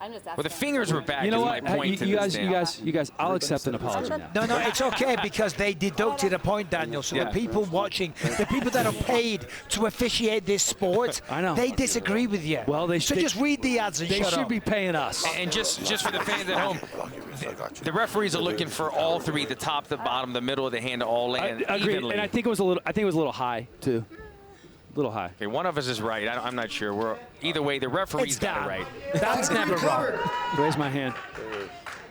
Well, the fingers were back. You know is what? my point to You this guys, damn. you guys. I'll accept an apology now. No, it's okay because they deducted a point, Daniel. So Yeah. the people watching, the people that are paid to officiate this sport, I know. they disagree with you. Well, they so they- just read the ads and They shut should up. be paying us. And just for the fans at home, the referees are looking for all three, the top, the bottom, the middle of the hand to all land Agreed. evenly. And I think it was a little high too. A little high. Okay, one of us is right. I'm not sure. Either way, the referees It's got it Dan. right. That's never wrong. Raise my hand.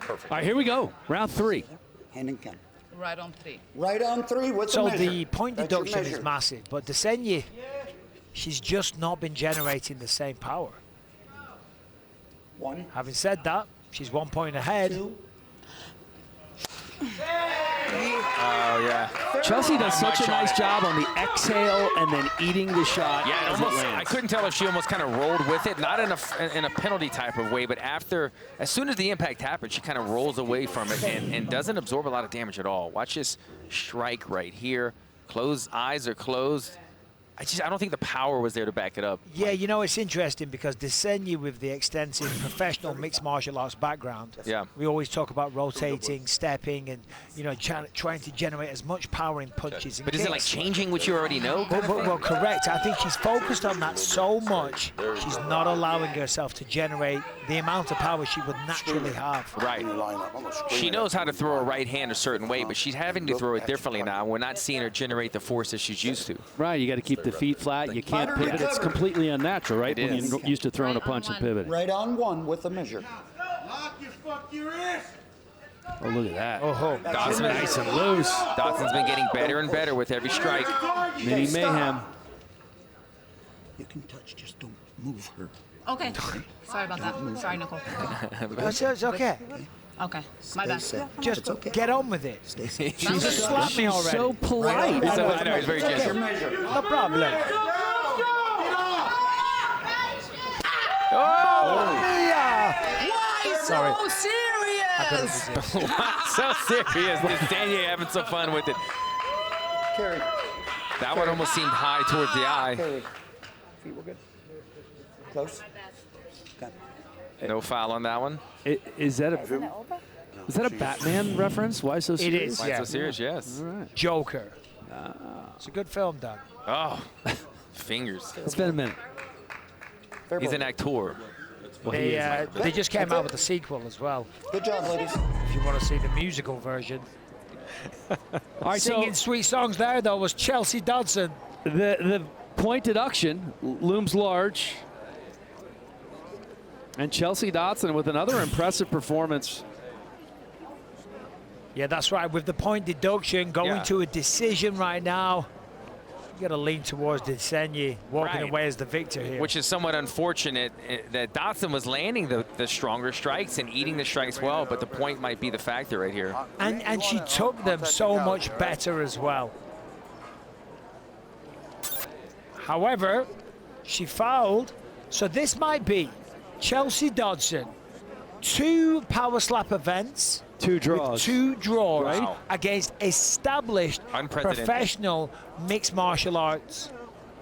Perfect. All right, here we go. Round 3. Hand and count. Right on 3. Right on 3 with So the measure. the point That's your deduction is measure. massive, but Desenyi, she's just not been generating the same power. 1, Having said that, she's 1 point ahead. 2, Oh, yeah. Chelsea does Not such much a on nice it. job on the exhale and then eating the shot Yeah, as it almost, lands. I couldn't tell if she almost kind of rolled with it, not in a penalty type of way, but as soon as the impact happened, she kind of rolls away from it and doesn't absorb a lot of damage at all. Watch this strike right here. Eyes are closed. I don't think the power was there to back it up. Yeah, you know, it's interesting because Desenyi, with the extensive professional mixed martial arts background, Yeah. we always talk about rotating, stepping, and, you know, trying to generate as much power in punches and But is it like kicks. changing what you already know? Well, correct. I think she's focused on that so much, she's not allowing herself to generate the amount of power she would naturally have. Right. She knows how to throw a right hand a certain way, but she's having to throw it differently now. We're not seeing her generate the force that she's used to. Right, you got to keep the feet flat. You can't pivot. It's completely unnatural, right? It When is. you're used to throwing a punch and pivoting. right on 1 with the measure. Lock your fuck your ears. Oh, look at that. Oh, Dodson, Nice and loose. Dodson's been getting better and better with every strike. Mini mayhem. You can touch, just don't move her. Okay. Sorry about that. Sorry, Nicole. it's okay. Okay. My bad. Stay safe. Just It's okay. get on with it. Stay safe. She just slapped me already. So polite. Right on. I know, he's very That's your gentle. measure. No problem. Oh! Yeah. Why Sorry. so serious? So serious. This Deni having some fun with it. Carry. That one almost seemed high towards the eye. Carry. Feet were good. Close. Got it. No foul on that one. Is that a Batman reference? Why so serious? is, Why yeah. so serious? Yes. All right. Joker. It's a good film, Dan. Oh, fingers. It's been a minute. Fair He's ball. an actor. They just came out with a sequel as well. Good job, ladies. If you want to see the musical version. All right, Singing so sweet songs there, though, was Chelsea Dodson. the point deduction looms large. And Chelsea Dodson with another impressive performance. Yeah, that's right. With the point deduction, going Yeah. to a decision right now. You got to lean towards Desenyi, walking Right. away as the victor here. Which is somewhat unfortunate that Dodson was landing the stronger strikes and eating the strikes well, but the point might be the factor right here. and she took them so much better as well. However, she fouled, so this might be Chelsea Dodson. 2 power slap events. 2 draws. With 2 draws Wow. against established Unprecedented. professional mixed martial arts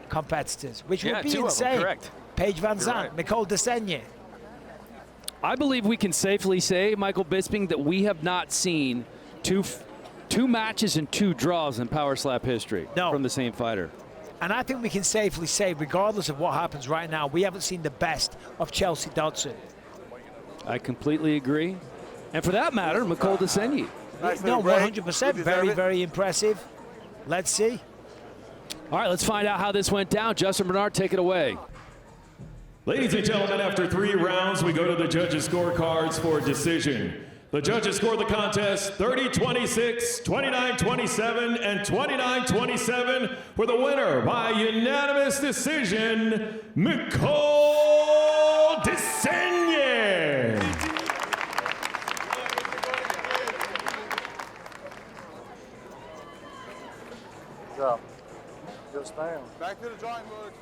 competitors, which Yeah, would be 2 of them, insane. correct. Paige Vanzant, right. Nicole Desenyi. I believe we can safely say, Michael Bisping, that we have not seen two matches and 2 draws in power slap history from the same fighter. And I think we can safely say, regardless of what happens right now, we haven't seen the best of Chelsea Dodson. I completely agree. And for that matter, Nicole Desenyi. No, 100%. Very, very impressive. Let's see. All right, let's find out how this went down. Justin Bernard, take it away. Ladies and gentlemen, after 3 rounds, we go to the judges' scorecards for decision. The judges scored the contest 30-26, 29-27, and 29-27 for the winner by unanimous decision, Nicole Desenyi. Good job. Just down. Back to the drawing board.